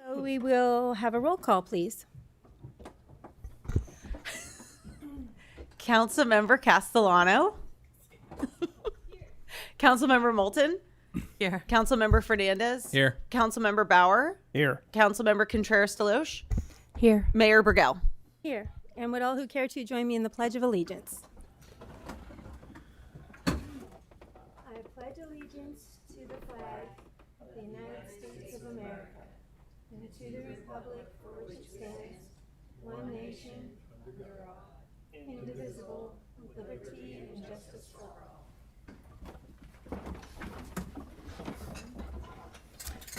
So we will have a roll call, please. Councilmember Castellano. Councilmember Moulton. Here. Councilmember Fernandez. Here. Councilmember Bauer. Here. Councilmember Contreras-DeLoach. Here. Mayor Burgell. Here. And would all who care to join me in the Pledge of Allegiance? I pledge allegiance to the flag of the United States of America and to the republic for which it stands, one nation, under God, indivisible, with liberty and justice for all.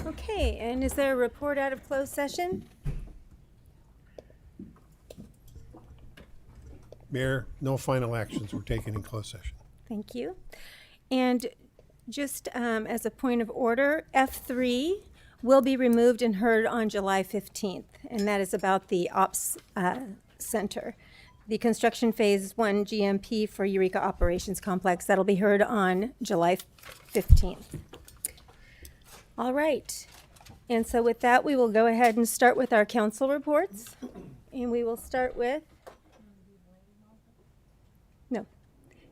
Okay, and is there a report out of closed session? Mayor, no final actions were taken in closed session. Thank you. And just as a point of order, F3 will be removed and heard on July 15th, and that is about the Ops Center. The construction phase 1 GMP for Eureka Operations Complex, that'll be heard on July 15th. All right. And so with that, we will go ahead and start with our council reports. And we will start with, no,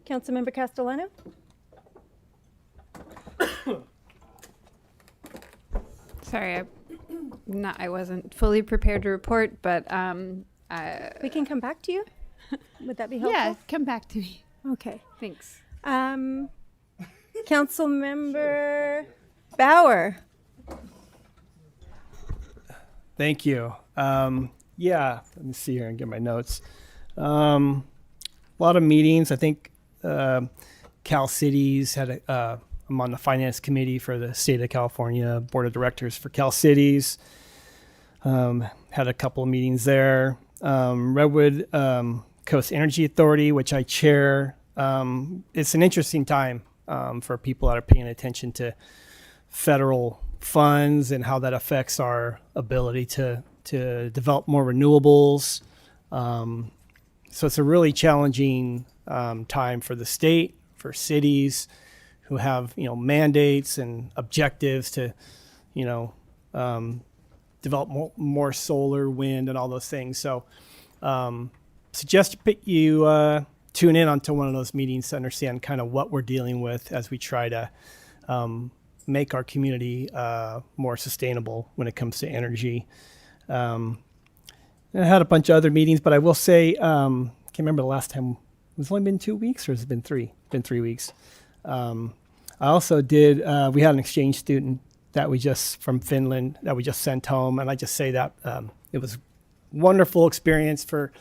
Councilmember Castellano. Sorry, I wasn't fully prepared to report, but We can come back to you. Would that be helpful? yeah, come back to me. Okay. Thanks. Councilmember Bauer. Thank you. Yeah, let me see here and get my notes. A lot of meetings. I think Cal Cities had I'm on the finance committee for the state of California board of directors for Cal Cities. Had a couple of meetings there. Redwood Coast Energy Authority, which I chair. It's an interesting time for people that are paying attention to federal funds and how that affects our ability to develop more renewables. So it's a really challenging time for the state, for cities who have, mandates and objectives to, develop more solar, wind, and all those things. So suggest you tune in onto one of those meetings to understand kind of what we're dealing with as we try to make our community more sustainable when it comes to energy. I had a bunch of other meetings, but I will say, can't remember the last time. It's only been 2 weeks, or has it been 3? Been 3 weeks. I also did. We had an exchange student that from Finland that we just sent home, and I just say that it was a wonderful experience for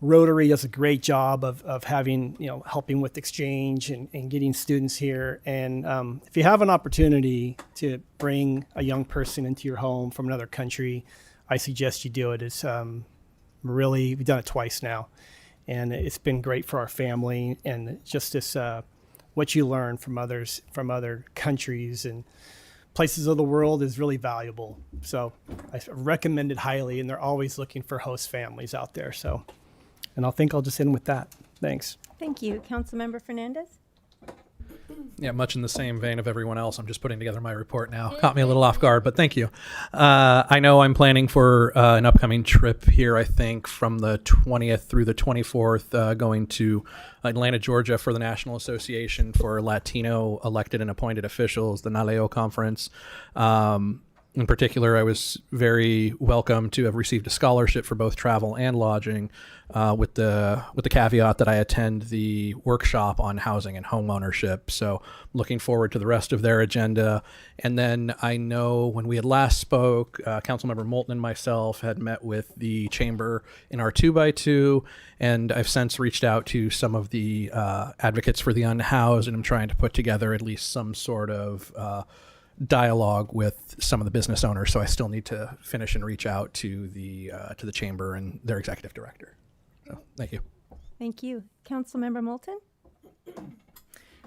Rotary. Does a great job of having helping with exchange and getting students here. And if you have an opportunity to bring a young person into your home from another country, I suggest you do it. It's really, we've done it twice now, and it's been great for our family. And just this, what you learn from others, from other countries and places of the world is really valuable. So I recommend it highly, and they're always looking for host families out there. So, and I think I'll just end with that. Thanks. Thank you. Councilmember Fernandez. Yeah, much in the same vein of everyone else. I'm just putting together my report now. Caught me a little off guard, but thank you. I know I'm planning for an upcoming trip here, I think, from the 20th through the 24th, going to Atlanta, Georgia for the National Association for Latino Elected and Appointed Officials, the NALEO conference. In particular, I was very welcome to have received a scholarship for both travel and lodging, with the caveat that I attend the workshop on housing and home ownership. So looking forward to the rest of their agenda. And then I know when we had last spoke, Councilmember Moulton and myself had met with the chamber in our 2x2, and I've since reached out to some of the advocates for the unhoused, and I'm trying to put together at least some sort of dialogue with some of the business owners. So I still need to finish and reach out to the chamber and their executive director. So thank you. Thank you. Councilmember Moulton.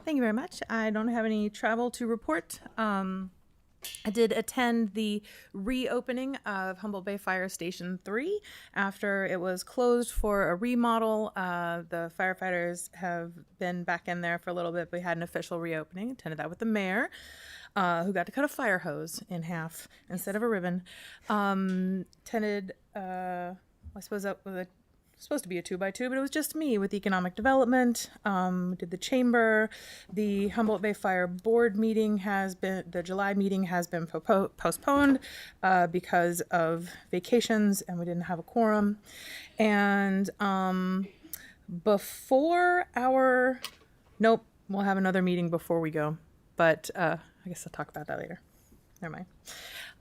Thank you very much. I don't have any travel to report. I did attend the reopening of Humboldt Bay Fire Station 3 after it was closed for a remodel. The firefighters have been back in there for a little bit. We had an official reopening. Attended that with the mayor. who got to cut a fire hose in half instead of a ribbon. Attended, I suppose that was supposed to be a 2x2, but it was just me with economic development. Did the chamber. The Humboldt Bay Fire Board meeting the July meeting has been postponed because of vacations, and we didn't have a quorum. And we'll have another meeting before we go, but I guess I'll talk about that later. Never mind.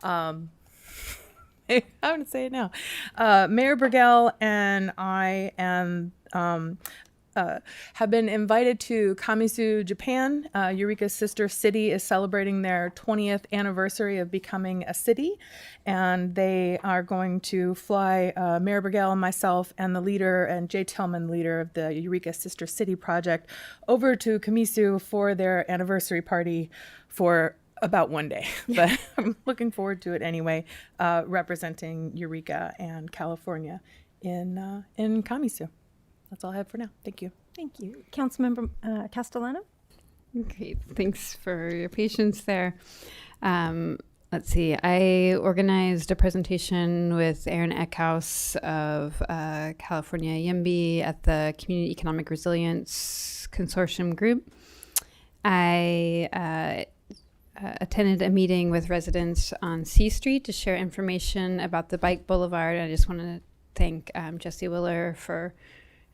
I'm going to say it now. Mayor Burgell and I have been invited to Kamisu, Japan. Eureka's sister city is celebrating their 20th anniversary of becoming a city, and they are going to fly Mayor Burgell and myself and the leader, and Jay Tillman, leader of the Eureka Sister City Project, over to Kamisu for their anniversary party for about one day, but I'm looking forward to it anyway, representing Eureka and California in Kamisu. That's all I have for now. Thank you. Thank you. Councilmember Castellano? Great. Thanks for your patience there. Let's see. I organized a presentation with Aaron Eckhouse of California YIMBY at the Community Economic Resilience Consortium group. I attended a meeting with residents on C Street to share information about the bike boulevard. I just want to thank Jesse Willer for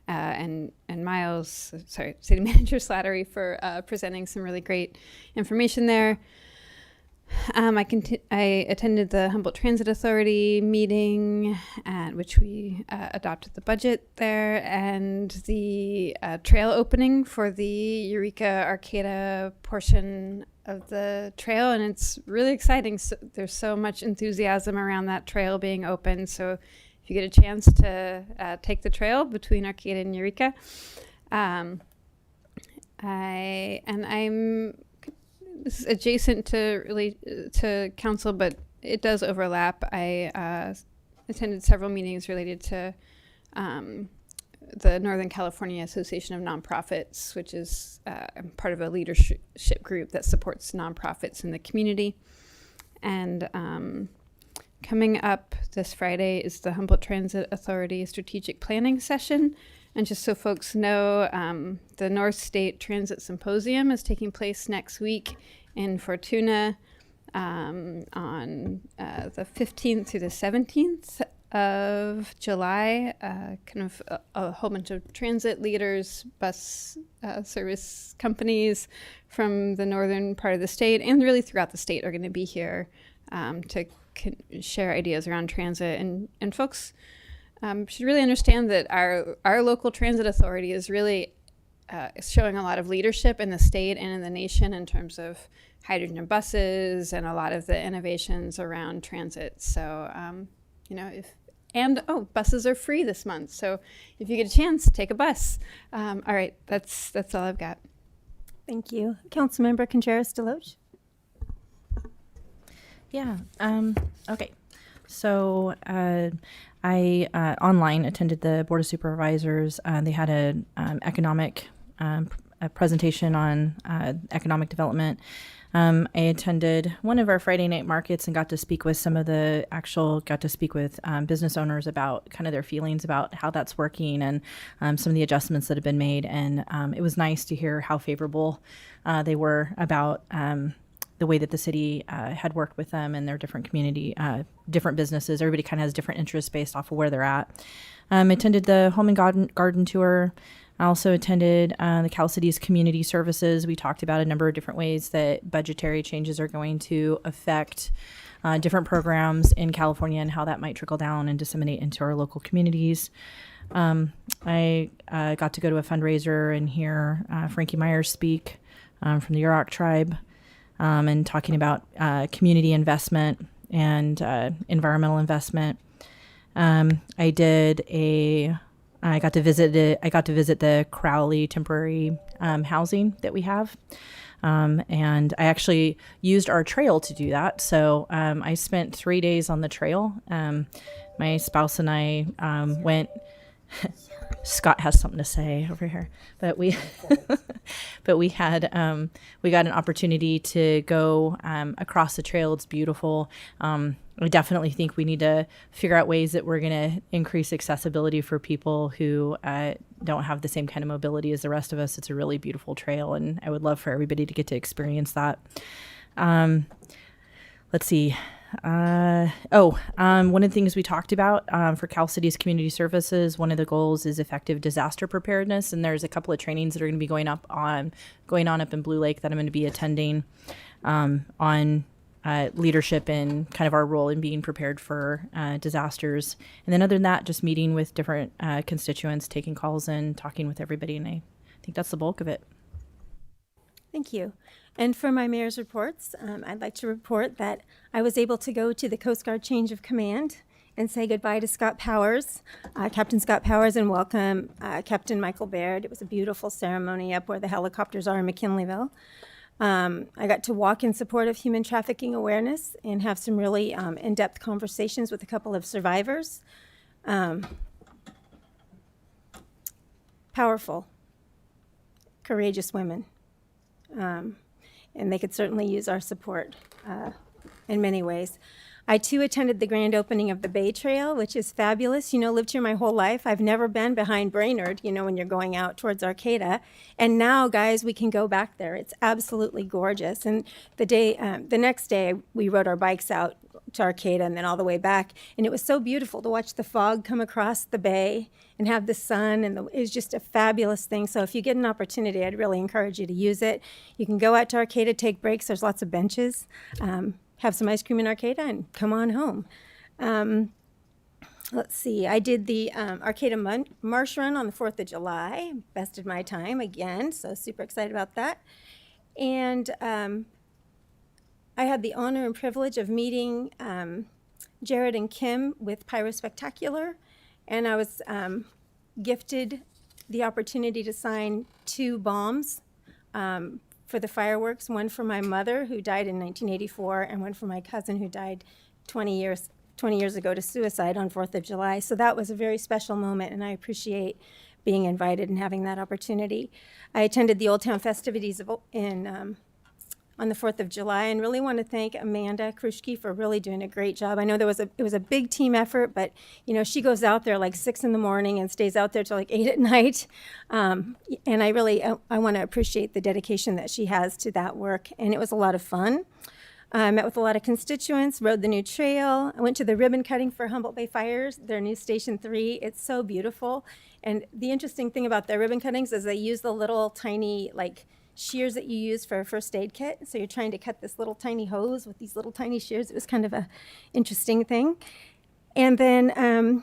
and Miles, City Manager Slattery for presenting some really great information there. I attended the Humboldt Transit Authority meeting at which we adopted the budget there, and the trail opening for the Eureka Arcata portion of the trail, and it's really exciting. So there's so much enthusiasm around that trail being open. So if you get a chance to take the trail between Arcata and Eureka, this is adjacent to council, but it does overlap. I attended several meetings related to the Northern California Association of Nonprofits, which is part of a leadership group that supports nonprofits in the community. And coming up this Friday is the Humboldt Transit Authority Strategic Planning Session. And just so folks know, the North State Transit Symposium is taking place next week in Fortuna on the 15th through the 17th of July. A whole bunch of transit leaders, bus service companies from the northern part of the state and really throughout the state are going to be here to share ideas around transit. And folks should really understand that our local transit authority is really showing a lot of leadership in the state and in the nation in terms of hydrogen buses and a lot of the innovations around transit. So, buses are free this month. So if you get a chance, take a bus. All right, that's all I've got. Thank you. Councilmember Contreras-DeLoach? Yeah. Okay. So I online attended the Board of Supervisors. They had a presentation on economic development. I attended one of our Friday night markets and got to speak with business owners about kind of their feelings about how that's working and some of the adjustments that have been made. And it was nice to hear how favorable they were about the way that the city had worked with them and their different community, different businesses. Everybody kind of has different interests based off of where they're at. I attended the Home and Garden Tour. I also attended the Cal Cities Community Services. We talked about a number of different ways that budgetary changes are going to affect different programs in California and how that might trickle down and disseminate into our local communities. I got to go to a fundraiser and hear Frankie Myers speak from the Yurok tribe. And talking about community investment and environmental investment. I got to visit the Crowley temporary housing that we have, and I actually used our trail to do that. So I spent 3 days on the trail. My spouse and I went. Scott has something to say over here, but we but we had we got an opportunity to go across the trail. It's beautiful. I definitely think we need to figure out ways that we're going to increase accessibility for people who don't have the same kind of mobility as the rest of us. It's a really beautiful trail, and I would love for everybody to get to experience that. Let's see. One of the things we talked about for Cal City's community services, one of the goals is effective disaster preparedness, and there's a couple of trainings that are going to be going on up in Blue Lake that I'm going to be attending on leadership and kind of our role in being prepared for disasters. And then other than that, just meeting with different constituents, taking calls and talking with everybody, and I think that's the bulk of it. Thank you. And for my mayor's reports, I'd like to report that I was able to go to the Coast Guard change of command and say goodbye to Scott Powers, Captain Scott Powers, and welcome Captain Michael Baird. It was a beautiful ceremony up where the helicopters are in McKinleyville. I got to walk in support of human trafficking awareness and have some really in-depth conversations with a couple of survivors. Powerful, courageous women. And they could certainly use our support in many ways. I, too, attended the grand opening of the Bay Trail, which is fabulous. Lived here my whole life. I've never been behind Brainerd, when you're going out towards Arcata. And now, guys, we can go back there. It's absolutely gorgeous. And the next day, we rode our bikes out to Arcata and then all the way back. And it was so beautiful to watch the fog come across the bay and have the sun. And it was just a fabulous thing. So if you get an opportunity, I'd really encourage you to use it. You can go out to Arcata, take breaks. There's lots of benches. Have some ice cream in Arcata and come on home. Let's see. I did the Arcata Marsh Run on the 4th of July. Bested my time again, so super excited about that. And I had the honor and privilege of meeting Jared and Kim with Pyro Spectacular, and I was gifted the opportunity to sign 2 bombs for the fireworks, one for my mother, who died in 1984, and one for my cousin, who died 20 years ago to suicide on 4th of July. So that was a very special moment, and I appreciate being invited and having that opportunity. I attended the Old Town festivities on the 4th of July, and really want to thank Amanda Kruschke for really doing a great job. I know it was a big team effort, but she goes out there like 6 in the morning and stays out there till like 8 at night. And I want to appreciate the dedication that she has to that work, and it was a lot of fun. I met with a lot of constituents, rode the new trail. I went to the ribbon cutting for Humboldt Bay Fires, their new Station 3. It's so beautiful. And the interesting thing about their ribbon cuttings is they use the little tiny shears that you use for a first aid kit. So you're trying to cut this little tiny hose with these little tiny shears. It was kind of a interesting thing. And then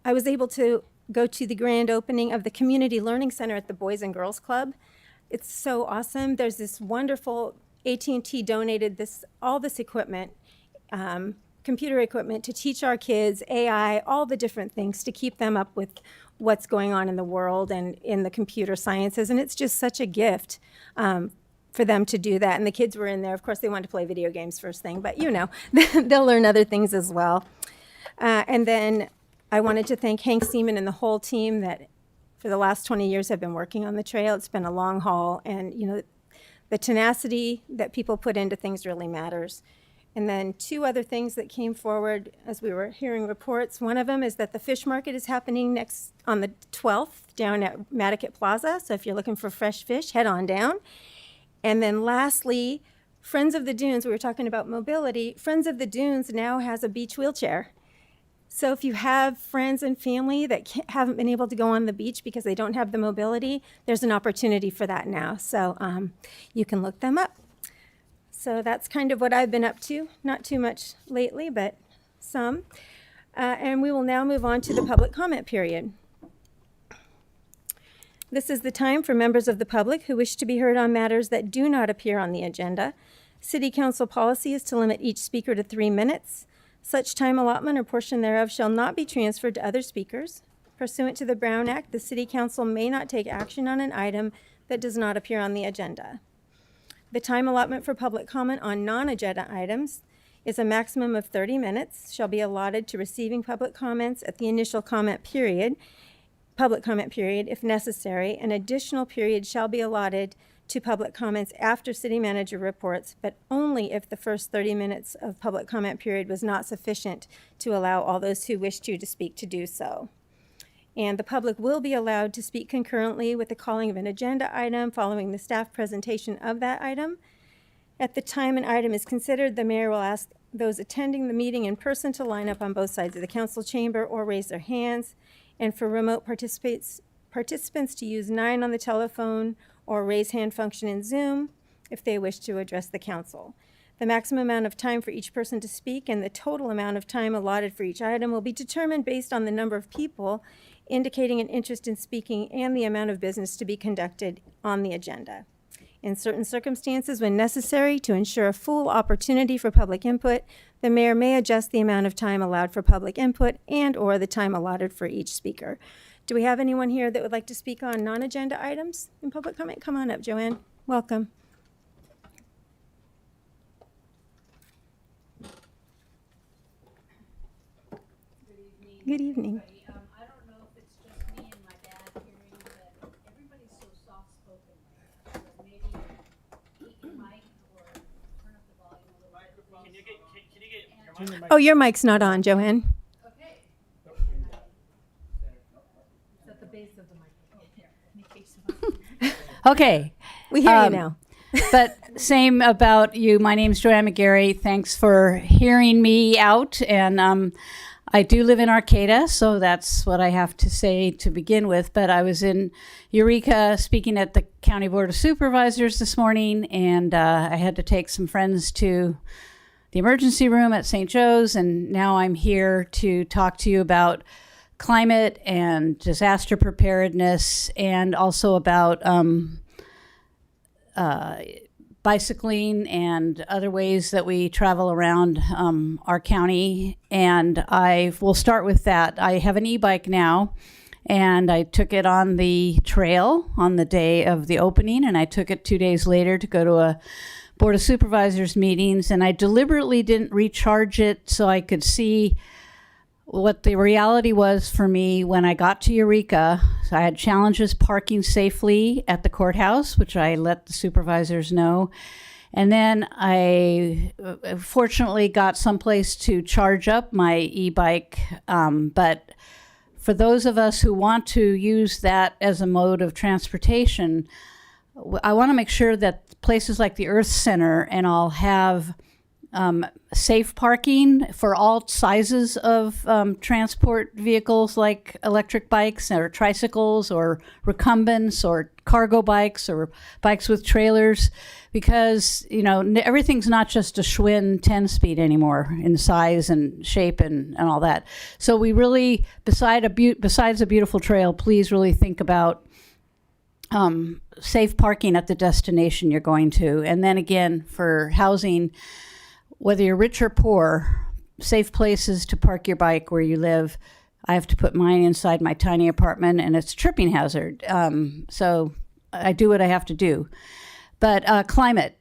I was able to go to the grand opening of the Community Learning Center at the Boys and Girls Club. It's so awesome. There's this wonderful, AT&T donated all this equipment, computer equipment, to teach our kids AI, all the different things to keep them up with what's going on in the world and in the computer sciences. And it's just such a gift for them to do that. And the kids were in there. Of course, they wanted to play video games first thing, but they'll learn other things as well. And then I wanted to thank Hank Seaman and the whole team that for the last 20 years have been working on the trail. It's been a long haul, and the tenacity that people put into things really matters. And then 2 other things that came forward as we were hearing reports. One of them is that the fish market is happening on the 12th down at Madaket Plaza. So if you're looking for fresh fish, head on down. And then lastly, Friends of the Dunes, we were talking about mobility. Friends of the Dunes now has a beach wheelchair. So if you have friends and family that haven't been able to go on the beach because they don't have the mobility, there's an opportunity for that now. So you can look them up. So that's kind of what I've been up to. Not too much lately, but some. And we will now move on to the public comment period. This is the time for members of the public who wish to be heard on matters that do not appear on the agenda. City Council policy is to limit each speaker to 3 minutes. Such time allotment or portion thereof shall not be transferred to other speakers. Pursuant to the Brown Act, the City Council may not take action on an item that does not appear on the agenda. The time allotment for public comment on non-agenda items is a maximum of 30 minutes, shall be allotted to receiving public comments at the initial comment period. public comment period. If necessary, an additional period shall be allotted to public comments after city manager reports, but only if the first 30 minutes of public comment period was not sufficient to allow all those who wish to speak to do so. And the public will be allowed to speak concurrently with the calling of an agenda item following the staff presentation of that item. At the time an item is considered, the mayor will ask those attending the meeting in person to line up on both sides of the council chamber or raise their hands. And for remote participants to use 9 on the telephone or raise hand function in Zoom if they wish to address the council. The maximum amount of time for each person to speak and the total amount of time allotted for each item will be determined based on the number of people indicating an interest in speaking and the amount of business to be conducted on the agenda. In certain circumstances, when necessary to ensure a full opportunity for public input, the mayor may adjust the amount of time allowed for public input and/or the time allotted for each speaker. Do we have anyone here that would like to speak on non-agenda items in public comment? Come on up, Joanne. Welcome. Good evening. I don't know if it's just me and my dad hearing that everybody's so soft-spoken right now. So maybe keep your mic or turn up the volume a little bit. Can you get Oh, your mic's not on, Joanne. okay. It's at the base of the microphone. Okay. We hear you now. But same about you. My name's Joanne McGarry. Thanks for hearing me out. And I do live in Arcata, so that's what I have to say to begin with. But I was in Eureka speaking at the County Board of Supervisors this morning, and I had to take some friends to the emergency room at St. Joe's, and now I'm here to talk to you about climate and disaster preparedness, and also about bicycling and other ways that we travel around our county. And I will start with that. I have an e-bike now, and I took it on the trail on the day of the opening, and I took it 2 days later to go to a Board of Supervisors meetings, and I deliberately didn't recharge it so I could see what the reality was for me when I got to Eureka. So I had challenges parking safely at the courthouse, which I let the supervisors know. And then I fortunately got someplace to charge up my e-bike. But for those of us who want to use that as a mode of transportation, I want to make sure that places like the Earth Center and all have safe parking for all sizes of transport vehicles, like electric bikes or tricycles or recumbents or cargo bikes or bikes with trailers, because everything's not just a Schwinn 10-speed anymore in size and shape and all that. So we really, besides a beautiful trail, please really think about safe parking at the destination you're going to. And then again, for housing, whether you're rich or poor, safe places to park your bike where you live. I have to put mine inside my tiny apartment, and it's a tripping hazard. So I do what I have to do. But climate,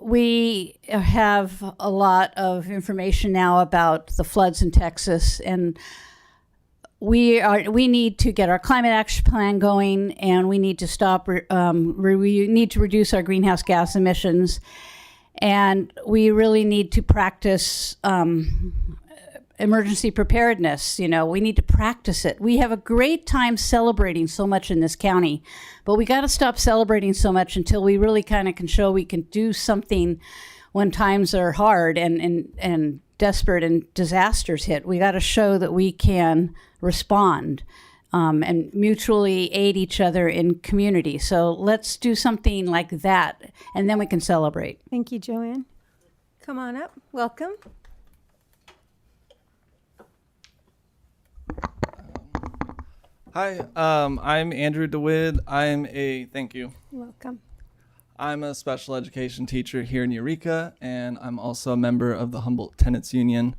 we have a lot of information now about the floods in Texas, and we need to get our climate action plan going, and we need to stop. We need to reduce our greenhouse gas emissions. And we really need to practice emergency preparedness. We need to practice it. We have a great time celebrating so much in this county, but we got to stop celebrating so much until we really kind of can show we can do something when times are hard and desperate and disasters hit. We got to show that we can respond and mutually aid each other in community. So let's do something like that, and then we can celebrate. Thank you, Joanne. Come on up. Welcome. Hi, I'm Andrew DeWitt. Thank you. Welcome. I'm a special education teacher here in Eureka, and I'm also a member of the Humboldt Tenants Union.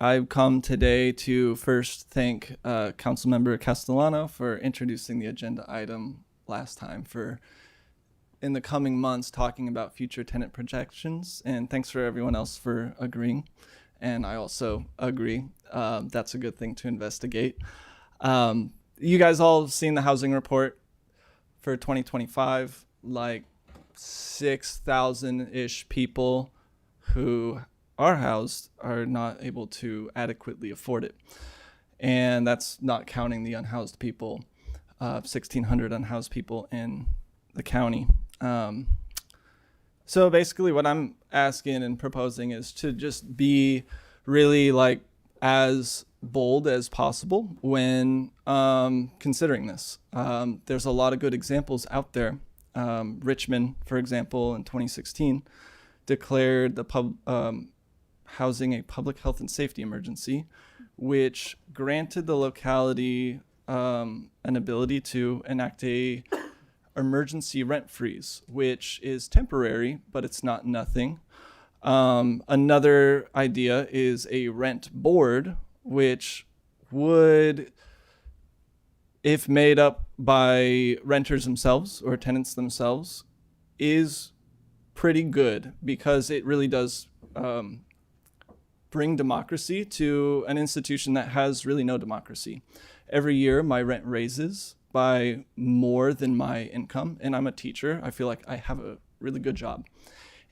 I've come today to first thank Councilmember Castellano for introducing the agenda item last time for in the coming months talking about future tenant projections, and thanks for everyone else for agreeing. And I also agree, that's a good thing to investigate. You guys all have seen the housing report for 2025, like 6,000-ish people who are housed are not able to adequately afford it. And that's not counting the unhoused people, 1,600 unhoused people in the county. So basically what I'm asking and proposing is to just be really like as bold as possible when considering this. There's a lot of good examples out there. Richmond, for example, in 2016, declared the housing a public health and safety emergency, which granted the locality an ability to enact a emergency rent freeze, which is temporary, but it's not nothing. Another idea is a rent board, which would, if made up by renters themselves or tenants themselves, is pretty good because it really does bring democracy to an institution that has really no democracy. Every year, my rent raises by more than my income, and I'm a teacher. I feel like I have a really good job,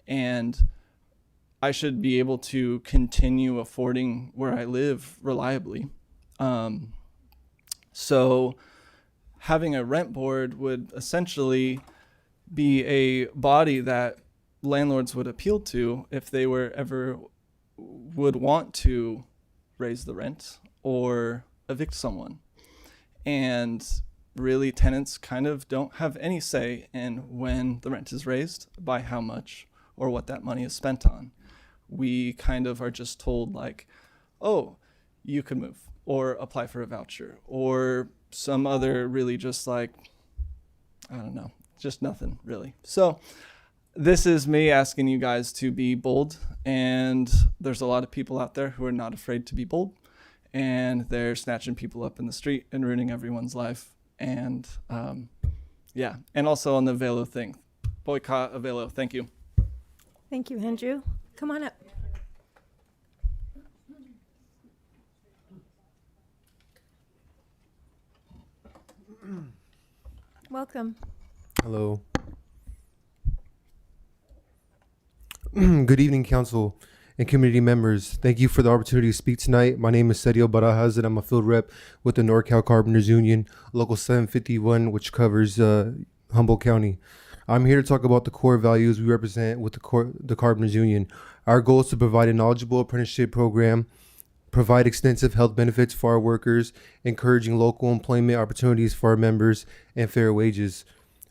and I should be able to continue affording where I live reliably. So having a rent board would essentially be a body that landlords would appeal to if they were ever would want to raise the rent or evict someone. And really, tenants kind of don't have any say in when the rent is raised, by how much, or what that money is spent on. We kind of are just told like, oh, you can move or apply for a voucher or some other really just like, I don't know, just nothing really. So this is me asking you guys to be bold, and there's a lot of people out there who are not afraid to be bold, and they're snatching people up in the street and ruining everyone's life. And yeah, and also on the Avelo thing, boycott Avelo. Thank you. Thank you, Andrew. Come on up. Welcome. Hello. Good evening, council and community members. Thank you for the opportunity to speak tonight. My name is Sergio Barajas, and I'm a field rep with the NorCal Carpenters Union, Local 751, which covers Humboldt County. I'm here to talk about the core values we represent with the Carpenters Union. Our goal is to provide a knowledgeable apprenticeship program, provide extensive health benefits for our workers, encouraging local employment opportunities for our members, and fair wages.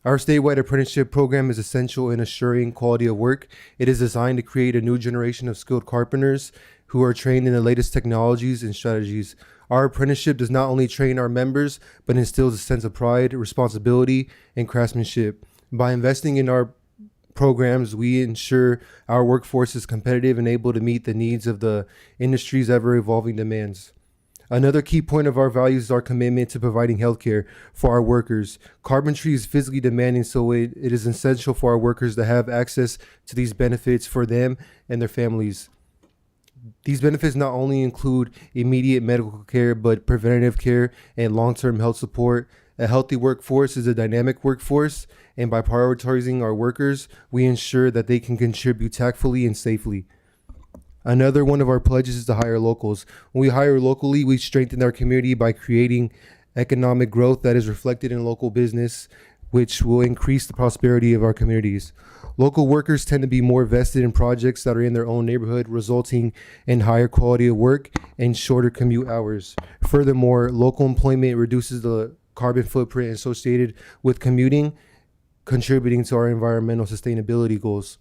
Our statewide apprenticeship program is essential in assuring quality of work. It is designed to create a new generation of skilled carpenters who are trained in the latest technologies and strategies. Our apprenticeship does not only train our members, but instills a sense of pride, responsibility, and craftsmanship. By investing in our programs, we ensure our workforce is competitive and able to meet the needs of the industry's ever-evolving demands. Another key point of our values is our commitment to providing healthcare for our workers. Carpentry is physically demanding, so it is essential for our workers to have access to these benefits for them and their families. These benefits not only include immediate medical care, but preventative care and long-term health support. A healthy workforce is a dynamic workforce, and by prioritizing our workers, we ensure that they can contribute tactfully and safely. Another one of our pledges is to hire locals. When we hire locally, we strengthen our community by creating economic growth that is reflected in local business, which will increase the prosperity of our communities. Local workers tend to be more vested in projects that are in their own neighborhood, resulting in higher quality of work and shorter commute hours. Furthermore, local employment reduces the carbon footprint associated with commuting, contributing to our environmental sustainability goals.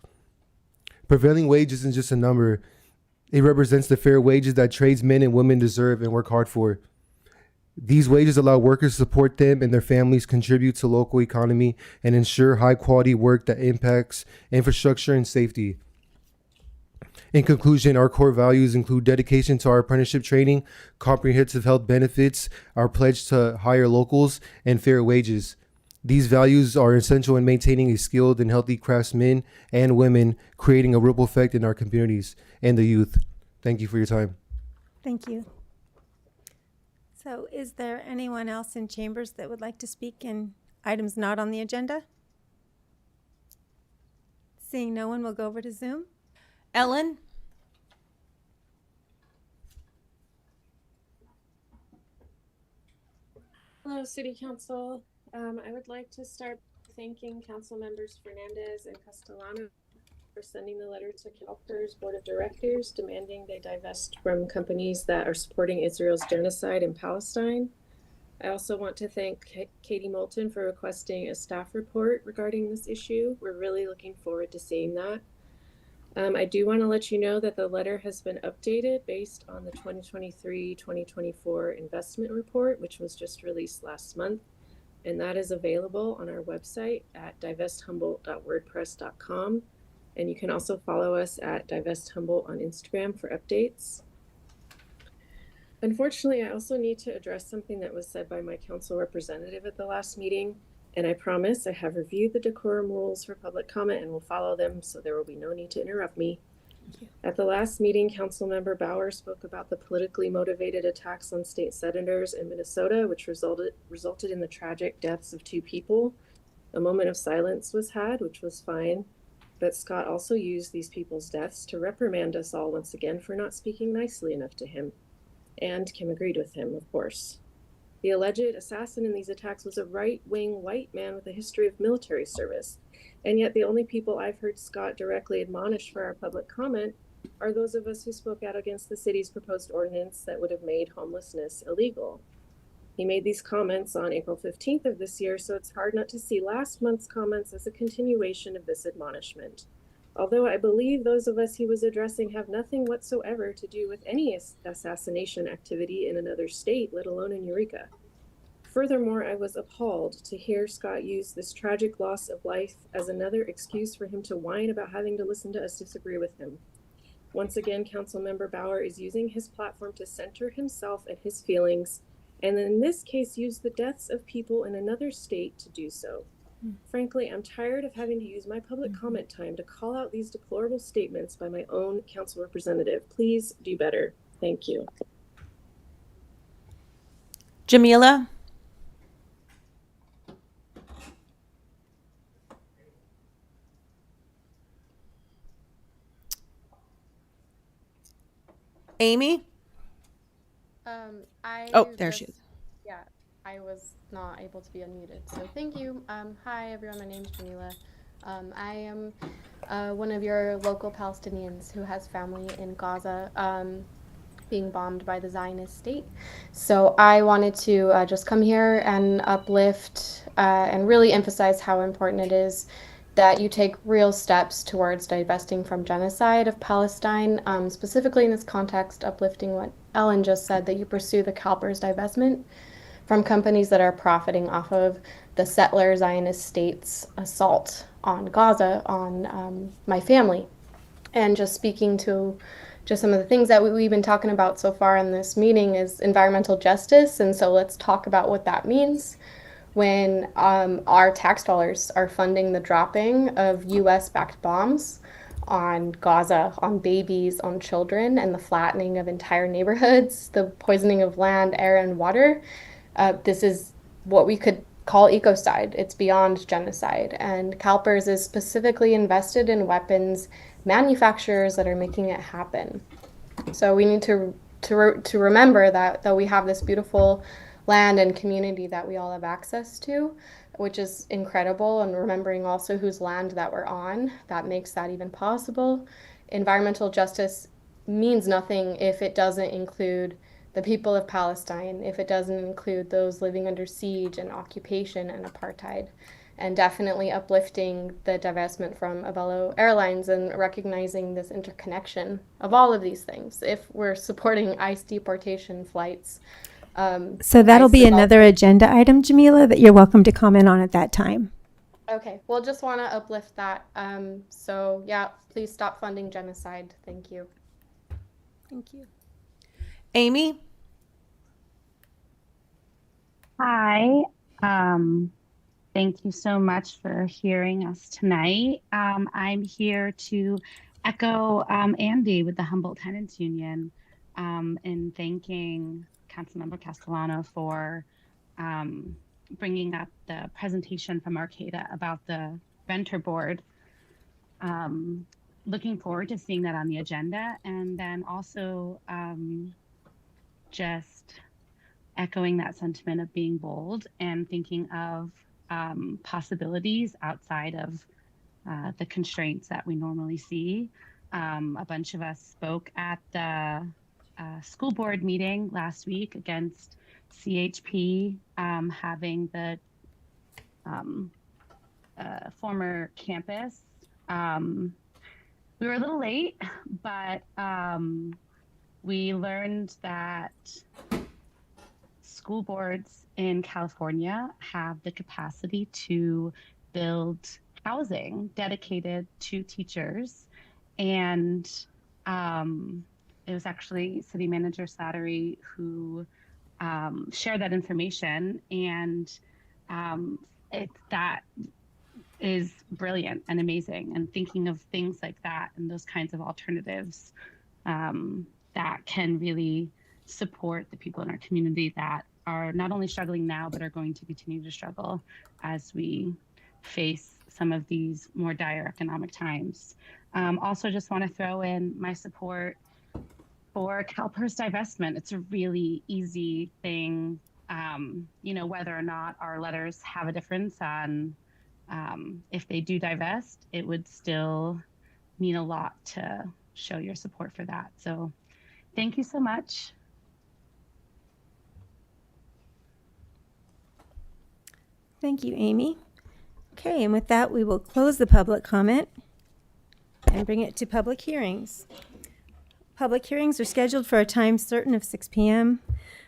Prevailing wage isn't just a number. It represents the fair wages that tradesmen and women deserve and work hard for. These wages allow workers to support them and their families, contribute to local economy, and ensure high quality work that impacts infrastructure and safety. In conclusion, our core values include dedication to our apprenticeship training, comprehensive health benefits, our pledge to hire locals, and fair wages. These values are essential in maintaining a skilled and healthy craftsmen and women, creating a ripple effect in our communities and the youth. Thank you for your time. Thank you. So is there anyone else in chambers that would like to speak in items not on the agenda? Seeing no one, we'll go over to Zoom. Ellen? Hello, City Council. I would like to start thanking Council Members Fernandez and Castellano for sending the letter to CalPERS Board of Directors demanding they divest from companies that are supporting Israel's genocide in Palestine. I also want to thank Katie Moulton for requesting a staff report regarding this issue. We're really looking forward to seeing that. I do want to let you know that the letter has been updated based on the 2023-2024 investment report, which was just released last month. And that is available on our website at divesthumboldt.wordpress.com. And you can also follow us at divesthumboldt on Instagram for updates. Unfortunately, I also need to address something that was said by my council representative at the last meeting. And I promise I have reviewed the decorum rules for public comment and will follow them, so there will be no need to interrupt me. At the last meeting, Councilmember Bauer spoke about the politically motivated attacks on state senators in Minnesota, which resulted in the tragic deaths of 2 people. A moment of silence was had, which was fine, but Scott also used these people's deaths to reprimand us all once again for not speaking nicely enough to him. And Kim agreed with him, of course. The alleged assassin in these attacks was a right-wing white man with a history of military service. And yet the only people I've heard Scott directly admonish for our public comment are those of us who spoke out against the city's proposed ordinance that would have made homelessness illegal. He made these comments on April 15th of this year, so it's hard not to see last month's comments as a continuation of this admonishment. Although I believe those of us he was addressing have nothing whatsoever to do with any assassination activity in another state, let alone in Eureka. Furthermore, I was appalled to hear Scott use this tragic loss of life as another excuse for him to whine about having to listen to us disagree with him. Once again, Councilmember Bauer is using his platform to center himself and his feelings, and in this case, use the deaths of people in another state to do so. Frankly, I'm tired of having to use my public comment time to call out these deplorable statements by my own council representative. Please do better. Thank you. Jamila? Amy? There she is. Yeah, I was not able to be unmuted, so thank you. Hi everyone, my name is Jamila. I am one of your local Palestinians who has family in Gaza being bombed by the Zionist state. So I wanted to just come here and uplift and really emphasize how important it is that you take real steps towards divesting from genocide of Palestine, specifically in this context, uplifting what Ellen just said, that you pursue the CalPERS divestment from companies that are profiting off of the settler Zionist state's assault on Gaza, on my family. And just speaking to just some of the things that we've been talking about so far in this meeting is environmental justice. And so let's talk about what that means when our tax dollars are funding the dropping of US-backed bombs on Gaza, on babies, on children, and the flattening of entire neighborhoods, the poisoning of land, air, and water. This is what we could call ecocide. It's beyond genocide. And CalPERS is specifically invested in weapons manufacturers that are making it happen. So we need to remember that though we have this beautiful land and community that we all have access to, which is incredible, and remembering also whose land that we're on, that makes that even possible. Environmental justice means nothing if it doesn't include the people of Palestine, if it doesn't include those living under siege and occupation and apartheid, and definitely uplifting the divestment from Avelo Airlines and recognizing this interconnection of all of these things. If we're supporting ICE deportation flights, so that'll be another agenda item, Jamila, that you're welcome to comment on at that time. Okay, well, just want to uplift that. So yeah, please stop funding genocide. Thank you. Thank you. Amy? Hi. Thank you so much for hearing us tonight. I'm here to echo Andy with the Humboldt Tenants Union in thanking Councilmember Castellano for bringing up the presentation from Arcata about the Venture Board. Looking forward to seeing that on the agenda, and then also just echoing that sentiment of being bold and thinking of possibilities outside of the constraints that we normally see. A bunch of us spoke at the school board meeting last week against CHP having the former campus. We were a little late, but we learned that school boards in California have the capacity to build housing dedicated to teachers. And it was actually City Manager Slattery who shared that information. And that is brilliant and amazing. And thinking of things like that and those kinds of alternatives that can really support the people in our community that are not only struggling now, but are going to continue to struggle as we face some of these more dire economic times. Also just want to throw in my support for CalPERS divestment. It's a really easy thing, whether or not our letters have a difference on if they do divest, it would still mean a lot to show your support for that. So thank you so much. Thank you, Amy. Okay, and with that, we will close the public comment and bring it to public hearings. Public hearings are scheduled for a time certain of 6 p.m.,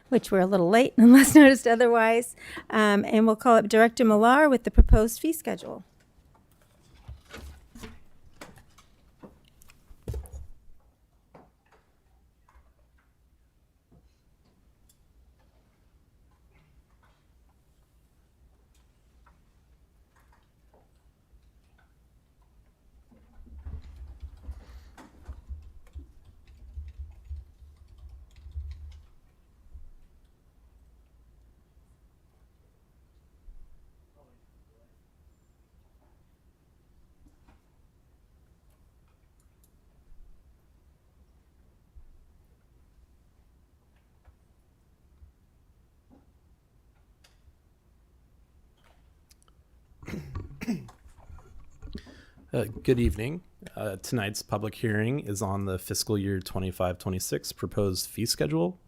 which we're a little late unless noticed otherwise. And we'll call up Director Millar with the proposed fee schedule. Good evening. Tonight's public hearing is on the fiscal year 25-26 proposed fee schedule.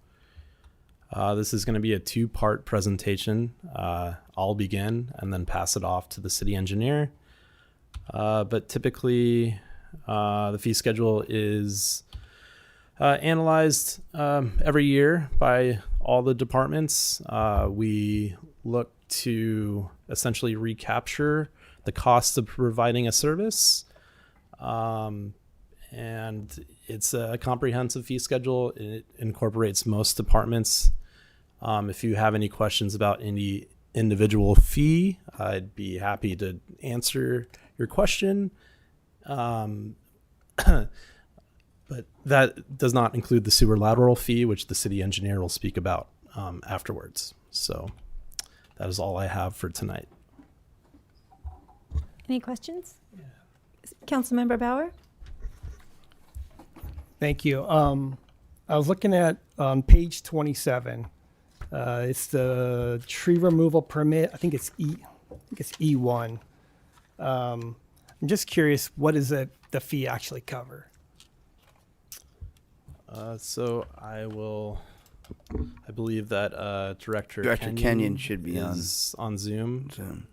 This is going to be a two-part presentation. I'll begin and then pass it off to the city engineer. But typically, the fee schedule is analyzed every year by all the departments. We look to essentially recapture the cost of providing a service. And it's a comprehensive fee schedule. It incorporates most departments. If you have any questions about any individual fee, I'd be happy to answer your question. But that does not include the sewer lateral fee, which the city engineer will speak about afterwards. So that is all I have for tonight. Any questions? Councilmember Bauer? Thank you. I was looking at page 27. It's the tree removal permit. I think it's E1. I'm just curious, what does the fee actually cover? So I believe that Director Kenyon should be on Zoom.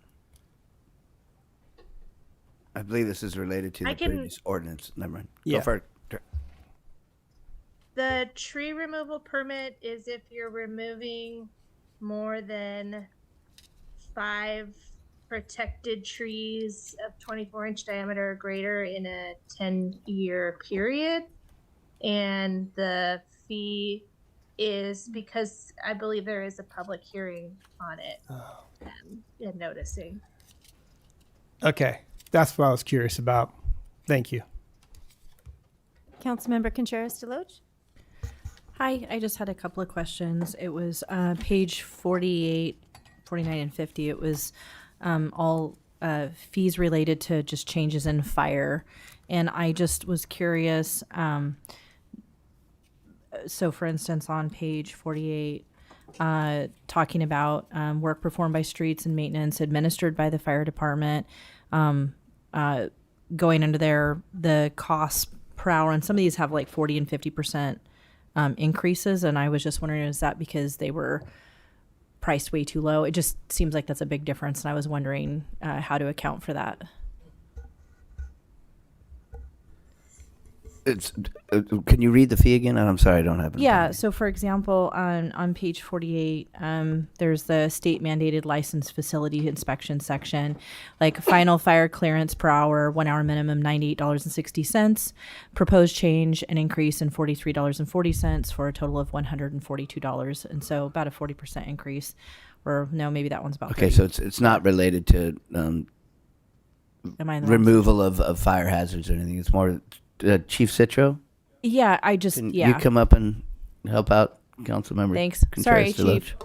I believe this is related to the previous ordinance. Never mind. Yeah. Go for it. The tree removal permit is if you're removing more than 5 protected trees of 24-inch diameter or greater in a 10-year period. And the fee is because I believe there is a public hearing on it and noticing. Okay, that's what I was curious about. Thank you. Councilmember Contreras-DeLoach? Hi, I just had a couple of questions. It was page 48, 49, and 50. It was all fees related to just changes in fire. And I just was curious. So, for instance, on page 48, talking about work performed by streets and maintenance administered by the fire department, going under there, the costs per hour, and some of these have like 40 and 50% increases. And I was just wondering, is that because they were priced way too low? It just seems like that's a big difference. And I was wondering how to account for that. Can you read the fee again? I'm sorry, I don't have it. Yeah. So, for example, on page 48, there's the state mandated licensed facility inspection section, like final fire clearance per hour, 1 hour minimum, $98.60. Proposed change, an increase in $43.40 for a total of $142. And so about a 40% increase. Or no, maybe that one's about Okay, 30. so it's not related to Am I in the wrong removal of fire hazards or anything. It's more Chief Citro. Yeah, I just Can yeah. you come up and help out, Councilmember? Thanks. Sorry, Contreras-DeLoach? Chief.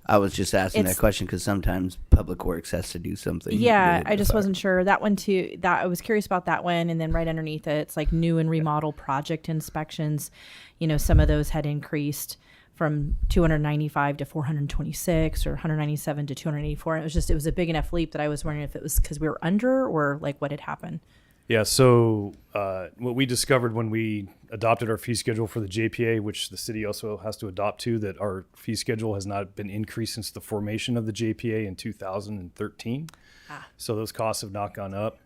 I was just asking that question because sometimes Public Works has to do something. Yeah, related I to just fire. wasn't sure. That one too, that I was curious about that one. And then right underneath it, it's like new and remodel project inspections. You know, some of those had increased from 295 to 426 or 197 to 284. And it was a big enough leap that I was wondering if it was because we were under or like what had happened. Yeah, so what we discovered when we adopted our fee schedule for the JPA, which the city also has to adopt to, that our fee schedule has not been increased since the formation of the JPA in 2013. So those costs have not gone up.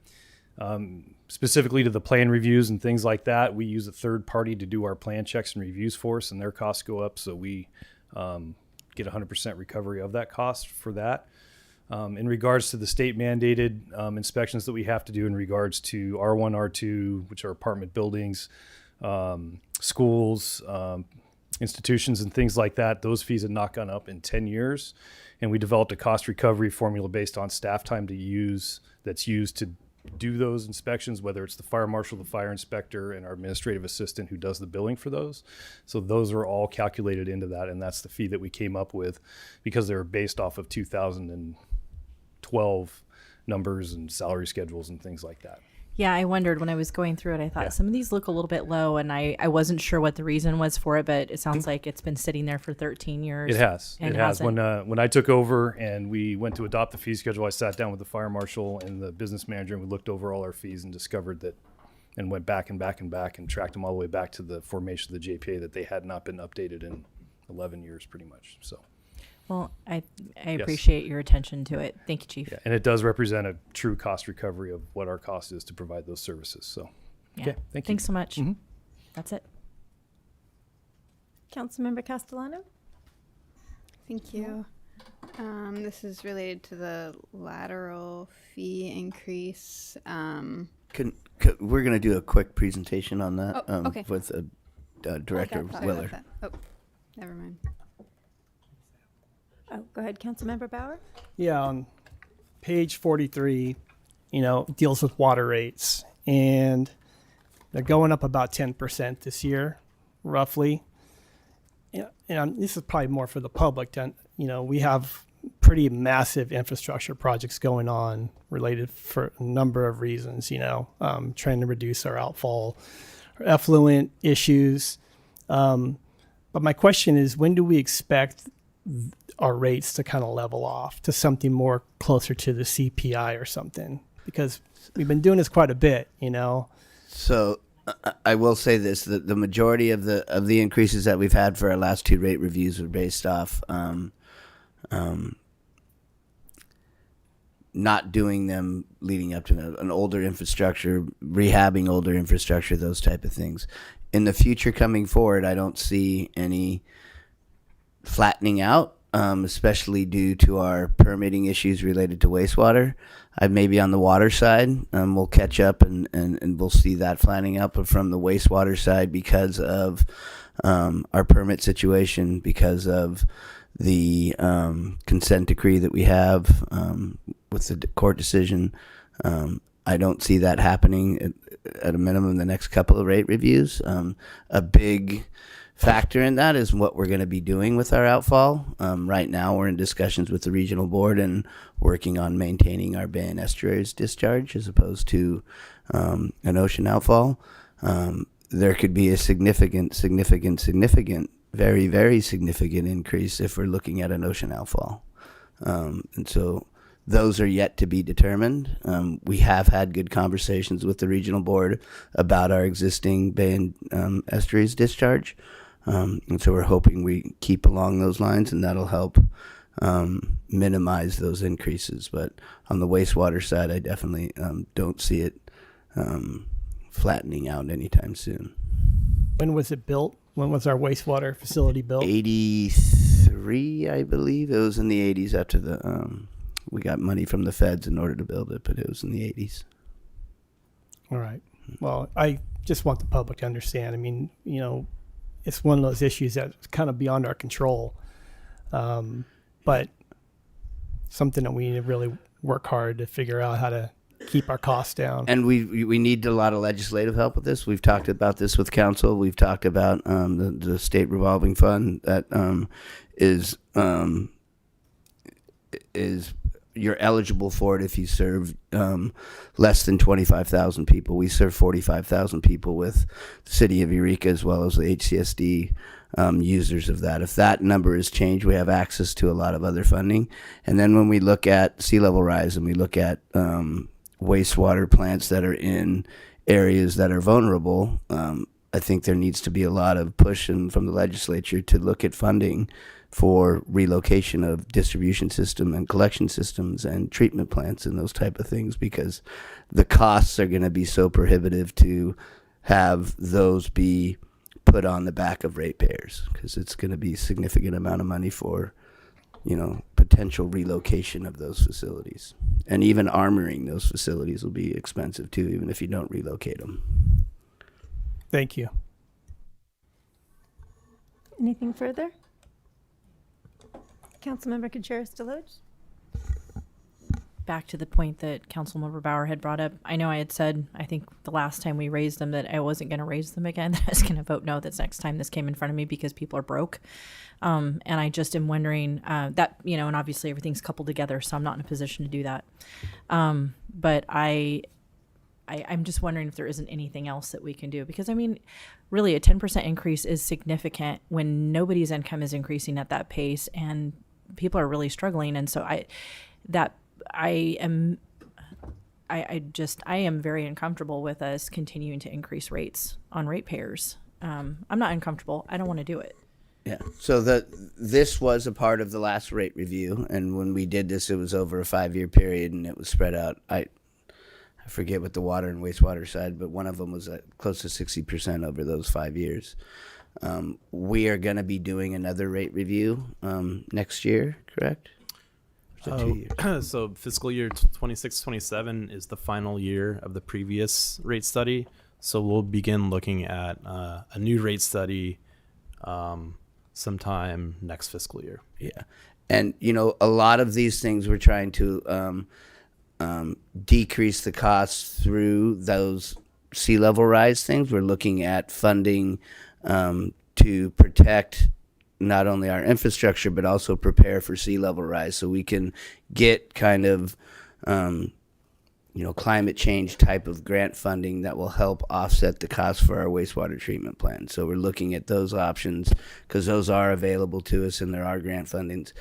Specifically to the plan reviews and things like that, we use a third party to do our plan checks and reviews for us, and their costs go up, so we get 100% recovery of that cost for that. In regards to the state mandated inspections that we have to do in regards to R1, R2, which are apartment buildings, schools, institutions, and things like that, those fees have not gone up in 10 years. And we developed a cost recovery formula based on staff time that's used to do those inspections, whether it's the fire marshal, the fire inspector, and our administrative assistant who does the billing for those. So those are all calculated into that, and that's the fee that we came up with because they were based off of 2012 numbers and salary schedules and things like that. Yeah, I wondered when I was going through it, I thought some of these look a little bit low, and I wasn't sure what the reason was for it, but it sounds like it's been sitting there for 13 years. It has. And It has. hasn't. When I took over and we went to adopt the fee schedule, I sat down with the fire marshal and the business manager, and we looked over all our fees and discovered that, and went back and back and back and tracked them all the way back to the formation of the JPA, that they had not been updated in 11 years pretty much. So. Well, I appreciate your attention to it. Thank you, Chief. Yeah, and it does represent a true cost recovery of what our cost is to provide those services. So, Yeah. okay, thank you. Thanks so much. Mhm. That's it. Councilmember Castellano? Thank you. This is related to the lateral fee increase. We're going to do a quick presentation on that okay. with Director Sorry Willer. about that. Oh, never mind. Oh, go ahead, Councilmember Bauer. Yeah, on page 43, deals with water rates, and they're going up about 10% this year, roughly. Yeah, and this is probably more for the public. We have pretty massive infrastructure projects going on related for a number of reasons, trying to reduce our outfall, our effluent issues. But my question is, when do we expect our rates to kind of level off to something more closer to the CPI or something? Because we've been doing this quite a bit, So I will say this: that the majority of the increases that we've had for our last two rate reviews were based off not doing them leading up to an older infrastructure, rehabbing older infrastructure, those type of things. In the future coming forward, I don't see any flattening out, especially due to our permitting issues related to wastewater. Maybe on the water side, we'll catch up and we'll see that flattening out. But from the wastewater side, because of our permit situation, because of the consent decree that we have with the court decision, I don't see that happening at a minimum the next couple of rate reviews. A big factor in that is what we're going to be doing with our outfall. Right now, we're in discussions with the regional board and working on maintaining our bay and estuaries discharge as opposed to an ocean outfall. There could be a significant, very, very significant increase if we're looking at an ocean outfall. And so those are yet to be determined. We have had good conversations with the regional board about our existing bay and estuaries discharge. And so we're hoping we keep along those lines, and that'll help minimize those increases. But on the wastewater side, I definitely don't see it flattening out anytime soon. When was it built? When was our wastewater facility built? 83, I believe. It was in the 80s after the we got money from the feds in order to build it, but it was in the 80s. All right. Well, I just want the public to understand. I mean, you know, it's one of those issues that's kind of beyond our control, but something that we need to really work hard to figure out how to keep our costs down. And we need a lot of legislative help with this. We've talked about this with council. We've talked about the state revolving fund that is you're eligible for it if you serve less than 25,000 people. We serve 45,000 people with the city of Eureka as well as the HCSD users of that. If that number is changed, we have access to a lot of other funding. And then when we look at sea level rise and we look at wastewater plants that are in areas that are vulnerable, I think there needs to be a lot of push from the legislature to look at funding for relocation of distribution system and collection systems and treatment plants and those type of things, because the costs are going to be so prohibitive to have those be put on the back of ratepayers, because it's going to be a significant amount of money for, you know, potential relocation of those facilities. And even armoring those facilities will be expensive too, even if you don't relocate them. Thank you. Anything further? Councilmember Contreras-DeLoach? Back to the point that Councilmember Bauer had brought up, I know I had said, I think the last time we raised them, that I wasn't going to raise them again, that I was going to vote no this next time this came in front of me because people are broke. And I just am wondering that, you know, and obviously everything's coupled together, so I'm not in a position to do that. But I'm just wondering if there isn't anything else that we can do, because I mean, really a 10% increase is significant when nobody's income is increasing at that pace and people are really struggling. And so I am very uncomfortable with us continuing to increase rates on ratepayers. I'm not uncomfortable. I don't want to do it. Yeah. So this was a part of the last rate review, and when we did this, it was over a 5-year period, and it was spread out. I forget what the water and wastewater side, but one of them was close to 60% over those 5 years. We are going to be doing another rate review next year, correct? Or is it 2 years? So fiscal year 26-27 is the final year of the previous rate study. So we'll begin looking at a new rate study sometime next fiscal year. Yeah. And, you know, a lot of these things we're trying to decrease the costs through those sea level rise things. We're looking at funding to protect not only our infrastructure, but also prepare for sea level rise, so we can get kind of, climate change type of grant funding that will help offset the cost for our wastewater treatment plant. So we're looking at those options because those are available to us, and there are grant fundings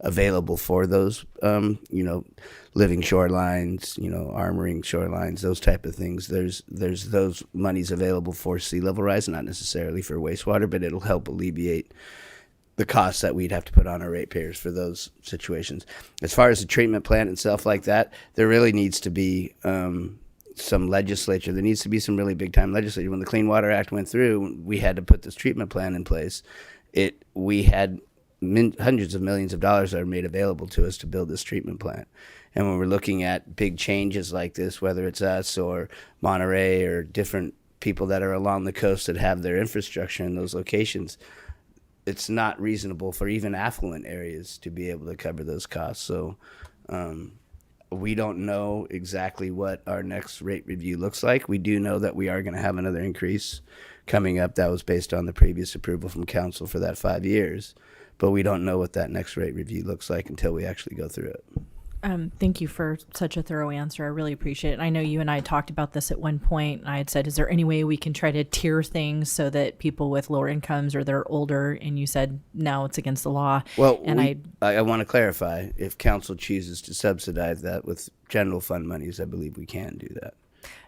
available for those, living shorelines, armoring shorelines, those type of things. There's those monies available for sea level rise, not necessarily for wastewater, but it'll help alleviate the costs that we'd have to put on our ratepayers for those situations. As far as the treatment plant and stuff like that, there really needs to be some legislature. There needs to be some really big time legislature. When the Clean Water Act went through, we had to put this treatment plant in place. We had hundreds of millions of dollars that are made available to us to build this treatment plant. And when we're looking at big changes like this, whether it's us or Monterey or different people that are along the coast that have their infrastructure in those locations, it's not reasonable for even affluent areas to be able to cover those costs. So we don't know exactly what our next rate review looks like. We do know that we are going to have another increase coming up. That was based on the previous approval from council for that 5 years. But we don't know what that next rate review looks like until we actually go through it. Thank you for such a thorough answer. I really appreciate it. I know you and I talked about this at one point, and I had said, is there any way we can try to tier things so that people with lower incomes or they're older? And you said, no, it's against the law. Well, and I want to clarify, if council chooses to subsidize that with general fund monies, I believe we can do that.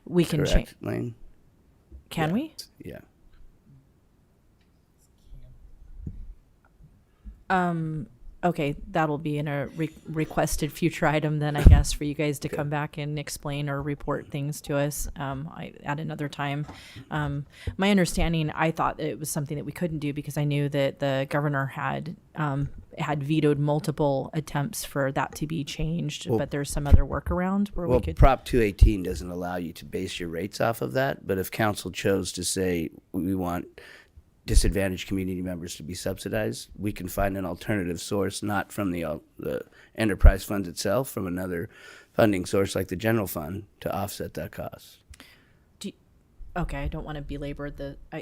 We can change. Correct, Lane? Can we? Yeah. Okay, that'll be in a requested future item then, I guess, for you guys to come back and explain or report things to us at another time. My understanding, I thought it was something that we couldn't do because I knew that the governor had vetoed multiple attempts for that to be changed, but there's some other workaround where we could. Prop 218 doesn't allow you to base your rates off of that, but if council chose to say we want disadvantaged community members to be subsidized, we can find an alternative source, not from the enterprise funds itself, from another funding source like the general fund to offset that cost. Okay, I don't want to belabor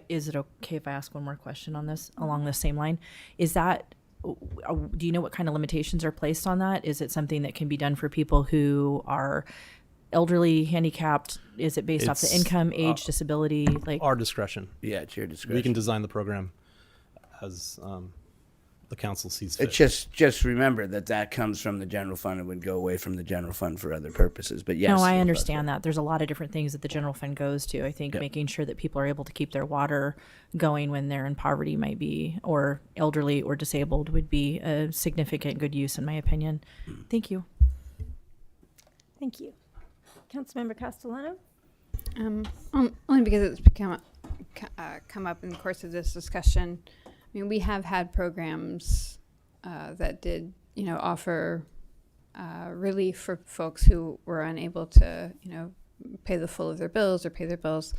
is it okay if I ask one more question on this along the same line? Is that, do you know what kind of limitations are placed on that? Is it something that can be done for people who are elderly, handicapped? Is it based off the income, age, disability? Like our discretion. Yeah, it's your discretion. We can design the program as the council sees fit. It's just remember that comes from the general fund and would go away from the general fund for other purposes. But yes, no, I understand that. There's a lot of different things that the general fund goes to. I think making sure that people are able to keep their water going when they're in poverty might be, or elderly or disabled would be a significant good use in my opinion. Thank you. Thank you. Councilmember Castellano? Only because it's come up in the course of this discussion. I mean, we have had programs that did, offer relief for folks who were unable to, pay the full of their bills or pay their bills.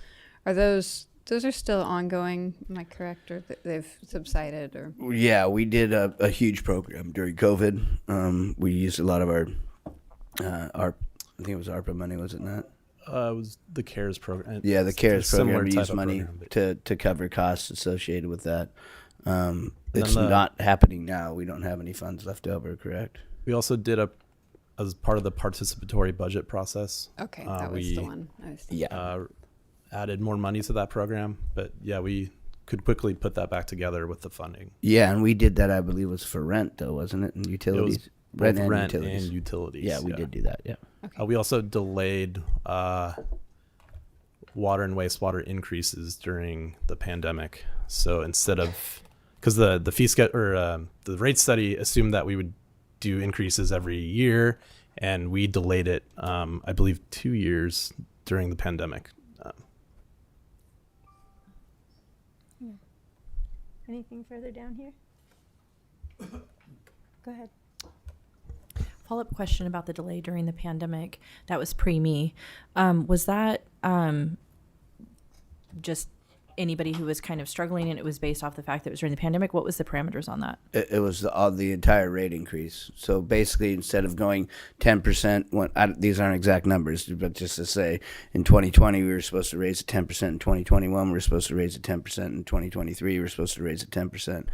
Are those are still ongoing? Am I correct, or they've subsided? Or yeah, we did a huge program during COVID. We used a lot of our I think it was ARPA money, was it not? It was the CARES program. Yeah, the CARES program. We used money program, to cover costs associated with that. It's not happening now. We don't have any funds left over, correct? We also did as part of the participatory budget process. Okay, that was the one I was thinking. Added more money to that program, but yeah, we could quickly put that back together with the funding. Yeah, and we did that, I believe, was for rent, though, wasn't it? And utilities. It was both rent and utilities. Yeah, we did do that, yeah. Okay. We also delayed water and wastewater increases during the pandemic. So instead of, because the fee schedule or the rate study assumed that we would do increases every year, and we delayed it, I believe, 2 years during the pandemic. Anything further down here? Go ahead. Follow-up question about the delay during the pandemic. That was pre-me. Was that just anybody who was kind of struggling, and it was based off the fact that it was during the pandemic? What was the parameters on that? It was the entire rate increase. So basically, instead of going 10%, these aren't exact numbers, but just to say, in 2020 we were supposed to raise it 10%. In 2021 we were supposed to raise it 10%. In 2023 we were supposed to raise it 10%.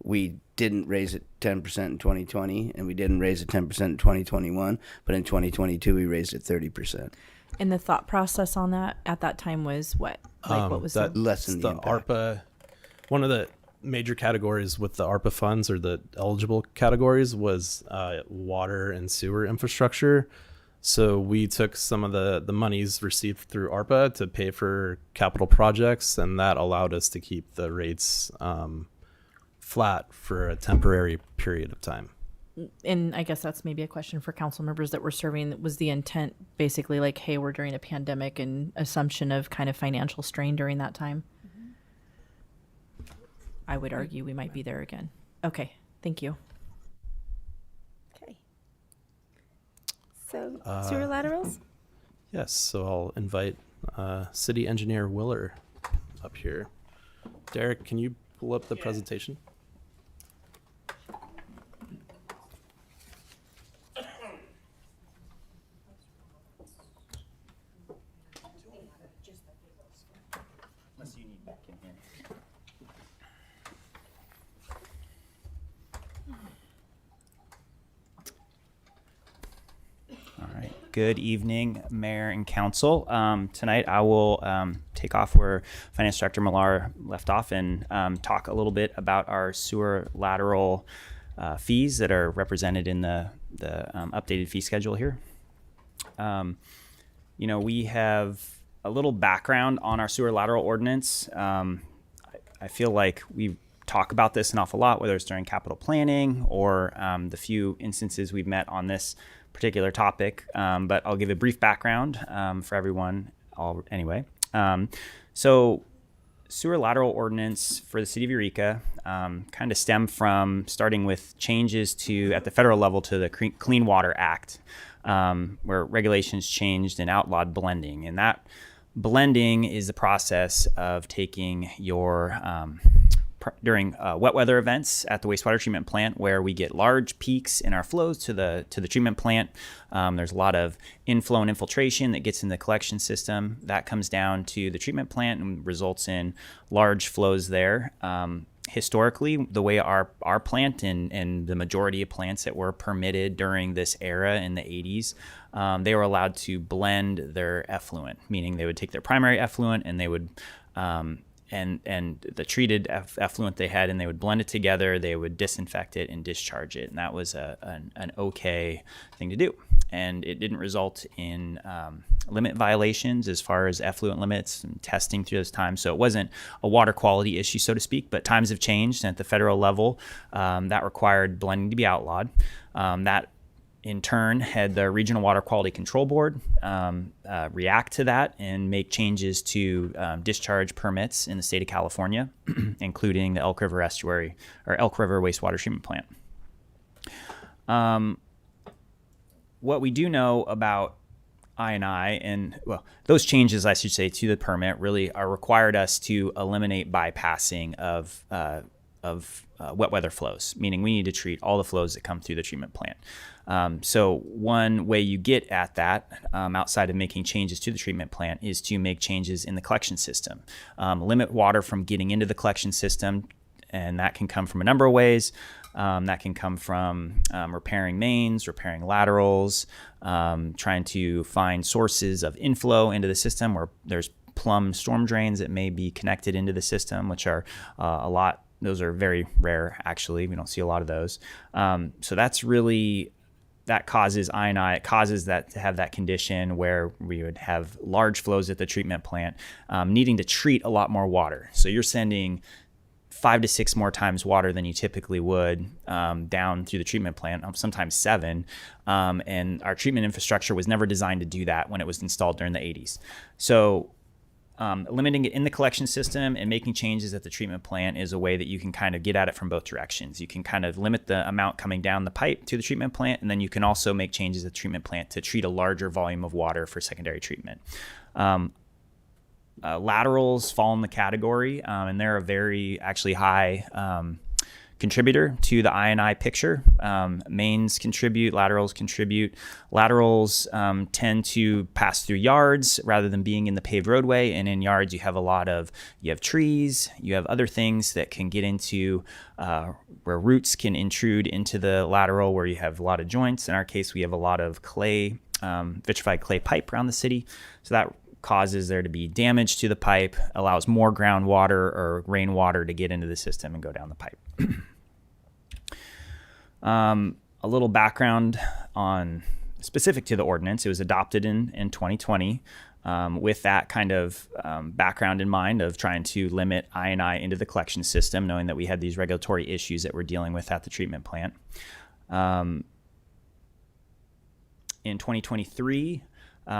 We didn't raise it 10% in 2020, and we didn't raise it 10% in 2021. But in 2022 we raised it 30%. And the thought process on that at that time was what? Like what was that? Lessen the impact. ARPA. One of the major categories with the ARPA funds, or the eligible categories, was water and sewer infrastructure. So we took some of the monies received through ARPA to pay for capital projects, and that allowed us to keep the rates flat for a temporary period of time. And I guess that's maybe a question for council members that were serving. Was the intent basically like, hey, we're during a pandemic, and assumption of kind of financial strain during that time? I would argue we might be there again. Okay, thank you. Okay. So sewer laterals? Yes, so I'll invite City Engineer Willer up here. Derek, can you pull up the presentation? Unless you need All right. Good evening, Mayor and Council. Tonight I will take off where Finance Director Millar left off and talk a little bit about our sewer lateral fees that are represented in the updated fee schedule here. We have a little background on our sewer lateral ordinance. I feel like we talk about this an awful lot, whether it's during capital planning or the few instances we've met on this particular topic, but I'll give a brief background for everyone anyway. So sewer lateral ordinance for the city of Eureka kind of stem from starting with changes at the federal level to the Clean Water Act, where regulations changed and outlawed blending. And that blending is the process of taking your during wet weather events at the wastewater treatment plant, where we get large peaks in our flows to the treatment plant. There's a lot of inflow and infiltration that gets in the collection system. That comes down to the treatment plant and results in large flows there. Historically, the way our plant and the majority of plants that were permitted during this era in the 80s, they were allowed to blend their effluent, meaning they would take their primary effluent and they would and the treated effluent they had, and they would blend it together. They would disinfect it and discharge it, and that was an okay thing to do. And it didn't result in limit violations as far as effluent limits and testing through those times. So it wasn't a water quality issue, so to speak. But times have changed, and at the federal level, that required blending to be outlawed. That in turn had the Regional Water Quality Control Board react to that and make changes to discharge permits in the state of California, including the Elk River Estuary or Elk River Wastewater Treatment Plant. What we do know about I&I and, well, those changes, I should say, to the permit really are required us to eliminate bypassing of wet weather flows, meaning we need to treat all the flows that come through the treatment plant. So one way you get at that, outside of making changes to the treatment plant, is to make changes in the collection system. Limit water from getting into the collection system, and that can come from a number of ways. That can come from repairing mains, repairing laterals, trying to find sources of inflow into the system where there's plumbed storm drains that may be connected into the system, which are those are very rare, actually. We don't see a lot of those. So that causes I&I. It causes that to have that condition where we would have large flows at the treatment plant, needing to treat a lot more water. So you're sending 5 to 6 more times water than you typically would down through the treatment plant, sometimes 7. And our treatment infrastructure was never designed to do that when it was installed during the 80s. So limiting it in the collection system and making changes at the treatment plant is a way that you can kind of get at it from both directions. You can kind of limit the amount coming down the pipe to the treatment plant, and then you can also make changes at the treatment plant to treat a larger volume of water for secondary treatment. Laterals fall in the category, and they're a very actually high contributor to the I&I picture. Mains contribute, laterals contribute. Laterals tend to pass through yards rather than being in the paved roadway, and in yards you have trees, you have other things that can get into where roots can intrude into the lateral, where you have a lot of joints. In our case, we have a lot of clay, vitrified clay pipe around the city, so that causes there to be damage to the pipe, allows more groundwater or rainwater to get into the system and go down the pipe. A little background on specific to the ordinance. It was adopted in 2020 with that kind of background in mind of trying to limit I&I into the collection system, knowing that we had these regulatory issues that we're dealing with at the treatment plant. In 2023,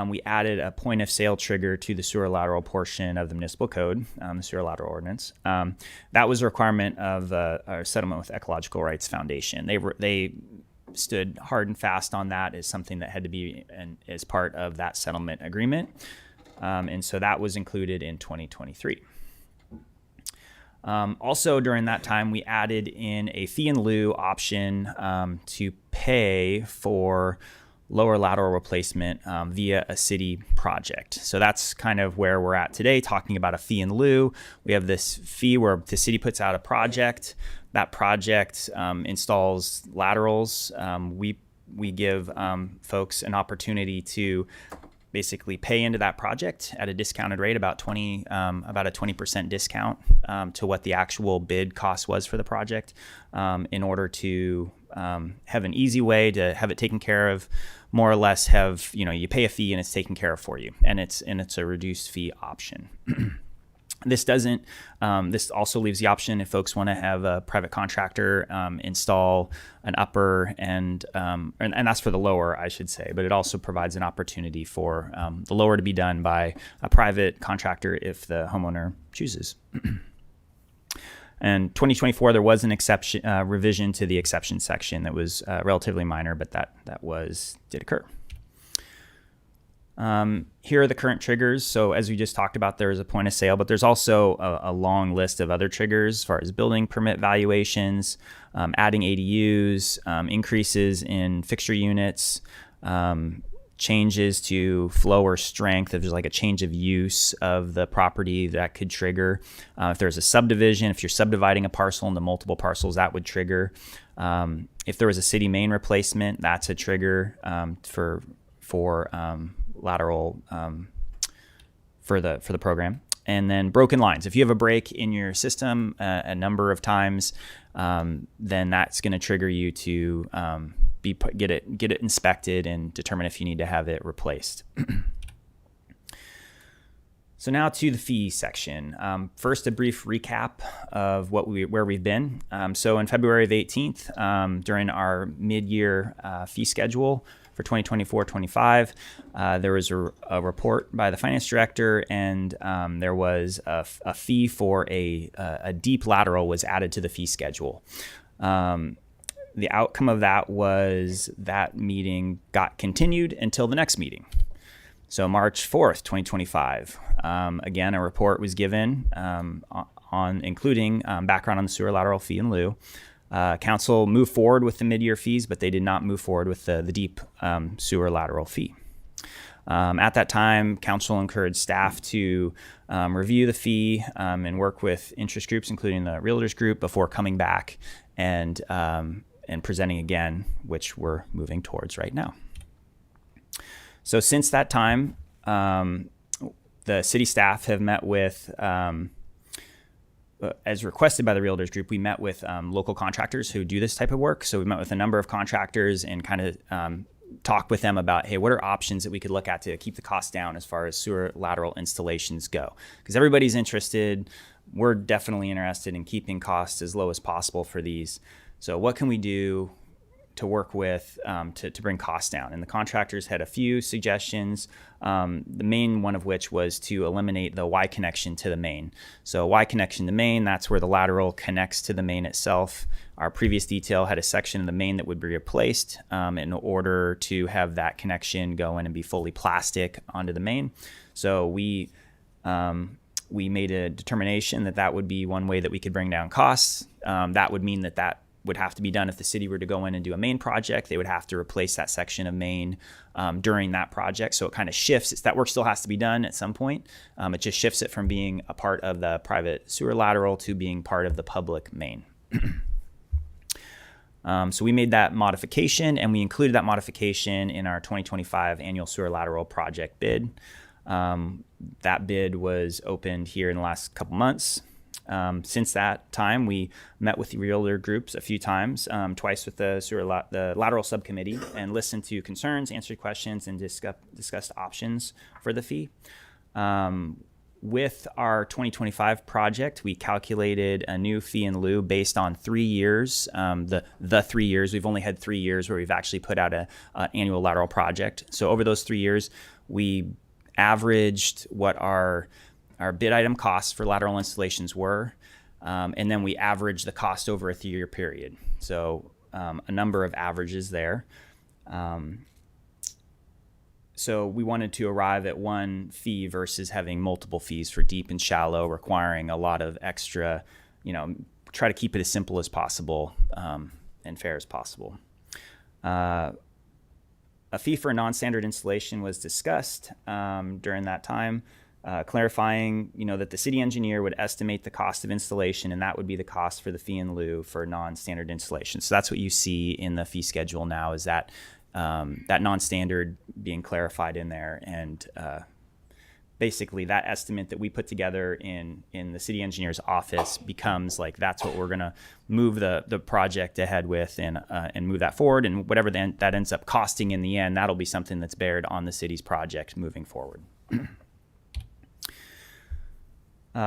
we added a point of sale trigger to the sewer lateral portion of the municipal code, the sewer lateral ordinance. That was a requirement of our settlement with Ecological Rights Foundation. They stood hard and fast on that as something that had to be as part of that settlement agreement. And so that was included in 2023. Also during that time, we added in a fee in lieu option to pay for lower lateral replacement via a city project. So that's kind of where we're at today, talking about a fee in lieu. We have this fee where the city puts out a project. That project installs laterals. We give folks an opportunity to basically pay into that project at a discounted rate, about a 20% discount to what the actual bid cost was for the project, in order to have an easy way to have it taken care of. More or less, you pay a fee and it's taken care of for you, and it's a reduced fee option. This also leaves the option if folks want to have a private contractor install an upper and that's for the lower, I should say, but it also provides an opportunity for the lower to be done by a private contractor if the homeowner chooses. And 2024, there was an exception revision to the exception section that was relatively minor, but that did occur. Here are the current triggers. So as we just talked about, there is a point of sale, but there's also a long list of other triggers as far as building permit valuations, adding ADUs, increases in fixture units, changes to flow or strength. If there's like a change of use of the property, that could trigger. If there's a subdivision, if you're subdividing a parcel into multiple parcels, that would trigger. If there was a city main replacement, that's a trigger for lateral for the program. And then broken lines. If you have a break in your system a number of times, then that's going to trigger you to get it inspected and determine if you need to have it replaced. So now to the fee section. First, a brief recap of where we've been. So in February the 18th, during our mid-year fee schedule for 2024-25, there was a report by the finance director, and there was a fee for a deep lateral was added to the fee schedule. The outcome of that was that meeting got continued until the next meeting. So March 4th, 2025, again, a report was given on including background on the sewer lateral fee in lieu. Council moved forward with the mid-year fees, but they did not move forward with the deep sewer lateral fee. At that time, council encouraged staff to review the fee and work with interest groups, including the realtors group, before coming back and presenting again, which we're moving towards right now. So since that time, the city staff have met with, as requested by the realtors group, we met with local contractors who do this type of work. So we met with a number of contractors and kind of talk with them about, hey, what are options that we could look at to keep the cost down as far as sewer lateral installations go? Because everybody's interested. We're definitely interested in keeping costs as low as possible for these. So what can we do to work with to bring costs down? And the contractors had a few suggestions, the main one of which was to eliminate the Y connection to the main. So Y connection to main, that's where the lateral connects to the main itself. Our previous detail had a section of the main that would be replaced in order to have that connection go in and be fully plastic onto the main. So we made a determination that would be one way that we could bring down costs. That would mean that would have to be done if the city were to go in and do a main project. They would have to replace that section of main during that project. So it kind of shifts. That work still has to be done at some point. It just shifts it from being a part of the private sewer lateral to being part of the public main. So we made that modification, and we included that modification in our 2025 annual sewer lateral project bid. That bid was opened here in the last couple months. Since that time, we met with the realtor groups a few times, twice with the lateral subcommittee, and listened to concerns, answered questions, and discussed options for the fee. With our 2025 project, we calculated a new fee in lieu based on 3 years. The 3 years, we've only had 3 years where we've actually put out an annual lateral project. So over those 3 years, we averaged what our bid item costs for lateral installations were, and then we averaged the cost over a 3-year period. So a number of averages there. So we wanted to arrive at one fee versus having multiple fees for deep and shallow, requiring a lot of extra, try to keep it as simple as possible and fair as possible. A a fee for a non-standard installation was discussed during that time, clarifying, that the city engineer would estimate the cost of installation, and that would be the cost for the fee in lieu for non-standard installation. So that's what you see in the fee schedule now, is that that non-standard being clarified in there, and basically that estimate that we put together in the city engineer's office becomes like, that's what we're going to move the project ahead with, and move that forward, and whatever that ends up costing in the end, that'll be something that's bared on the city's project moving forward.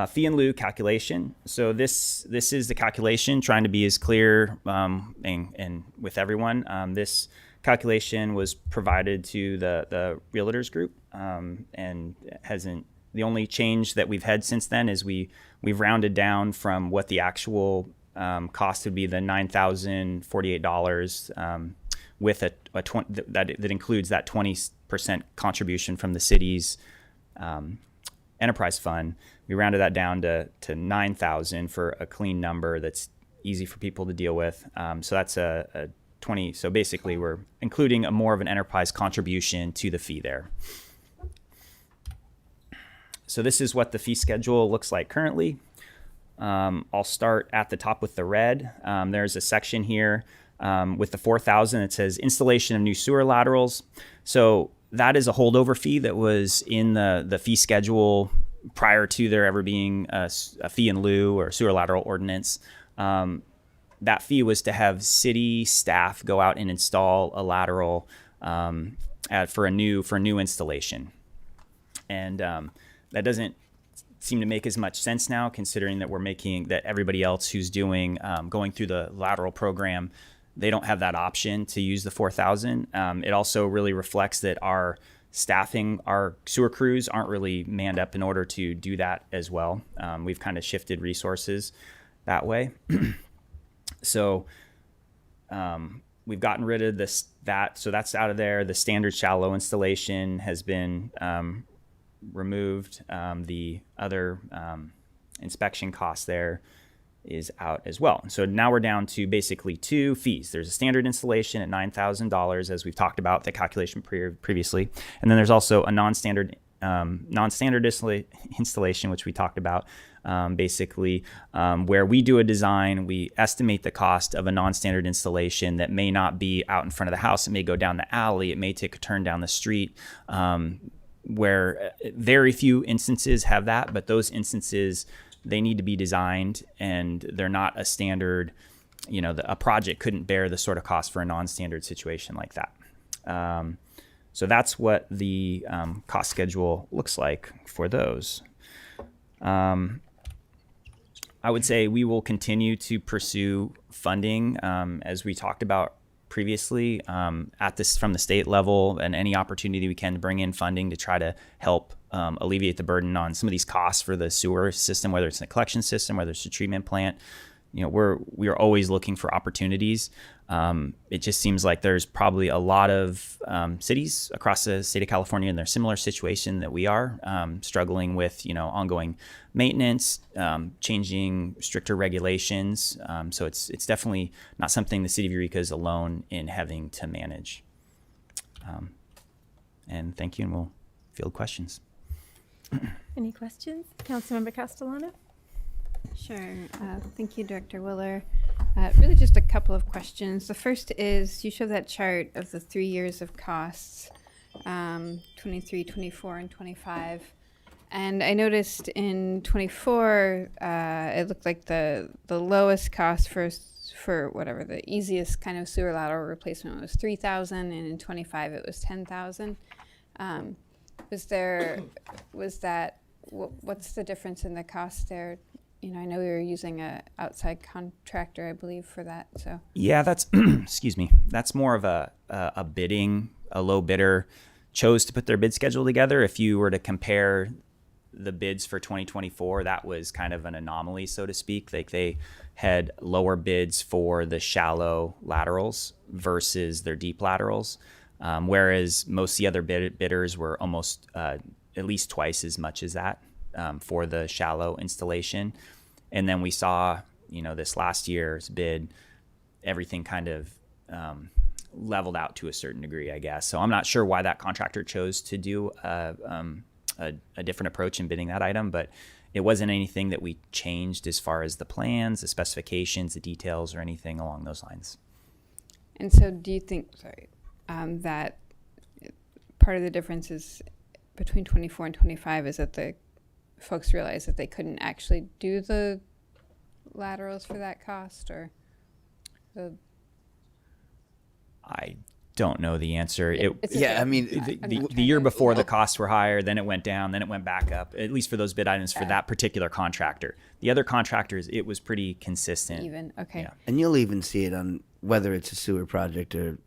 Fee in lieu calculation. So this is the calculation, trying to be as clear and with everyone. This calculation was provided to the realtors group, and hasn't. The only change that we've had since then is we've rounded down from what the actual cost would be, the $9,048, with that includes that 20% contribution from the city's enterprise fund. We rounded that down to $9,000 for a clean number that's easy for people to deal with. So that's a 20. So basically, we're including more of an enterprise contribution to the fee there. So this is what the fee schedule looks like currently. I'll start at the top with the red. There's a section here with the $4,000. It says installation of new sewer laterals. So that is a holdover fee that was in the fee schedule prior to there ever being a fee in lieu or sewer lateral ordinance. That fee was to have city staff go out and install a lateral for a new installation, and that doesn't seem to make as much sense now, considering that we're making that everybody else who's doing going through the lateral program, they don't have that option to use the $4,000. It also really reflects that our staffing, our sewer crews aren't really manned up in order to do that as well. We've kind of shifted resources that way. So we've gotten rid of so that's out of there. The standard shallow installation has been removed. The other inspection cost there is out as well. So now we're down to basically two fees. There's a standard installation at $9,000, as we've talked about the calculation previously, and then there's also a non-standard installation, which we talked about. Basically, where we do a design, we estimate the cost of a non-standard installation that may not be out in front of the house. It may go down the alley. It may take a turn down the street, where very few instances have that, but those instances, they need to be designed, and they're not a standard, a project couldn't bear the sort of cost for a non-standard situation like that. So that's what the cost schedule looks like for those. I would say we will continue to pursue funding, as we talked about previously, from the state level, and any opportunity we can to bring in funding to try to help alleviate the burden on some of these costs for the sewer system, whether it's in a collection system, whether it's a treatment plant. We are always looking for opportunities. It just seems like there's probably a lot of cities across the state of California in their similar situation that we are, struggling with ongoing maintenance, changing stricter regulations. So it's definitely not something the city of Eureka is alone in having to manage. And thank you, and we'll field questions. Any questions? Councilmember Castellano? Sure. Thank you, Director Willer. Really just a couple of questions. The first is, you show that chart of the 3 years of costs, 23, 24, and 25. And I noticed in 24, it looked like the lowest cost for whatever the easiest kind of sewer lateral replacement was $3,000, and in 25 it was $10,000. What's the difference in the cost there? I know we were using a outside contractor, I believe, for that. So yeah, that's excuse me. That's more of a low bidder chose to put their bid schedule together. If you were to compare the bids for 2024, that was kind of an anomaly, so to speak. Like, they had lower bids for the shallow laterals versus their deep laterals, whereas most of the other bidders were almost at least twice as much as that. For the shallow installation. And then we saw, this last year's bid, everything kind of leveled out to a certain degree, I guess. So I'm not sure why that contractor chose to do a different approach in bidding that item, but it wasn't anything that we changed as far as the plans, the specifications, the details, or anything along those lines. And so do you think, that part of the difference is between 24 and 25 is that the folks realized that they couldn't actually do the laterals for that cost, or I don't know the answer. The year before the costs were higher, then it went down, then it went back up, at least for those bid items for that particular contractor. The other contractors, it was pretty consistent. Even, okay. Yeah. And you'll even see it on whether it's a sewer project or,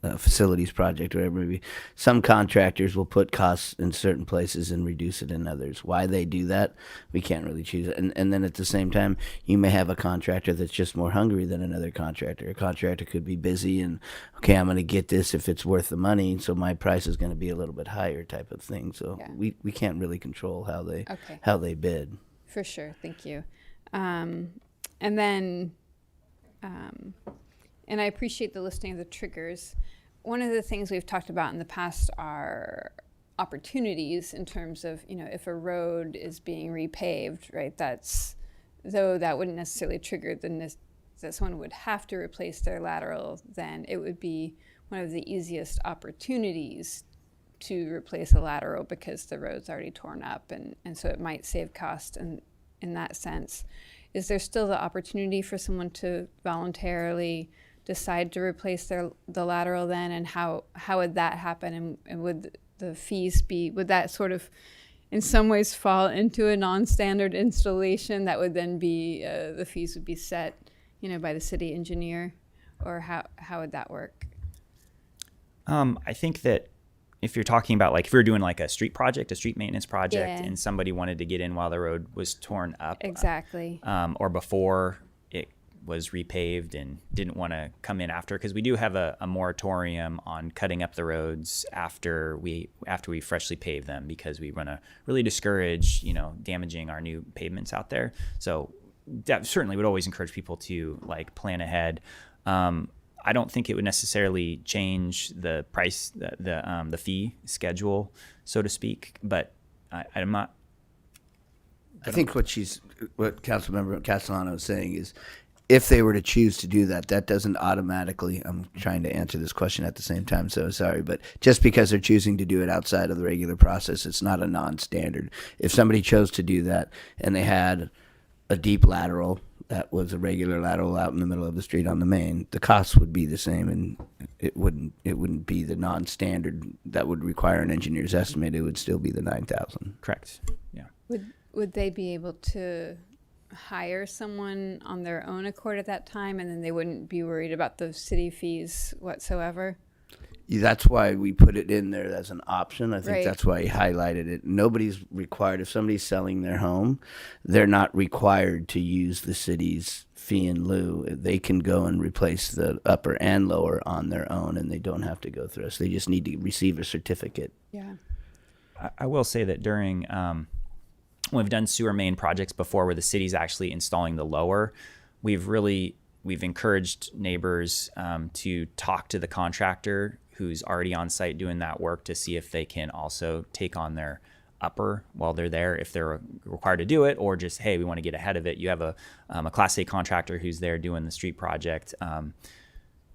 a facilities project or whatever it may be. Some contractors will put costs in certain places and reduce it in others. Why they do that, we can't really choose it. And then at the same time, you may have a contractor that's just more hungry than another contractor. A contractor could be busy and, okay, I'm going to get this if it's worth the money, so my price is going to be a little bit higher type of thing. So we can't really control how they bid. For sure, thank you. And then, and I appreciate the listing of the triggers. One of the things we've talked about in the past are opportunities in terms of, if a road is being repaved, right? Though that wouldn't necessarily trigger that someone would have to replace their lateral, then it would be one of the easiest opportunities to replace a lateral because the road's already torn up, and so it might save cost in that sense. Is there still the opportunity for someone to voluntarily decide to replace the lateral then, and how would that happen, and would the fees would that sort of in some ways fall into a non-standard installation that would then be the fees would be set by the city engineer, or how would that work? I think that if you're talking about if we were doing a street project, a street maintenance project, and somebody wanted to get in while the road was torn up, exactly, or before it was repaved and didn't want to come in after, because we do have a moratorium on cutting up the roads after we freshly pave them, because we want to really discourage damaging our new pavements out there. So that certainly would always encourage people to plan ahead. I don't think it would necessarily change the price, the fee schedule, so to speak. But I'm not. I think what Councilmember Castellano is saying is, if they were to choose to do that, that doesn't automatically. I'm trying to answer this question at the same time, so sorry. But just because they're choosing to do it outside of the regular process, it's not a non-standard. If somebody chose to do that and they had a deep lateral that was a regular lateral out in the middle of the street on the main, the costs would be the same, and it wouldn't be the non-standard that would require an engineer's estimate. It would still be the $9,000. Correct. Yeah. Would they be able to hire someone on their own accord at that time, and then they wouldn't be worried about the city fees whatsoever? That's why we put it in there as an option. I think Right. that's why he highlighted it. Nobody's required. If somebody's selling their home, they're not required to use the city's fee in lieu. They can go and replace the upper and lower on their own, and they don't have to go through us. They just need to receive a certificate. Yeah. I will say that during we've done sewer main projects before where the city's actually installing the lower, we've encouraged neighbors to talk to the contractor who's already on site doing that work to see if they can also take on their upper while they're there, if they're required to do it, or just, hey, we want to get ahead of it. You have a Class A contractor who's there doing the street project.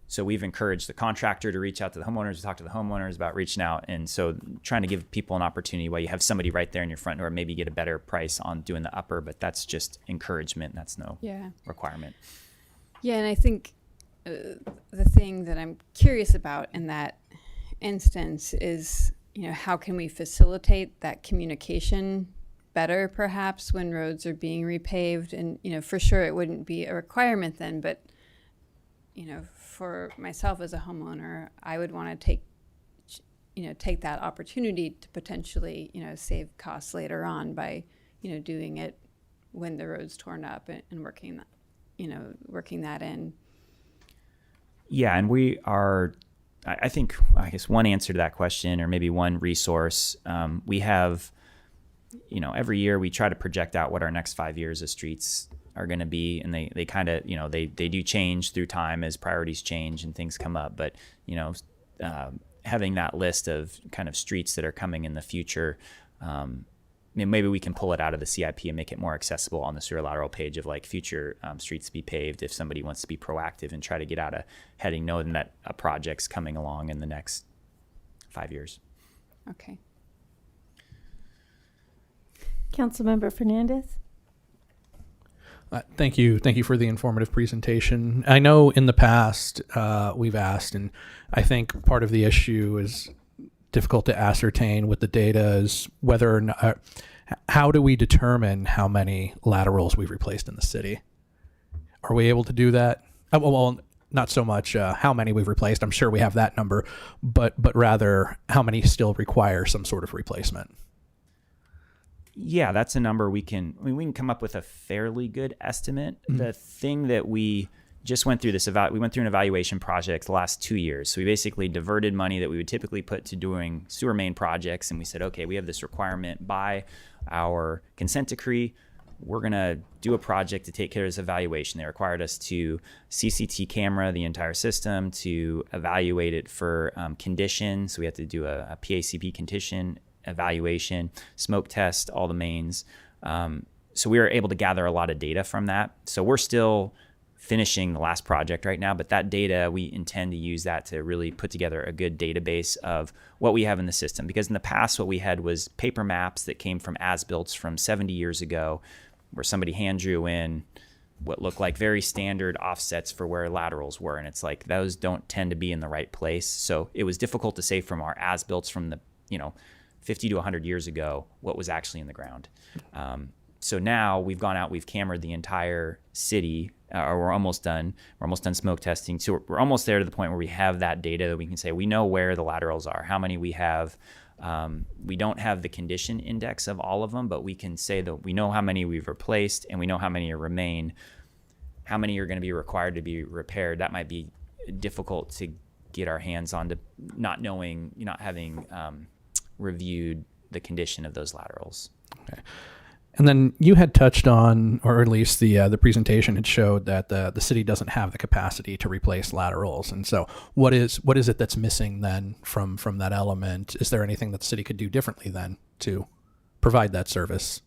So we've encouraged the contractor to reach out to the homeowners, to talk to the homeowners about reaching out. And so trying to give people an opportunity while you have somebody right there in your front door, maybe get a better price on doing the upper, but that's just encouragement. That's no requirement. Yeah, and I think the thing that I'm curious about in that instance is, how can we facilitate that communication better, perhaps, when roads are being repaved? And, for sure it wouldn't be a requirement then, but, for myself as a homeowner, I would want to take that opportunity to potentially, save costs later on by, doing it when the road's torn up and working that in. Yeah, and we are, I guess one answer to that question, or maybe one resource, we have, every year we try to project out what our next 5 years of streets are going to be, and they kind of, they do change through time as priorities change and things come up. But, having that list of kind of streets that are coming in the future, maybe we can pull it out of the CIP and make it more accessible on the sewer lateral page of like future streets to be paved if somebody wants to be proactive and try to get out ahead, knowing that a project's coming along in the next 5 years. Okay. Councilmember Fernandez? Thank you. Thank you for the informative presentation. I know in the past we've asked, and I think part of the issue is difficult to ascertain with the data is whether or not, how do we determine how many laterals we've replaced in the city? Are we able to do that? Well, not so much how many we've replaced. I'm sure we have that number, but rather how many still require some sort of replacement. Yeah, that's a number we can come up with a fairly good estimate. Mm-hmm. The thing that we just went through we went through an evaluation project the last 2 years. So we basically diverted money that we would typically put to doing sewer main projects. And we said, okay, we have this requirement by our consent decree. We're going to do a project to take care of this evaluation. They required us to CCT camera the entire system, to evaluate it for condition. So we had to do a PACP condition evaluation, smoke test all the mains. So we were able to gather a lot of data from that. So we're still finishing the last project right now, but that data, we intend to use that to really put together a good database of what we have in the system. Because in the past, what we had was paper maps that came from as-builts from 70 years ago, where somebody hand drew in what looked like very standard offsets for where laterals were. And it's like, those don't tend to be in the right place. So it was difficult to say from our as-builts from the, 50 to 100 years ago, what was actually in the ground. So now we've gone out, we've cameraed the entire city, or we're almost done. We're almost done smoke testing. So we're almost there to the point where we have that data that we can say, we know where the laterals are, how many we have. We don't have the condition index of all of them, but we can say that we know how many we've replaced and we know how many remain. How many are going to be required to be repaired? That might be difficult to get our hands on, to not knowing, not having reviewed the condition of those laterals. Okay. And then you had touched on, or at least the presentation had showed that the city doesn't have the capacity to replace laterals. And so what is it that's missing then from that element? Is there anything that the city could do differently then to provide that service?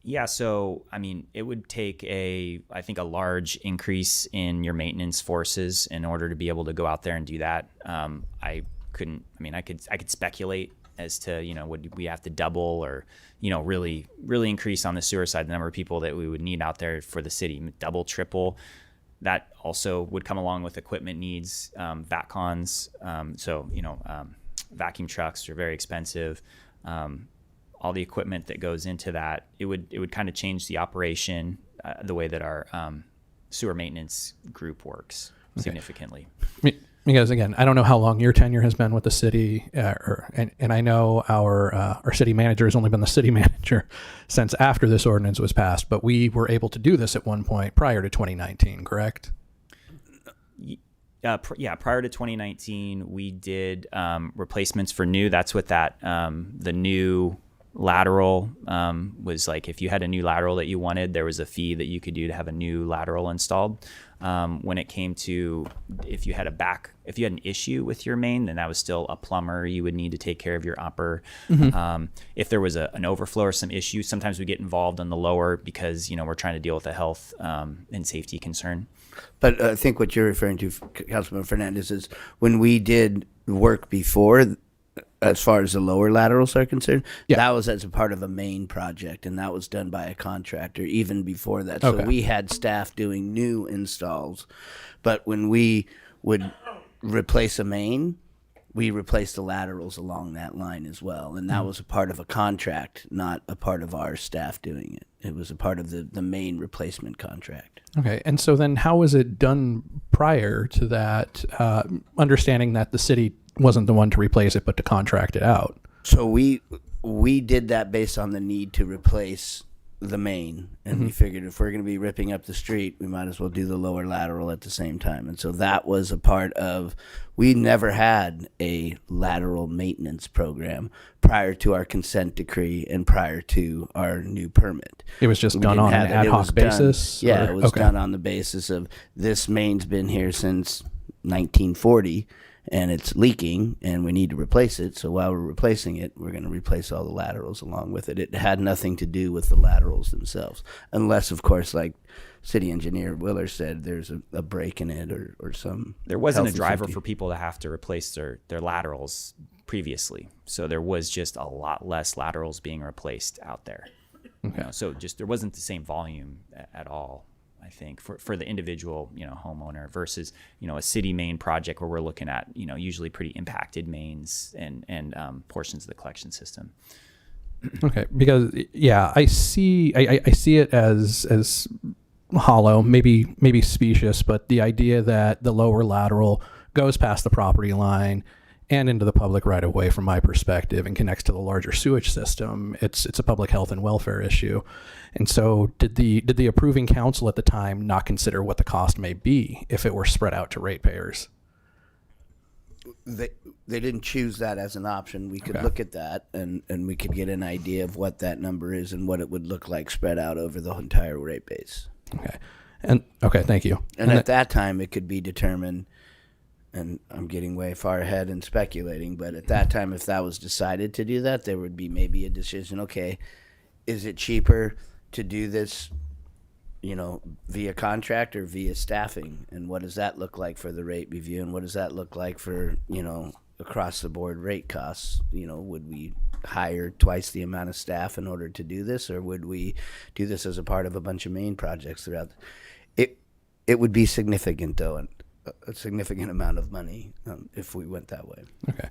Yeah, so it would take I think a large increase in your maintenance forces in order to be able to go out there and do that. I could speculate as to, would we have to double or, really increase on the sewer side the number of people that we would need out there for the city, double, triple. That also would come along with equipment needs, VATCONs. Vacuum trucks are very expensive. All the equipment that goes into that, it would kind of change the operation, the way that our sewer maintenance group works significantly. Because again, I don't know how long your tenure has been with the city, and I know our city manager has only been the city manager since after this ordinance was passed. But we were able to do this at one point prior to 2019, correct? Prior to 2019, we did replacements for new. That's what the new lateral was like. If you had a new lateral that you wanted, there was a fee that you could do to have a new lateral installed. When it came to if you had an issue with your main, then that was still a plumber. You would need to take care of your upper. Mm-hmm. If there was an overflow or some issue, sometimes we get involved on the lower because we're trying to deal with a health and safety concern. But I think what you're referring to, Councilmember Fernandez, is when we did work before, as far as the lower laterals are concerned, that was as a part of a main project, and that was done by a contractor even before that. So we had staff doing new installs. But when we would replace a main, we replaced the laterals along that line as well. And that was a part of a contract, not a part of our staff doing it. It was a part of the main replacement contract. Okay. And so then how was it done prior to that, understanding that the city wasn't the one to replace it, but to contract it out? So we did that based on the need to replace the main, and we figured if we're going to be ripping up the street, we might as well do the lower lateral at the same time. And so that was a part of, we never had a lateral maintenance program prior to our consent decree and prior to our new permit. It was just We done didn't on have an it. ad It hoc was done- basis? Yeah, or- it was okay. done on the basis of this main's been here since 1940 and it's leaking and we need to replace it. So while we're replacing it, we're going to replace all the laterals along with it. It had nothing to do with the laterals themselves, unless, of course, like City Engineer Willer said, there's a break in it or some. There wasn't a health and driver safety. for people to have to replace their laterals previously. So there was just a lot less laterals being replaced out there. Okay. You know, so just there wasn't the same volume at all, I think, for the individual, homeowner versus, a city main project where we're looking at, usually pretty impacted mains and portions of the collection system. Okay, because I see it as hollow, maybe specious, but the idea that the lower lateral goes past the property line and into the public right of way, from my perspective, and connects to the larger sewage system, it's a public health and welfare issue. And so did the approving council at the time not consider what the cost may be if it were spread out to ratepayers? They didn't choose that as an option. We could Okay. look at that and we could get an idea of what that number is and what it would look like spread out over the entire rate base. Okay, thank you. And at that time, it could be determined, and I'm getting way far ahead and speculating, but at that time, if that was decided to do that, there would be maybe a decision, okay, is it cheaper to do this, via contract or via staffing? And what does that look like for the rate review? And what does that look like for, across the board rate costs? Would we hire twice the amount of staff in order to do this, or would we do this as a part of a bunch of main projects throughout? It would be significant, though, and a significant amount of money if we went that way. Okay.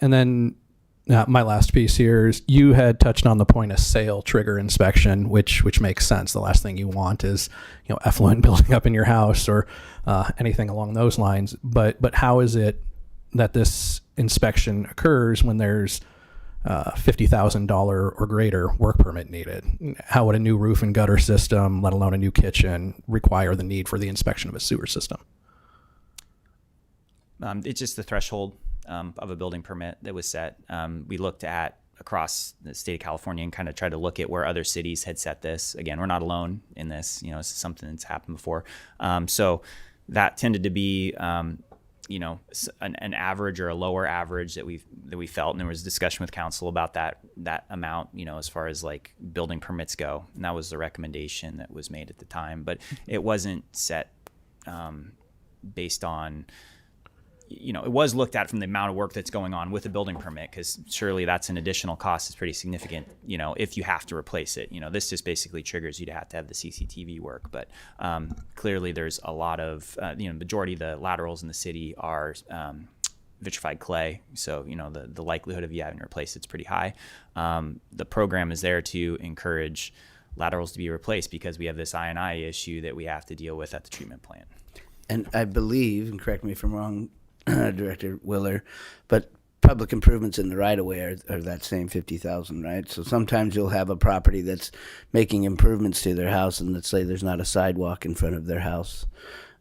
And then my last piece here is you had touched on the point of sale trigger inspection, which makes sense. The last thing you want is, effluent building up in your house or anything along those lines. But how is it that this inspection occurs when there's $50,000 or greater work permit needed? How would a new roof and gutter system, let alone a new kitchen, require the need for the inspection of a sewer system? It's just the threshold of a building permit that was set. We looked at across the state of California and kind of tried to look at where other cities had set this. Again, we're not alone in this. This is something that's happened before. So that tended to be, an average or a lower average that we felt. And there was discussion with council about that amount, as far as like building permits go. And that was the recommendation that was made at the time. But it wasn't set based on, it was looked at from the amount of work that's going on with a building permit, because surely that's an additional cost. It's pretty significant, if you have to replace it. This just basically triggers you to have the CCTV work. But clearly there's a lot of, majority of the laterals in the city are vitrified clay. So, the likelihood of you having to replace it's pretty high. The program is there to encourage laterals to be replaced because we have this I&I issue that we have to deal with at the treatment plant. And I believe, and correct me if I'm wrong, Director Willer, but public improvements in the right-of-way are that same $50,000, right? So sometimes you'll have a property that's making improvements to their house, and let's say there's not a sidewalk in front of their house.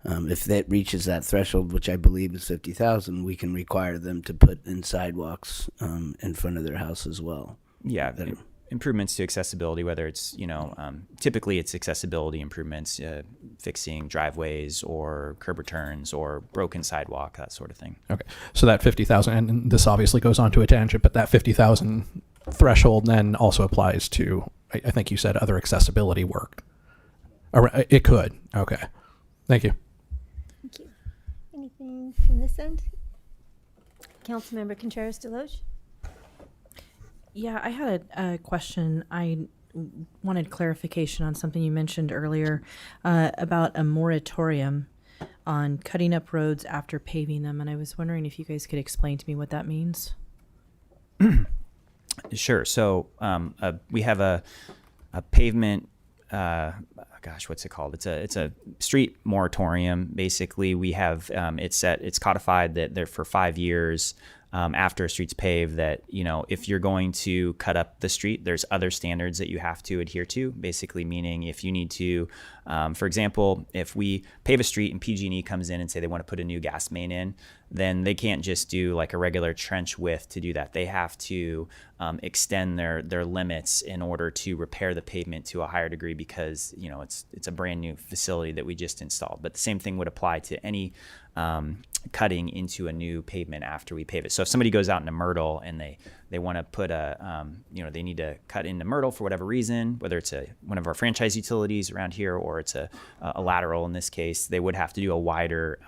If that reaches that threshold, which I believe is $50,000, we can require them to put in sidewalks in front of their house as well. Yeah. Improvements to accessibility, whether it's, typically it's accessibility improvements, fixing driveways or curb returns or broken sidewalk, that sort of thing. Okay. So that 50,000, and this obviously goes on to a tangent, but that 50,000 threshold then also applies to, I think you said, other accessibility work. Or it could. Okay. Thank you. Thank you. Anything from this end? Councilmember Contreras-DeLoach? Yeah, I had a question. I wanted clarification on something you mentioned earlier about a moratorium on cutting up roads after paving them, and I was wondering if you guys could explain to me what that means. Sure. So we have a pavement. What's it called? It's a street moratorium. Basically, we have it's codified that they're for 5 years. after a street's paved that, if you're going to cut up the street, there's other standards that you have to adhere to, basically meaning if you need to, for example, if we pave a street and PG&E comes in and say they want to put a new gas main in, then they can't just do like a regular trench width to do that. They have to extend their limits in order to repair the pavement to a higher degree because, it's a brand new facility that we just installed. But the same thing would apply to any cutting into a new pavement after we pave it. So if somebody goes out into Myrtle and they want to put they need to cut into Myrtle for whatever reason, whether it's one of our franchise utilities around here or it's a lateral in this case, they would have to do a wider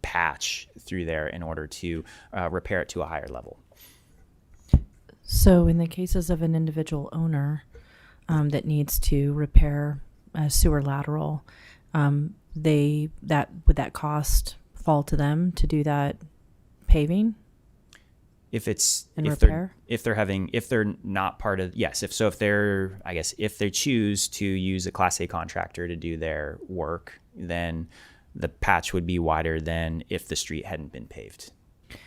patch through there in order to repair it to a higher level. So in the cases of an individual owner that needs to repair a sewer lateral, would that cost fall to them to do that paving? If they're not part of, yes. If they choose to use a Class A contractor to do their work, then the patch would be wider than if the street hadn't been paved.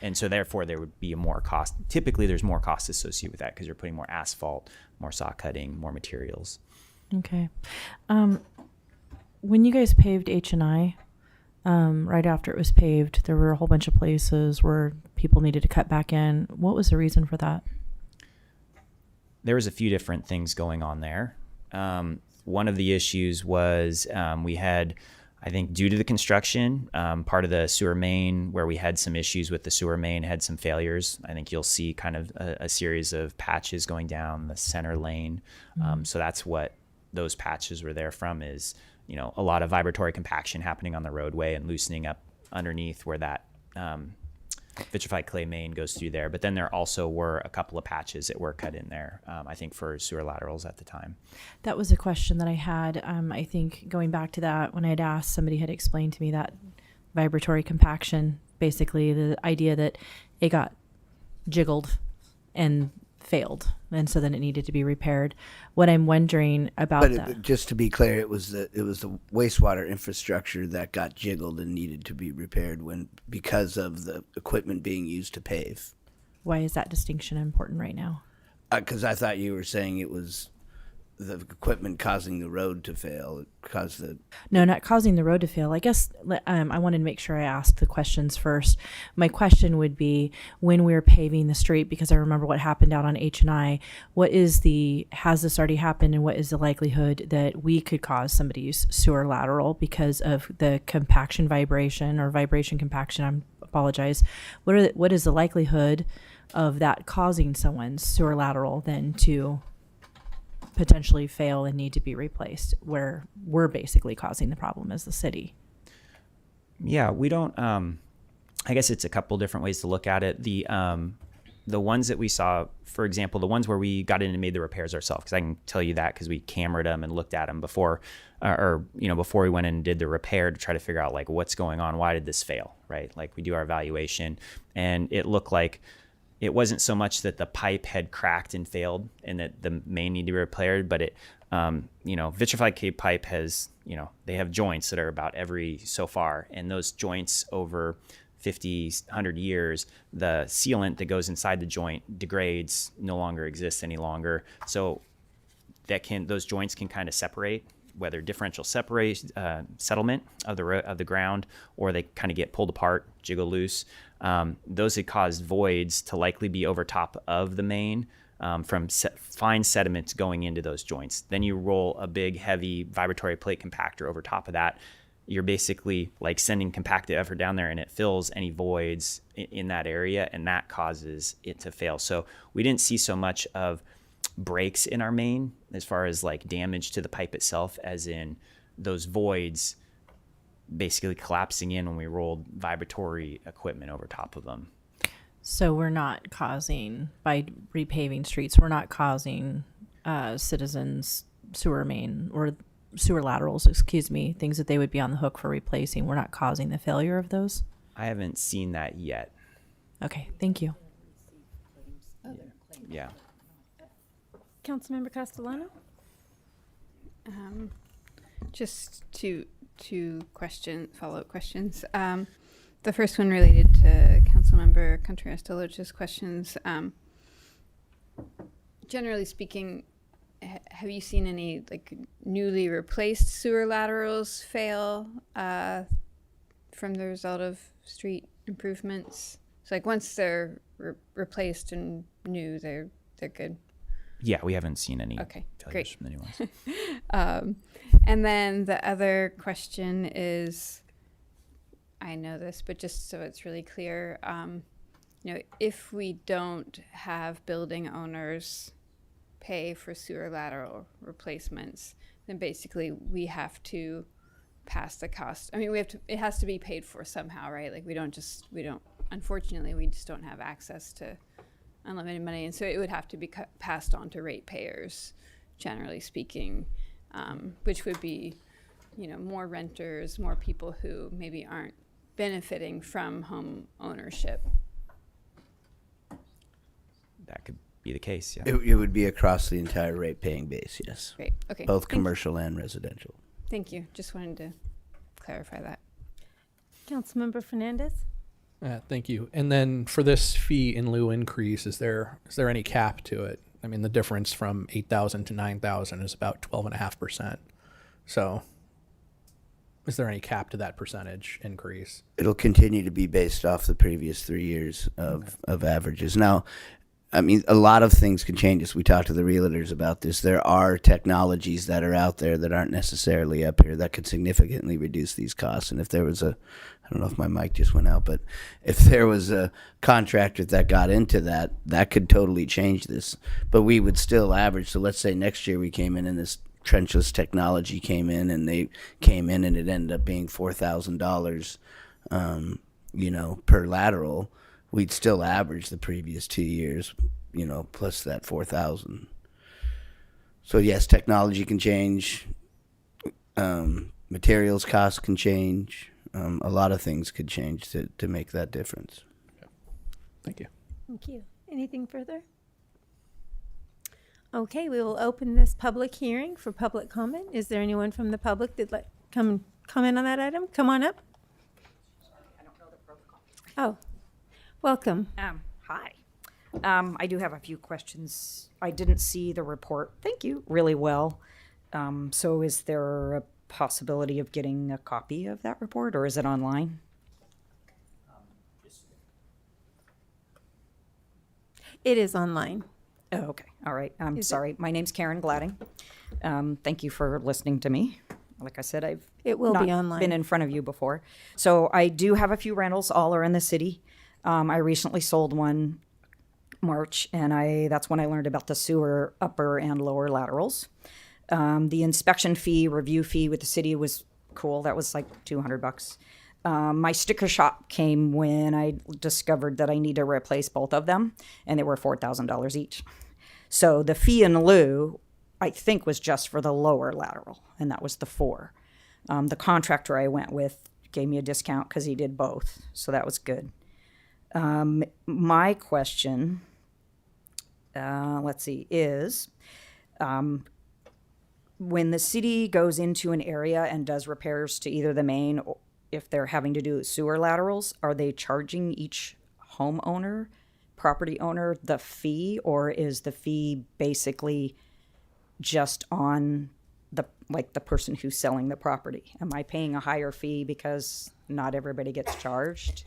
And so therefore there would be more cost. Typically there's more cost associated with that because you're putting more asphalt, more saw cutting, more materials. Okay. When you guys paved H&I, right after it was paved, there were a whole bunch of places where people needed to cut back in. What was the reason for that? There was a few different things going on there. One of the issues was we had, I think due to the construction, part of the sewer main where we had some issues with the sewer main had some failures. I think you'll see kind of a series of patches going down the center lane. So that's what those patches were there from is, a lot of vibratory compaction happening on the roadway and loosening up underneath where that vitrified clay main goes through there. But then there also were a couple of patches that were cut in there, I think for sewer laterals at the time. That was a question that I had. I think going back to that, when I'd asked, somebody had explained to me that vibratory compaction, basically the idea that it got jiggled and failed, and so then it needed to be repaired. What I'm wondering about just to be clear, it was the wastewater infrastructure that got jiggled and needed to be repaired because of the equipment being used to pave. Why is that distinction important right now? Because I thought you were saying it was the equipment causing the road to fail. It caused the... No, not causing the road to fail. I guess I wanted to make sure I asked the questions first. My question would be, when we were paving the street, because I remember what happened out on H&I, has this already happened, and what is the likelihood that we could cause somebody's sewer lateral because of the compaction vibration or vibration compaction? I apologize. What is the likelihood of that causing someone's sewer lateral then to potentially fail and need to be replaced, where we're basically causing the problem as the city? Yeah, we don't, I guess it's a couple different ways to look at it. The ones that we saw, for example, the ones where we got in and made the repairs ourselves, because I can tell you that because we cameraed them and looked at them before we went in and did the repair to try to figure out like what's going on, why did this fail, right? Like we do our evaluation and it looked like it wasn't so much that the pipe had cracked and failed and that the main needed to be repaired, but it, vitrified K pipe has, they have joints that are about every so far. And those joints over 50, 100 years, the sealant that goes inside the joint degrades, no longer exists any longer. So those joints can kind of separate, whether differential settlement of the ground, or they kind of get pulled apart, jiggle loose. Those had caused voids to likely be over top of the main from fine sediments going into those joints. Then you roll a big, heavy vibratory plate compactor over top of that. You're basically like sending compacted effort down there, and it fills any voids in that area, and that causes it to fail. So we didn't see so much of breaks in our main as far as like damage to the pipe itself, as in those voids basically collapsing in when we rolled vibratory equipment over top of them. So we're not causing, by repaving streets, we're not causing citizens sewer main or sewer laterals, things that they would be on the hook for replacing. We're not causing the failure of those? I haven't seen that yet. Okay, thank you. Yeah. Councilmember Castellano? Just two follow-up questions. The first one related to Councilmember Contreras-DeLoach's questions. Generally speaking, have you seen any like newly replaced sewer laterals fail from the result of street improvements? So like once they're replaced and new, they're good. Yeah, we haven't seen any Okay, failures great. from the new ones. And then the other question is, I know this, but just so it's really clear, if we don't have building owners pay for sewer lateral replacements, then basically we have to pass the cost. I mean, it has to be paid for somehow, right? Like unfortunately, we just don't have access to unlimited money. And so it would have to be passed on to ratepayers, generally speaking, which would be, more renters, more people who maybe aren't benefiting from home ownership. That could be the case, yeah. It would be across the entire rate paying base, yes. Great, okay. Both commercial and residential. Thank you. Just wanted to clarify that. Councilmember Fernandez? Thank you. And then for this fee in lieu increase, is there any cap to it? I mean, the difference from 8,000 to 9,000 is about 12.5%. So is there any cap to that percentage increase? It'll continue to be based off the previous 3 years of averages. Now, I mean, a lot of things can change as we talk to the realtors about this. There are technologies that are out there that aren't necessarily up here that could significantly reduce these costs. And if there was I don't know if my mic just went out, but if there was a contractor that got into that could totally change this. But we would still average. So let's say next year we came in and this trenchless technology came in and they came in and it ended up being $4,000, per lateral. We'd still average the previous 2 years, plus that 4,000. So yes, technology can change. Materials costs can change. A lot of things could change to make that difference. Thank you. Thank you. Anything further? Okay, we will open this public hearing for public comment. Is there anyone from the public that'd like come comment on that item? Come on up. I don't know the protocol. Oh, welcome. Hi. I do have a few questions. I didn't see the report. Thank you. Really well. So is there a possibility of getting a copy of that report, or is it online? It is online. Oh, okay. All right. I'm sorry. My name's Karen Gladding. Thank you for listening to me. Like I said, It will not be online. been in front of you before. So I do have a few rentals. All are in the city. I recently sold one March, and that's when I learned about the sewer upper and lower laterals. The inspection fee, review fee with the city was cool. That was like $200. My sticker shock came when I discovered that I need to replace both of them, and they were $4,000 each. So the fee in lieu, I think, was just for the lower lateral, and that was the 4. The contractor I went with gave me a discount because he did both, so that was good. My question, is when the city goes into an area and does repairs to either the main, or if they're having to do sewer laterals, are they charging each homeowner, property owner, the fee, or is the fee basically just on the person who's selling the property? Am I paying a higher fee because not everybody gets charged?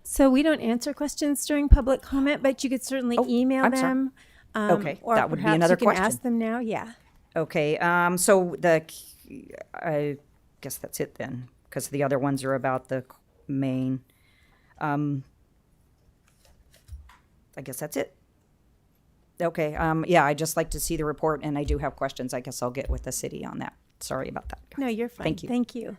So we don't answer questions during public comment, but you could certainly email I'm sorry. them. Okay, or that would be perhaps another you can question. ask them now. Yeah. Okay, so I guess that's it then, because the other ones are about the main. I guess that's it. Okay, I'd just like to see the report, and I do have questions. I guess I'll get with the city on that. Sorry about that. No, you're fine. Thank you. Thank you.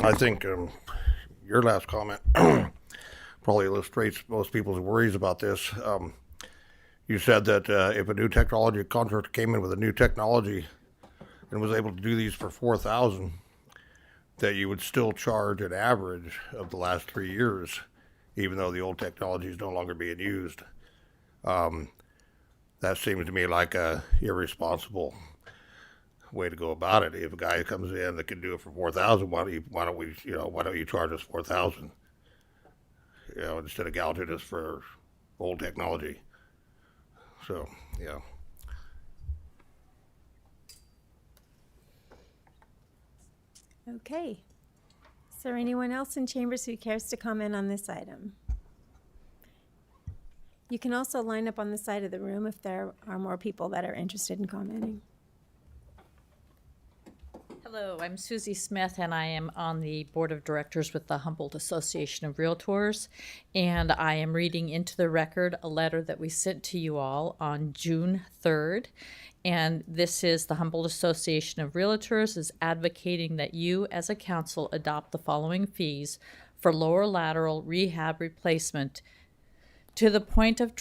I think your last comment probably illustrates most people's worries about this. You said that if a new technology contractor came in with a new technology and was able to do these for $4,000, that you would still charge an average of the last 3 years, even though the old technology is no longer being used. that seems to me like a irresponsible way to go about it. If a guy comes in that can do it for 4,000, why don't you charge us 4,000? Instead of gouging us for old technology. So, yeah. Okay. Is there anyone else in chambers who cares to comment on this item? You can also line up on the side of the room if there are more people that are interested in commenting. Hello, I'm Susie Smith, and I am on the board of directors with the Humboldt Association of Realtors, and I am reading into the record a letter that we sent to you all on June 3rd, and this is the Humboldt Association of Realtors is advocating that you as a council adopt the following fees for lower lateral rehab replacement to the point out of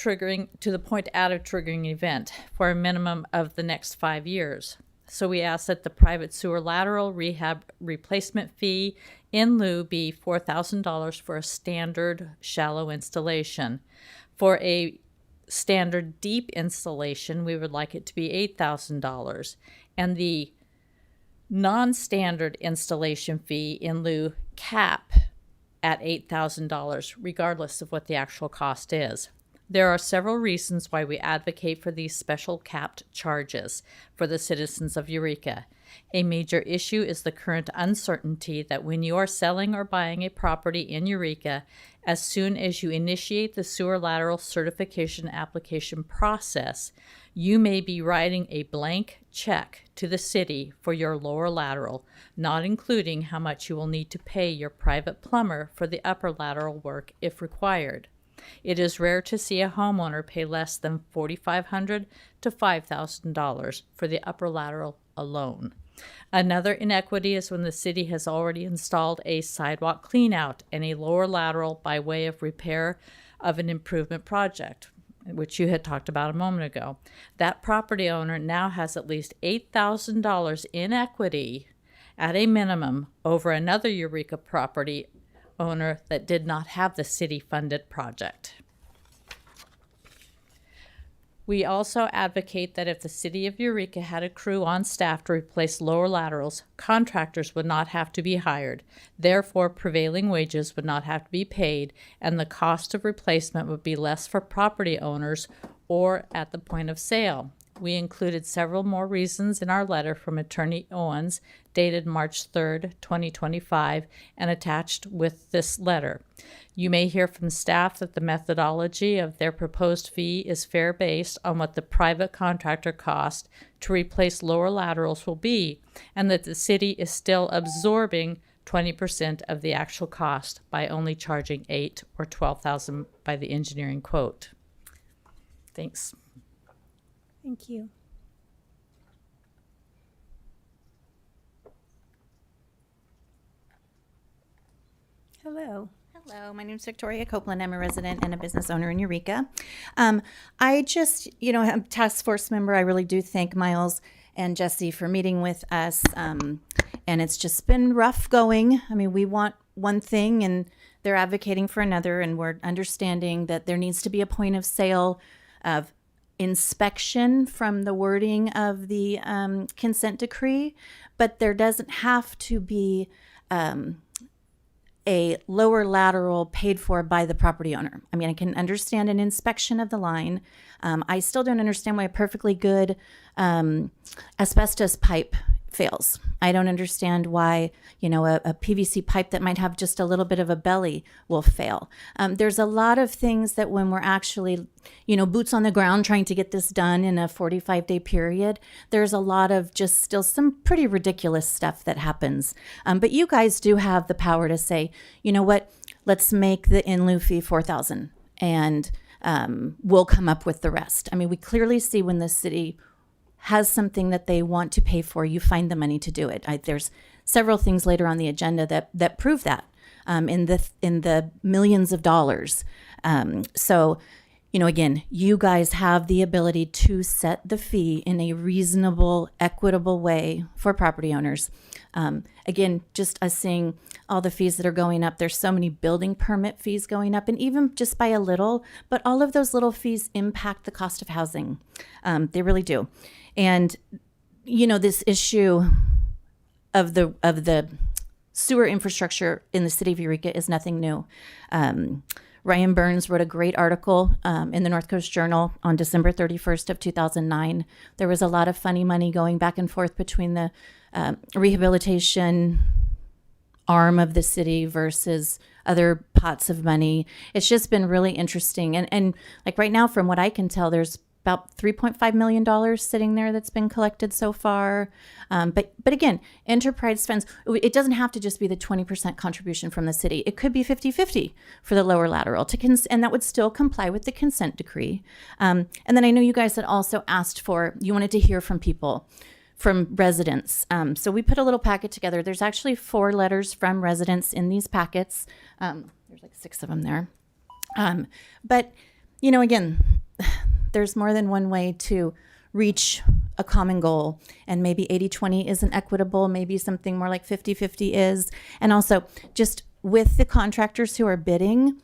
triggering event for a minimum of the next 5 years. So we ask that the private sewer lateral rehab replacement fee in lieu be $4,000 for a standard shallow installation. For a standard deep installation, we would like it to be $8,000. And the non-standard installation fee in lieu cap at $8,000, regardless of what the actual cost is. There are several reasons why we advocate for these special capped charges for the citizens of Eureka. A major issue is the current uncertainty that when you are selling or buying a property in Eureka, as soon as you initiate the sewer lateral certification application process, you may be writing a blank check to the city for your lower lateral, not including how much you will need to pay your private plumber for the upper lateral work if required. It is rare to see a homeowner pay less than $4,500 to $5,000 for the upper lateral alone. Another inequity is when the city has already installed a sidewalk cleanout and a lower lateral by way of repair of an improvement project, which you had talked about a moment ago. That property owner now has at least $8,000 in equity at a minimum over another Eureka property owner that did not have the city-funded project. We also advocate that if the city of Eureka had a crew on staff to replace lower laterals, contractors would not have to be hired. Therefore, prevailing wages would not have to be paid, and the cost of replacement would be less for property owners or at the point of sale. We included several more reasons in our letter from Attorney Owens, dated March 3rd, 2025, and attached with this letter. You may hear from staff that the methodology of their proposed fee is fair based on what the private contractor cost to replace lower laterals will be, and that the city is still absorbing 20% of the actual cost by only charging $8,000 or $12,000 by the engineering quote. Thanks. Thank you. Hello. Hello, my name is Victoria Copeland. I'm a resident and a business owner in Eureka. I just, am a task force member. I really do thank Miles and Jesse for meeting with us. And it's just been rough going. I mean, we want one thing and they're advocating for another, and we're understanding that there needs to be a point of sale of inspection from the wording of the consent decree, but there doesn't have to be a lower lateral paid for by the property owner. I mean, I can understand an inspection of the line. I still don't understand why a perfectly good asbestos pipe fails. I don't understand why, a PVC pipe that might have just a little bit of a belly will fail. There's a lot of things that when we're actually, boots on the ground trying to get this done in a 45-day period, there's a lot of just still some pretty ridiculous stuff that happens. But you guys do have the power to say, you know what, let's make the in lieu fee $4,000 and we'll come up with the rest. I mean, we clearly see when the city has something that they want to pay for, you find the money to do it. There's several things later on the agenda that prove that in the millions of dollars. So, you know, again, you guys have the ability to set the fee in a reasonable, equitable way for property owners. Again, just us seeing all the fees that are going up. There's so many building permit fees going up, and even just by a little, but all of those little fees impact the cost of housing. They really do. And, you know, this issue of the sewer infrastructure in the city of Eureka is nothing new. Ryan Burns wrote a great article in the North Coast Journal on December 31st of 2009. There was a lot of funny money going back and forth between the rehabilitation arm of the city versus other pots of money. It's just been really interesting. And like right now, from what I can tell, there's about $3.5 million sitting there that's been collected so far. But again, enterprise funds, it doesn't have to just be the 20% contribution from the city. It could be 50-50 for the lower lateral, and that would still comply with the consent decree. And then I know you guys had also asked for, you wanted to hear from people, from residents. So we put a little packet together. There's actually 4 letters from residents in these packets. There's like 6 of them there. But, you know, again, there's more than one way to reach a common goal, and maybe 80-20 isn't equitable, maybe something more like 50-50 is. And also, just with the contractors who are bidding,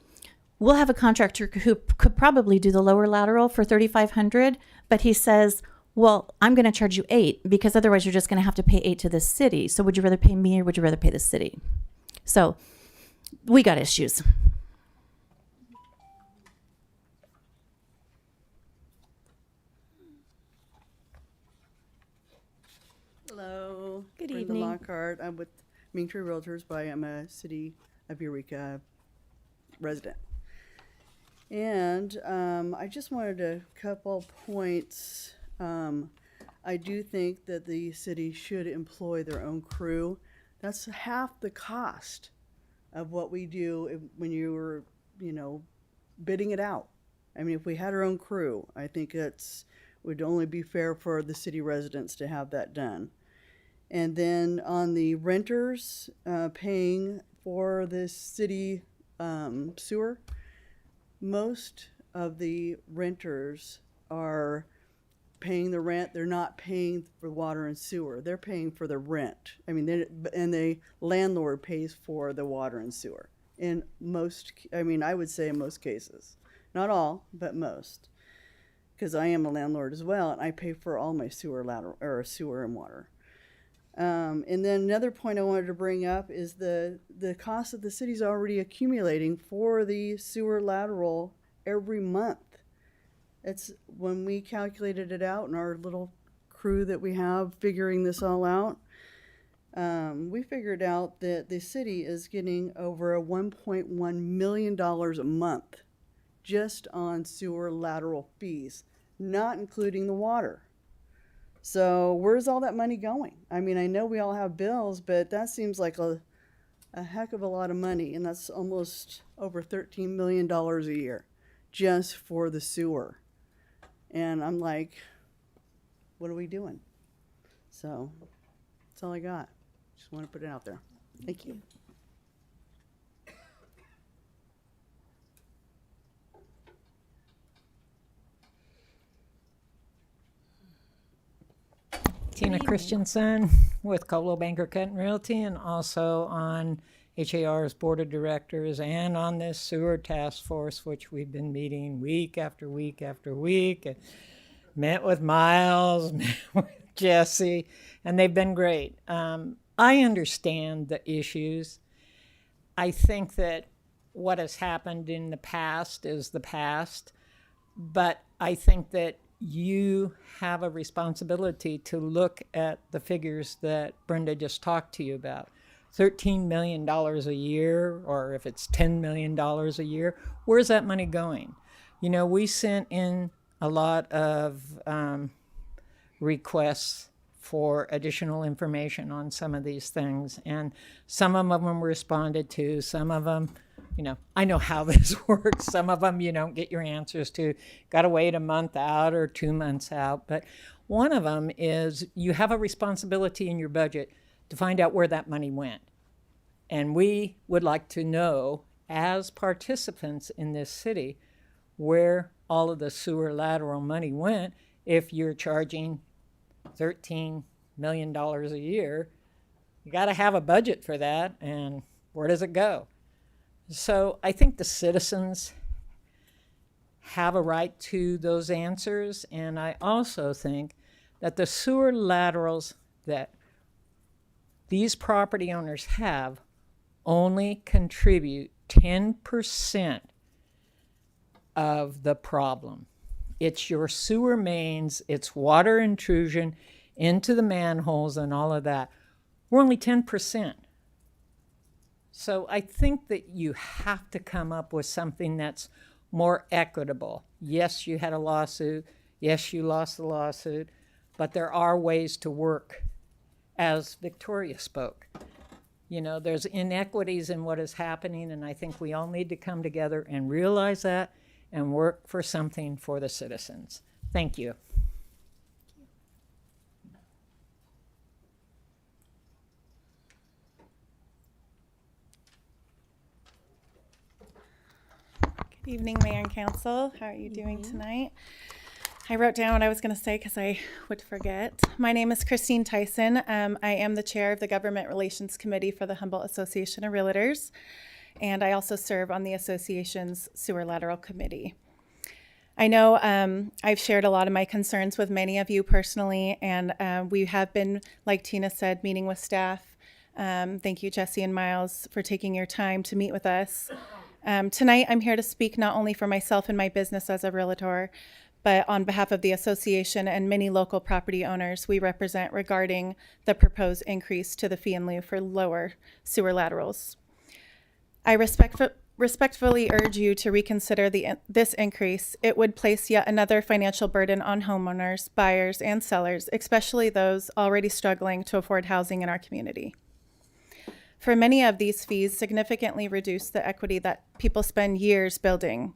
we'll have a contractor who could probably do the lower lateral for $3,500, but he says, well, I'm going to charge you $8 because otherwise you're just going to have to pay $8 to the city. So would you rather pay me or would you rather pay the city? So we got issues. Hello. Good Brenda evening. Lockhart. I'm with Main Tree Realtors, but I'm a City of Eureka resident. And I just wanted a couple points. I do think that the city should employ their own crew. That's half the cost of what we do when you were, you know, bidding it out. I mean, if we had our own crew, I think would only be fair for the city residents to have that done. And then on the renters paying for the city sewer, most of the renters are paying the rent. They're not paying for water and sewer. They're paying for the rent. I mean, and the landlord pays for the water and sewer. In most, I mean, I would say in most cases. Not all, but most. Because I am a landlord as well, and I pay for all my sewer and water. And then another point I wanted to bring up is the cost that the city's already accumulating for the sewer lateral every month. It's when we calculated it out in our little crew that we have figuring this all out, we figured out that the city is getting over $1.1 million a month just on sewer lateral fees, not including the water. So where's all that money going? I mean, I know we all have bills, but that seems like a heck of a lot of money, and that's almost over $13 million a year just for the sewer. And I'm like, what are we doing? So that's all I got. Just want to put it out there. Thank you. Tina Christensen with Coldwell Banker Cutting Realty, and also on HAR's board of directors and on this sewer task force, which we've been meeting week after week after week. Met with Miles, met with Jesse, and they've been great. I understand the issues. I think that what has happened in the past is the past, but I think that you have a responsibility to look at the figures that Brenda just talked to you about. $13 million a year, or if it's $10 million a year, where's that money going? You know, we sent in a lot of requests for additional information on some of these things, and some of them were responded to, some of them, you know, I know how this works. Some of them you don't get your answers to. Got to wait a month out or 2 months out. But one of them is you have a responsibility in your budget to find out where that money went. And we would like to know, as participants in this city, where all of the sewer lateral money went if you're charging $13 million a year. You got to have a budget for that, and where does it go? So I think the citizens have a right to those answers, and I also think that the sewer laterals that these property owners have only contribute 10% of the problem. It's your sewer mains, it's water intrusion into the manholes and all of that. We're only 10%. So I think that you have to come up with something that's more equitable. Yes, you had a lawsuit. Yes, you lost the lawsuit. But there are ways to work, as Victoria spoke. You know, there's inequities in what is happening, and I think we all need to come together and realize that and work for something for the citizens. Thank you. Good evening, Mayor and Council. How are you doing tonight? I wrote down what I was going to say because I would forget. My name is Christine Tyson. I am the chair of the Government Relations Committee for the Humboldt Association of Realtors, and I also serve on the association's Sewer Lateral Committee. I know I've shared a lot of my concerns with many of you personally, and we have been, like Tina said, meeting with staff. Thank you, Jesse and Miles, for taking your time to meet with us. Tonight, I'm here to speak not only for myself and my business as a realtor, but on behalf of the association and many local property owners we represent regarding the proposed increase to the fee in lieu for lower sewer laterals. I respectfully urge you to reconsider this increase. It would place yet another financial burden on homeowners, buyers, and sellers, especially those already struggling to afford housing in our community. For many of these fees, significantly reduce the equity that people spend years building.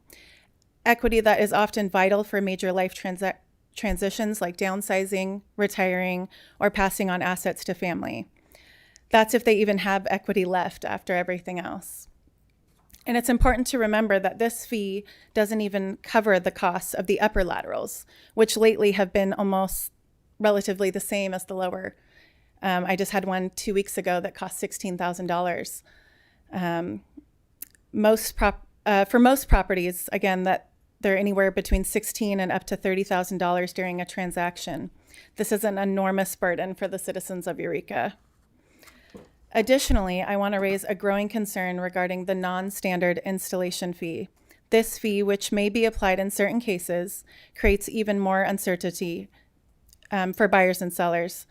Equity that is often vital for major life transitions like downsizing, retiring, or passing on assets to family. That's if they even have equity left after everything else. And it's important to remember that this fee doesn't even cover the costs of the upper laterals, which lately have been almost relatively the same as the lower. I just had one 2 weeks ago that cost $16,000. For most properties, again, that they're anywhere between $16,000 and up to $30,000 during a transaction. This is an enormous burden for the citizens of Eureka. Additionally, I want to raise a growing concern regarding the non-standard installation fee. This fee, which may be applied in certain cases, creates even more uncertainty for buyers and sellers.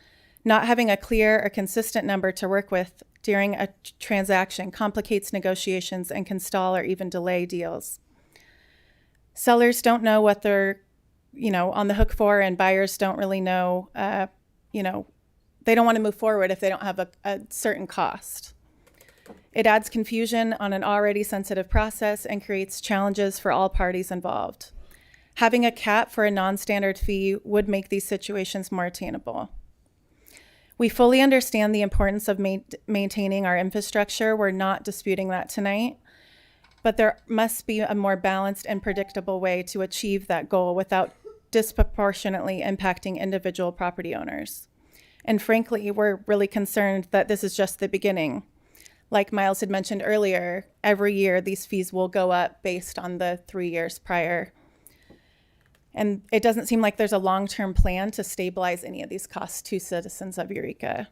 Not having a clear or consistent number to work with during a transaction complicates negotiations and can stall or even delay deals. Sellers don't know what they're, on the hook for, and buyers don't really know, they don't want to move forward if they don't have a certain cost. It adds confusion on an already sensitive process and creates challenges for all parties involved. Having a cap for a non-standard fee would make these situations more attainable. We fully understand the importance of maintaining our infrastructure. We're not disputing that tonight, but there must be a more balanced and predictable way to achieve that goal without disproportionately impacting individual property owners. And frankly, we're really concerned that this is just the beginning. Like Miles had mentioned earlier, every year these fees will go up based on the 3 years prior. And it doesn't seem like there's a long-term plan to stabilize any of these costs to citizens of Eureka.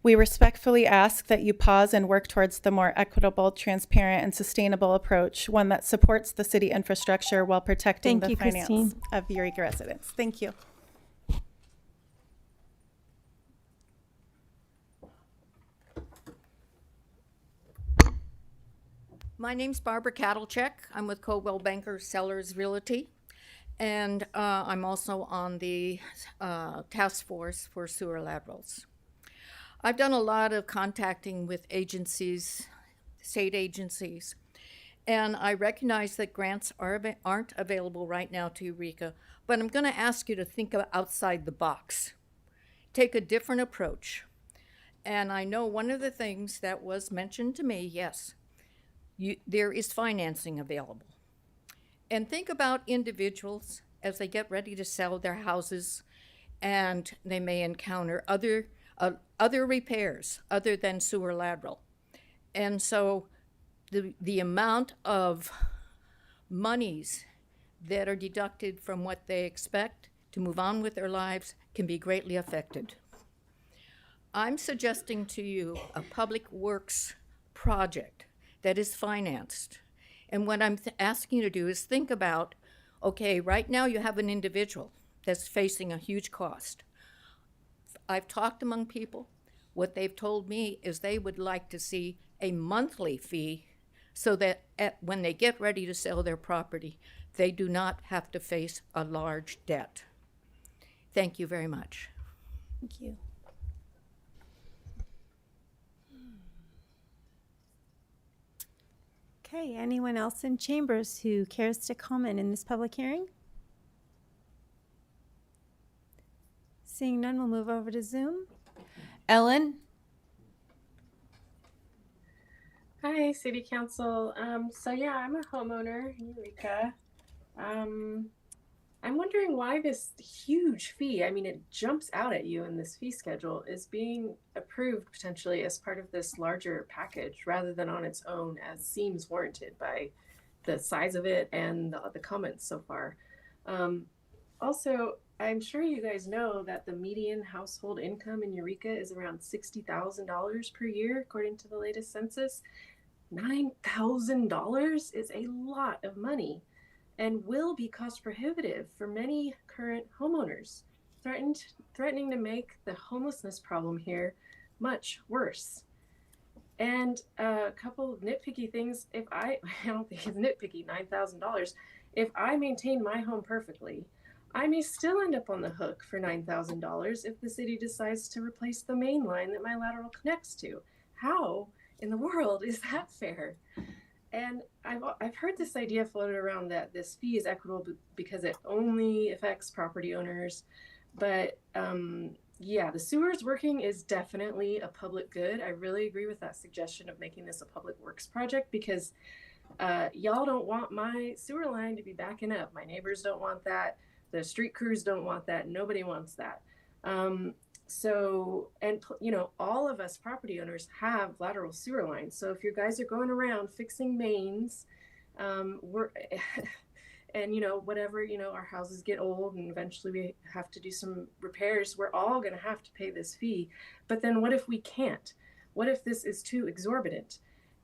We respectfully ask that you pause and work towards the more equitable, transparent, and sustainable approach, one that supports the city infrastructure while protecting the finance of Eureka residents. Thank you. My name's Barbara Kattlecheck. I'm with Coldwell Banker Sellers Realty, and I'm also on the task force for sewer laterals. I've done a lot of contacting with agencies, state agencies, and I recognize that grants aren't available right now to Eureka, but I'm going to ask you to think outside the box. Take a different approach. And I know one of the things that was mentioned to me, yes, there is financing available. And think about individuals as they get ready to sell their houses, and they may encounter other repairs other than sewer lateral. And so the amount of monies that are deducted from what they expect to move on with their lives can be greatly affected. I'm suggesting to you a public works project that is financed. And what I'm asking you to do is think about, okay, right now you have an individual that's facing a huge cost. I've talked among people. What they've told me is they would like to see a monthly fee so that when they get ready to sell their property, they do not have to face a large debt. Thank you very much. Thank you. Okay, anyone else in chambers who cares to comment in this public hearing? Seeing none, we'll move over to Zoom. Ellen? Hi, City Council. So yeah, I'm a homeowner in Eureka. I'm wondering why this huge fee, I mean, it jumps out at you in this fee schedule, is being approved potentially as part of this larger package rather than on its own, as seems warranted by the size of it and the comments so far. Also, I'm sure you guys know that the median household income in Eureka is around $60,000 per year, according to the latest census. $9,000 is a lot of money and will be cost prohibitive for many current homeowners, threatening to make the homelessness problem here much worse. And a couple of nitpicky things, I don't think it's nitpicky, $9,000. If I maintain my home perfectly, I may still end up on the hook for $9,000 if the city decides to replace the main line that my lateral connects to. How in the world is that fair? And I've heard this idea floated around that this fee is equitable because it only affects property owners. But yeah, the sewers working is definitely a public good. I really agree with that suggestion of making this a public works project because y'all don't want my sewer line to be backing up. My neighbors don't want that. The street crews don't want that. Nobody wants that. So, and you know, all of us property owners have lateral sewer lines. So if you guys are going around fixing mains, and you know, whatever, you know, our houses get old and eventually we have to do some repairs, we're all going to have to pay this fee. But then what if we can't? What if this is too exorbitant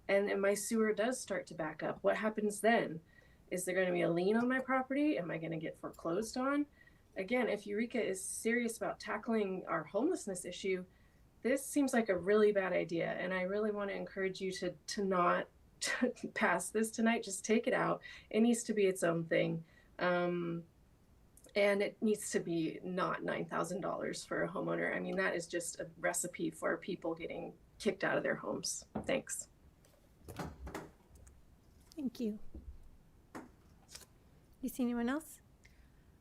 and my sewer does start to back up? What happens then? Is there going to be a lien on my property? Am I going to get foreclosed on? Again, if Eureka is serious about tackling our homelessness issue, this seems like a really bad idea. And I really want to encourage you to not pass this tonight. Just take it out. It needs to be its own thing. And it needs to be not $9,000 for a homeowner. I mean, that is just a recipe for people getting kicked out of their homes. Thanks. Thank you. You see anyone else?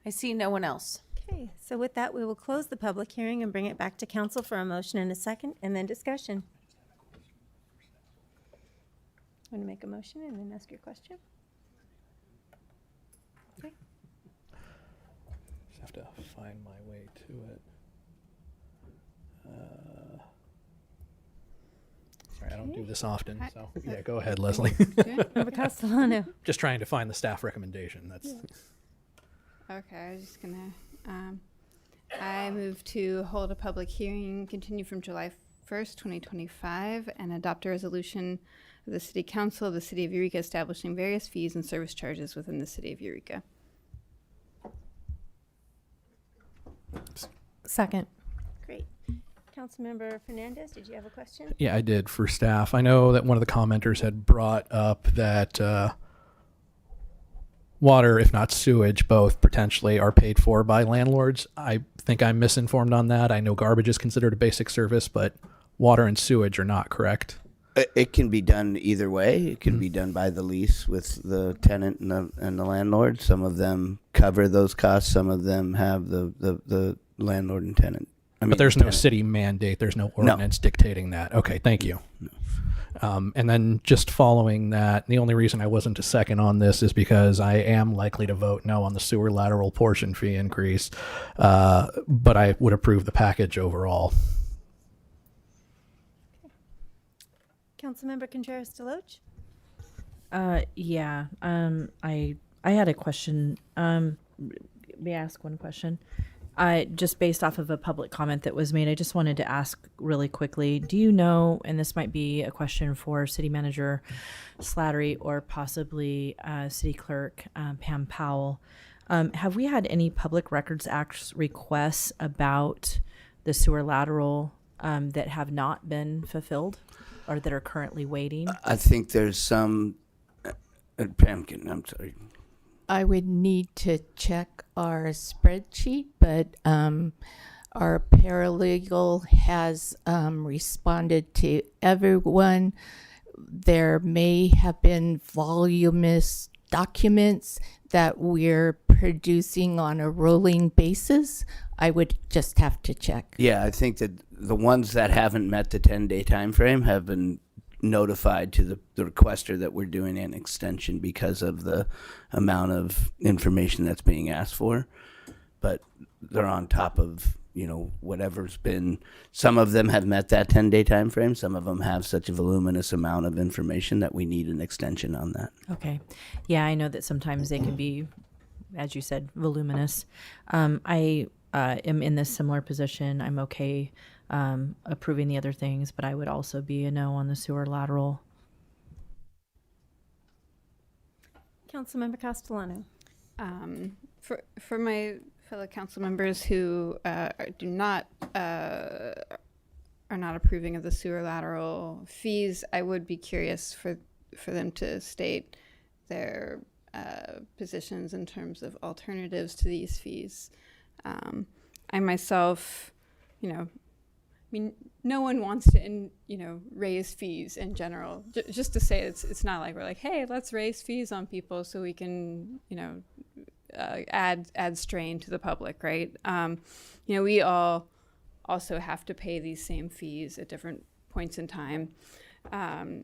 I see no one else. Okay, so with that, we will close the public hearing and bring it back to council for a motion and a second, and then discussion. Want to make a motion and then ask your question? Okay. Just have to find my way to it. Sorry, I don't do this often, so yeah, go ahead, Leslie. Member Castellano. Just trying to find the staff recommendation. That's. Okay, I was just gonna, I move to hold a public hearing, continue from July 1st, 2025, and adopt a resolution of the City Council of the City of Eureka establishing various fees and service charges within the City of Eureka. Second. Great. Councilmember Fernandez, did you have a question? Yeah, I did for staff. I know that one of the commenters had brought up that water, if not sewage, both potentially are paid for by landlords. I think I'm misinformed on that. I know garbage is considered a basic service, but water and sewage are not, correct? It can be done either way. It can be done by the lease with the tenant and the landlord. Some of them cover those costs. Some of them have the landlord and tenant. But there's no city mandate. There's no ordinance dictating that. Okay, thank you. And then just following that, the only reason I wasn't a second on this is because I am likely to vote no on the sewer lateral portion fee increase, but I would approve the package overall. Councilmember Contreras-DeLoach? I had a question. May I ask one question? Just based off of a public comment that was made, I just wanted to ask really quickly, do you know, and this might be a question for City Manager Slattery or possibly City Clerk Pam Powell, have we had any Public Records Act requests about the sewer lateral that have not been fulfilled or that are currently waiting? I think there's some, Pam, I'm sorry. I would need to check our spreadsheet, but our paralegal has responded to everyone. There may have been voluminous documents that we're producing on a rolling basis. I would just have to check. Yeah, I think that the ones that haven't met the 10-day time frame have been notified to the requester that we're doing an extension because of the amount of information that's being asked for. But they're on top of, whatever's been. Some of them have met that 10-day time frame. Some of them have such a voluminous amount of information that we need an extension on that. Okay. Yeah, I know that sometimes they can be, as you said, voluminous. I am in this similar position. I'm okay approving the other things, but I would also be a no on the sewer lateral. Councilmember Castellano. For my fellow council members who are not approving of the sewer lateral fees, I would be curious for them to state their positions in terms of alternatives to these fees. I myself, no one wants to, raise fees in general. Just to say, it's not like we're like, hey, let's raise fees on people so we can, add strain to the public, right? We all also have to pay these same fees at different points in time. I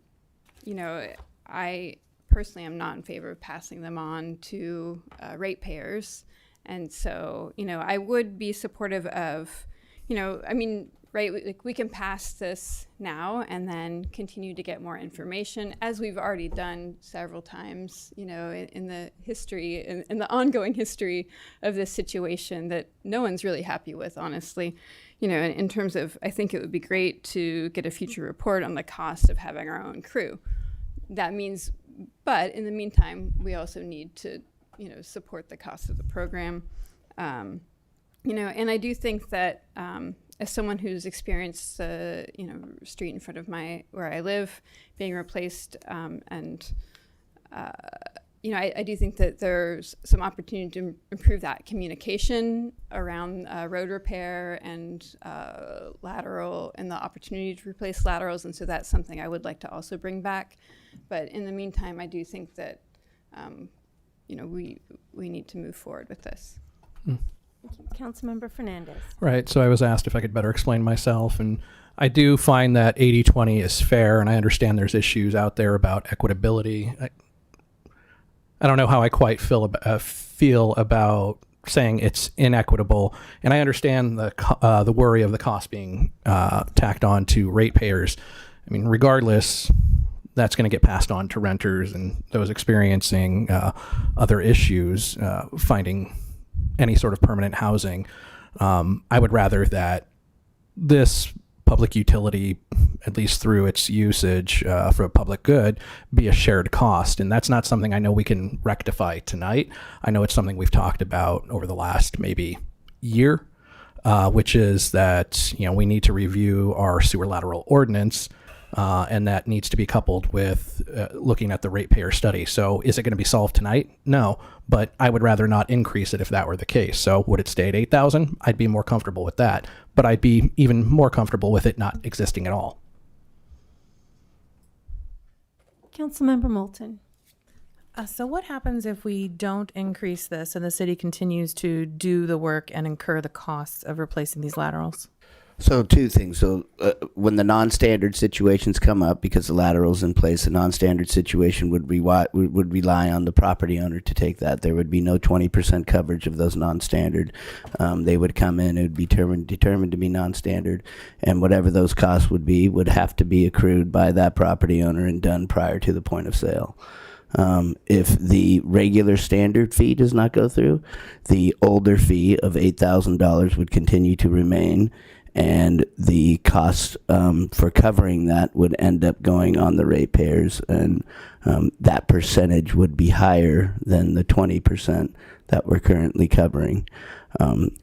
personally am not in favor of passing them on to ratepayers, and so I would be supportive of, right, like we can pass this now and then continue to get more information, as we've already done several times, in the history, in the ongoing history of this situation that no one's really happy with, honestly. In terms of, I think it would be great to get a future report on the cost of having our own crew. That means, but in the meantime, we also need to, support the cost of the program. And I do think that, as someone who's experienced the street in front of where I live being replaced, I do think that there's some opportunity to improve that communication around road repair and lateral, and the opportunity to replace laterals, and so that's something I would like to also bring back. But in the meantime, I do think that we need to move forward with this. Councilmember Fernandez. Right. So I was asked if I could better explain myself, and I do find that 80-20 is fair, and I understand there's issues out there about equitability. I don't know how I quite feel about saying it's inequitable, and I understand the worry of the cost being tacked on to ratepayers. I mean, regardless, that's going to get passed on to renters and those experiencing other issues, finding any sort of permanent housing. I would rather that this public utility, at least through its usage for public good, be a shared cost. And that's not something I know we can rectify tonight. I know it's something we've talked about over the last maybe year, which is that we need to review our sewer lateral ordinance, and that needs to be coupled with looking at the ratepayer study. So is it going to be solved tonight? No, but I would rather not increase it if that were the case. So would it stay at 8,000? I'd be more comfortable with that, but I'd be even more comfortable with it not existing at all. Councilmember Moulton. So what happens if we don't increase this and the city continues to do the work and incur the costs of replacing these laterals? So two things. So when the non-standard situations come up, because the lateral's in place, the non-standard situation would rely on the property owner to take that. There would be no 20% coverage of those non-standard. They would come in, it would be determined to be non-standard, and whatever those costs would have to be accrued by that property owner and done prior to the point of sale. If the regular standard fee does not go through, the older fee of $8,000 would continue to remain, and the cost for covering that would end up going on the ratepayers, and that percentage would be higher than the 20% that we're currently covering.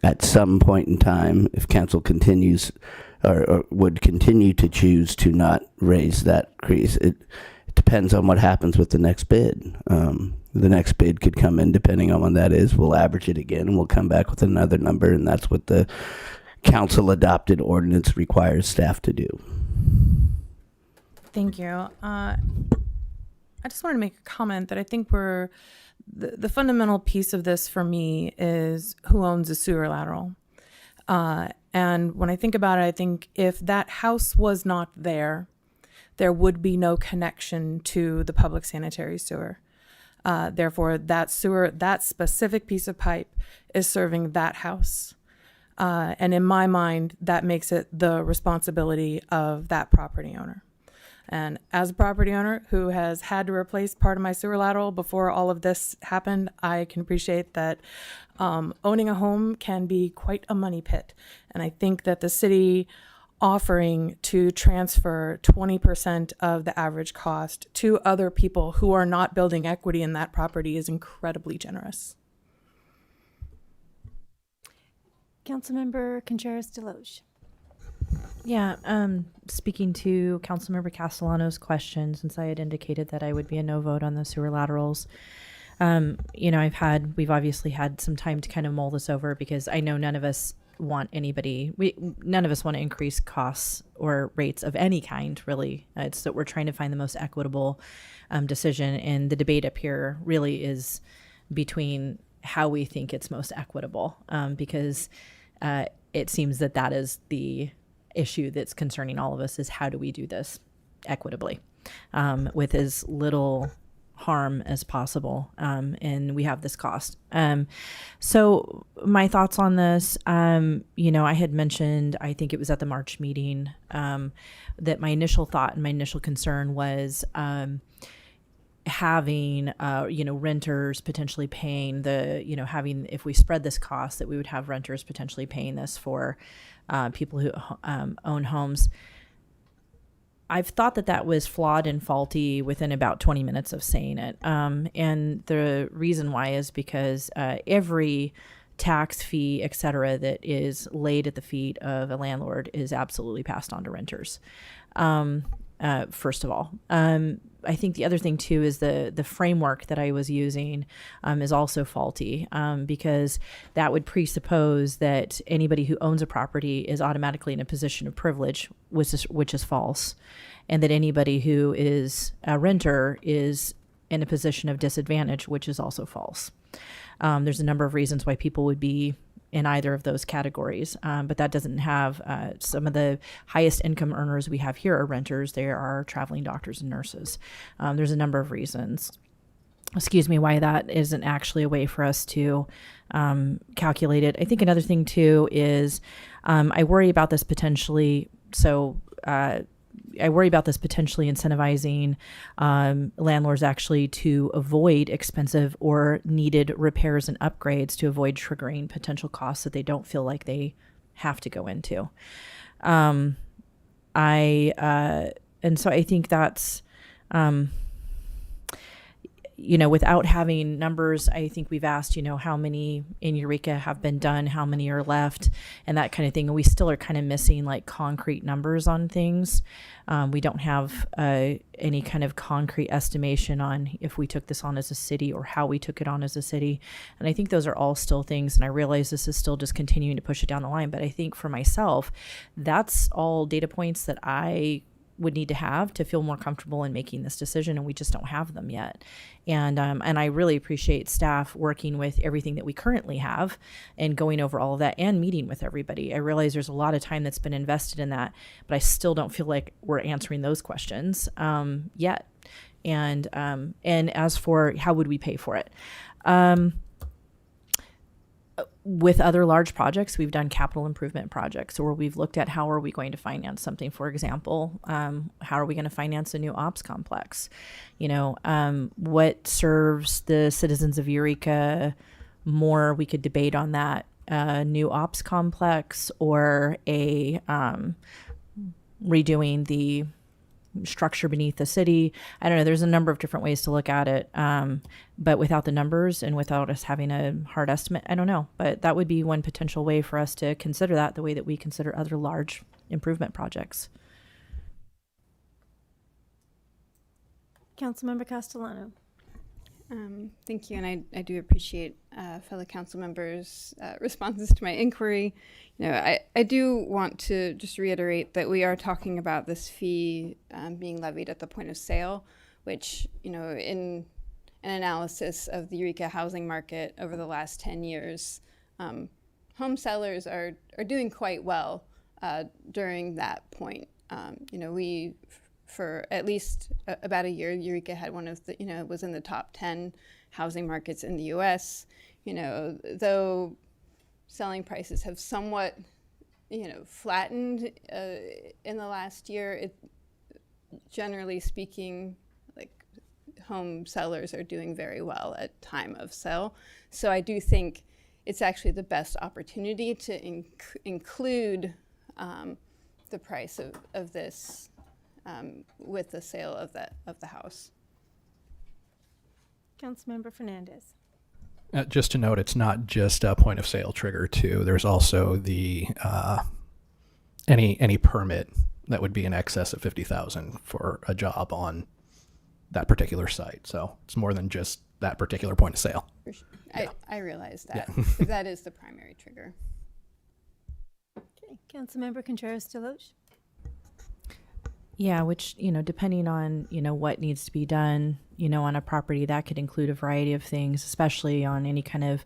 At some point in time, if council continues or would continue to choose to not raise that increase, it depends on what happens with the next bid. The next bid could come in, depending on when that is. We'll average it again, and we'll come back with another number, and that's what the council adopted ordinance requires staff to do. Thank you. I just wanted to make a comment that I think the fundamental piece of this for me is who owns a sewer lateral. And when I think about it, I think if that house was not there, there would be no connection to the public sanitary sewer. Therefore, that specific piece of pipe is serving that house. And in my mind, that makes it the responsibility of that property owner. And as a property owner who has had to replace part of my sewer lateral before all of this happened, I can appreciate that owning a home can be quite a money pit. And I think that the city offering to transfer 20% of the average cost to other people who are not building equity in that property is incredibly generous. Councilmember Contreras-DeLoach. Yeah, speaking to Councilmember Castellano's question, since I had indicated that I would be a no vote on the sewer laterals, we've obviously had some time to kind of mull this over, because I know none of us want to increase costs or rates of any kind, really. It's that we're trying to find the most equitable decision, and the debate up here really is between how we think it's most equitable, because it seems that is the issue that's concerning all of us, is how do we do this equitably with as little harm as possible, and we have this cost. So my thoughts on this, I had mentioned, I think it was at the March meeting, that my initial thought and my initial concern was having renters potentially paying if we spread this cost, that we would have renters potentially paying this for people who own homes. I've thought that was flawed and faulty within about 20 minutes of saying it. And the reason why is because every tax, fee, et cetera, that is laid at the feet of a landlord is absolutely passed on to renters. First of all, I think the other thing too is the framework that I was using is also faulty, because that would presuppose that anybody who owns a property is automatically in a position of privilege, which is false, and that anybody who is a renter is in a position of disadvantage, which is also false. There's a number of reasons why people would be in either of those categories, but that doesn't have some of the highest income earners we have here are renters. They are traveling doctors and nurses. There's a number of reasons, why that isn't actually a way for us to calculate it. I think another thing too is I worry about this potentially. I worry about this potentially incentivizing landlords actually to avoid expensive or needed repairs and upgrades, to avoid triggering potential costs that they don't feel like they have to go into. And so I think that's, without having numbers, I think we've asked, how many in Eureka have been done, how many are left, and that kind of thing. And we still are kind of missing like concrete numbers on things. We don't have any kind of concrete estimation on if we took this on as a city or how we took it on as a city. And I think those are all still things. And I realize this is still just continuing to push it down the line. But I think for myself, that's all data points that I would need to have to feel more comfortable in making this decision, and we just don't have them yet. And I really appreciate staff working with everything that we currently have and going over all of that and meeting with everybody. I realize there's a lot of time that's been invested in that, but I still don't feel like we're answering those questions yet. And as for how would we pay for it? With other large projects, we've done capital improvement projects where we've looked at how are we going to finance something. For example, how are we going to finance a new ops complex? What serves the citizens of Eureka more? We could debate on that. New ops complex or a redoing the structure beneath the city. I don't know. There's a number of different ways to look at it. But without the numbers and without us having a hard estimate, I don't know. But that would be one potential way for us to consider that the way that we consider other large improvement projects. Councilmember Castellano. Thank you, and I do appreciate fellow council members' responses to my inquiry. I do want to just reiterate that we are talking about this fee being levied at the point of sale, which, in an analysis of the Eureka housing market over the last 10 years, home sellers are doing quite well during that point. We for at least about a year, Eureka had one of the, was in the top 10 housing markets in the U.S. Though selling prices have somewhat, flattened in the last year, it, generally speaking, like home sellers are doing very well at time of sale. So I do think it's actually the best opportunity to include the price of this with the sale of the house. Councilmember Fernandez. Just to note, it's not just a point of sale trigger too. There's also the any permit that would be in excess of $50,000 for a job on that particular site. So it's more than just that particular point of sale. For sure. Yeah. I realize that. Yeah. That is the primary trigger. Okay, Councilmember Contreras-DeLoach. Yeah, which, depending on, what needs to be done, on a property, that could include a variety of things, especially on any kind of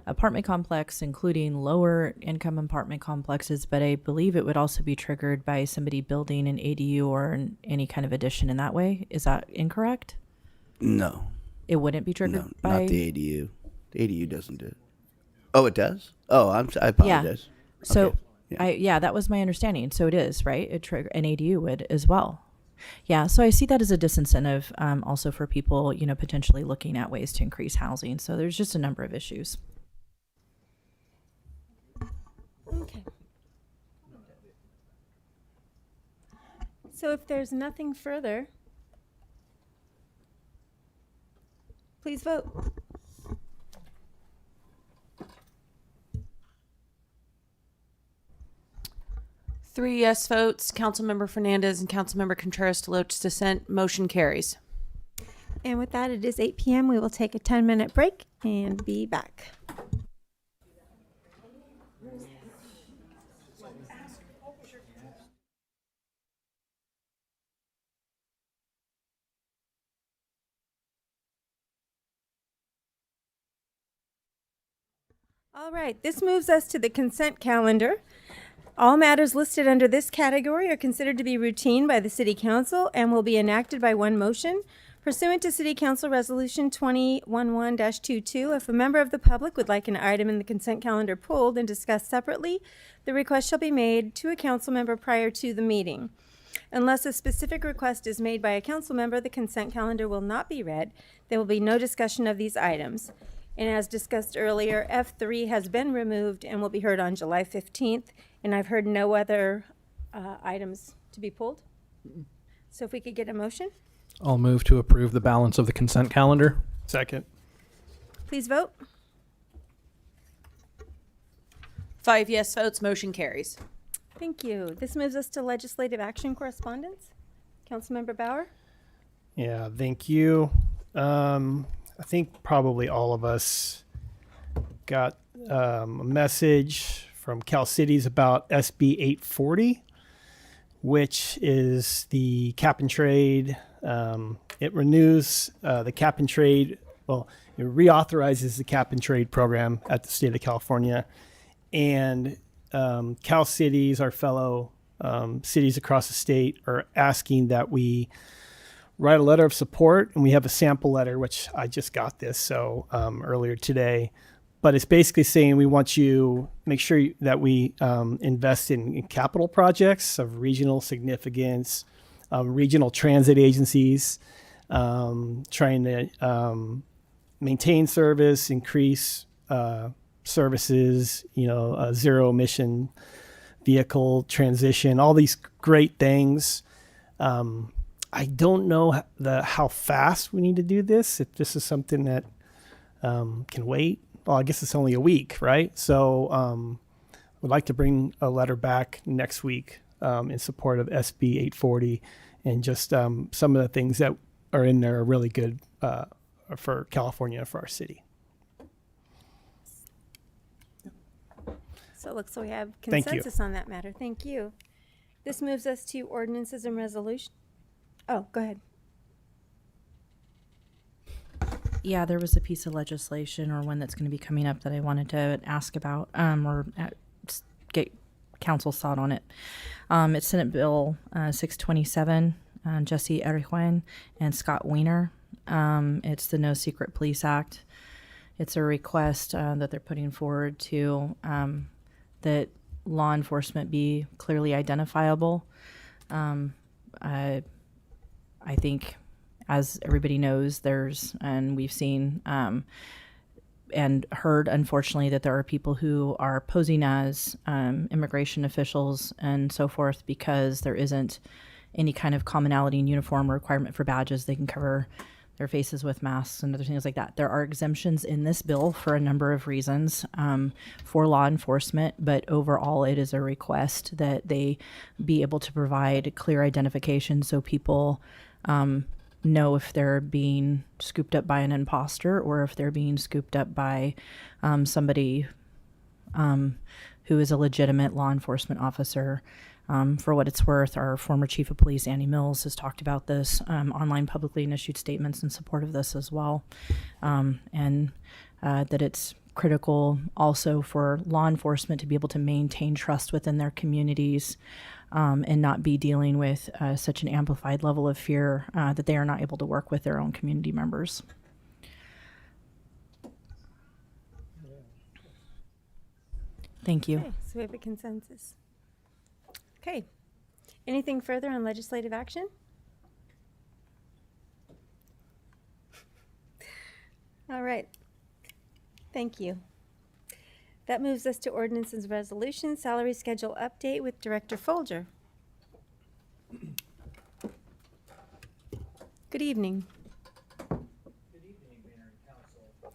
apartment complex, including lower income apartment complexes. But I believe it would also be triggered by somebody building an ADU or any kind of addition in that way. Is that incorrect? No. It wouldn't be triggered by? Not the ADU. The ADU doesn't do it. Oh, it does? Oh, I apologize. Yeah. So... Okay. Yeah, that was my understanding. So it is, right? An ADU would as well. Yeah, so I see that as a disincentive also for people, potentially looking at ways to increase housing. So there's just a number of issues. Okay. So if there's nothing further, please vote. 3 yes votes, Councilmember Fernandez and Councilmember Contreras-DeLoach dissent. Motion carries. And with that, it is 8 p.m. We will take a 10-minute break and be back. All right, this moves us to the consent calendar. All matters listed under this category are considered to be routine by the City Council and will be enacted by one motion. Pursuant to City Council Resolution 2011-22, if a member of the public would like an item in the consent calendar pulled and discussed separately, the request shall be made to a council member prior to the meeting. Unless a specific request is made by a council member, the consent calendar will not be read. There will be no discussion of these items. And as discussed earlier, F3 has been removed and will be heard on July 15th. And I've heard no other items to be pulled. So if we could get a motion. I'll move to approve the balance of the consent calendar. Second. Please vote. 5 yes votes, motion carries. Thank you. This moves us to legislative action correspondence. Councilmember Bauer. Yeah, thank you. I think probably all of us got a message from Cal Cities about SB 840, which is the cap and trade. It renews the cap and trade. Well, it reauthorizes the cap and trade program at the state of California. And Cal cities, our fellow cities across the state, are asking that we write a letter of support. And we have a sample letter, which I just got this earlier today. But it's basically saying we want you make sure that we invest in capital projects of regional significance, regional transit agencies, trying to maintain service, increase services, zero emission vehicle transition, all these great things. I don't know how fast we need to do this. If this is something that can wait. Well, I guess it's only a week, right? So we'd like to bring a letter back next week in support of SB 840, and just some of the things that are in there are really good for California, for our city. So it looks like we have Thank you. consensus on that matter. Thank you. This moves us to ordinances and resolution. Oh, go ahead. Yeah, there was a piece of legislation or one that's going to be coming up that I wanted to ask about just get council's thought on it. It's Senate Bill 627, Jesse Erijuan and Scott Weiner. It's the No Secret Police Act. It's a request that they're putting forward to that law enforcement be clearly identifiable. I think, as everybody knows, and we've seen and heard, unfortunately, that there are people who are posing as immigration officials and so forth because there isn't any kind of commonality in uniform or requirement for badges. They can cover their faces with masks and other things like that. There are exemptions in this bill for a number of reasons for law enforcement, but overall it is a request that they be able to provide clear identification so people know if they're being scooped up by an imposter or if they're being scooped up by somebody who is a legitimate law enforcement officer. For what it's worth, our former chief of police, Annie Mills, has talked about this online publicly and issued statements in support of this as well. And that it's critical also for law enforcement to be able to maintain trust within their communities and not be dealing with such an amplified level of fear that they are not able to work with their own community members. Thank you. Okay, so we have a consensus. Okay. Anything further on legislative action? All right. Thank you. That moves us to ordinances and resolutions, salary schedule update with Director Folger. Good evening. Good evening, Mayor and Council.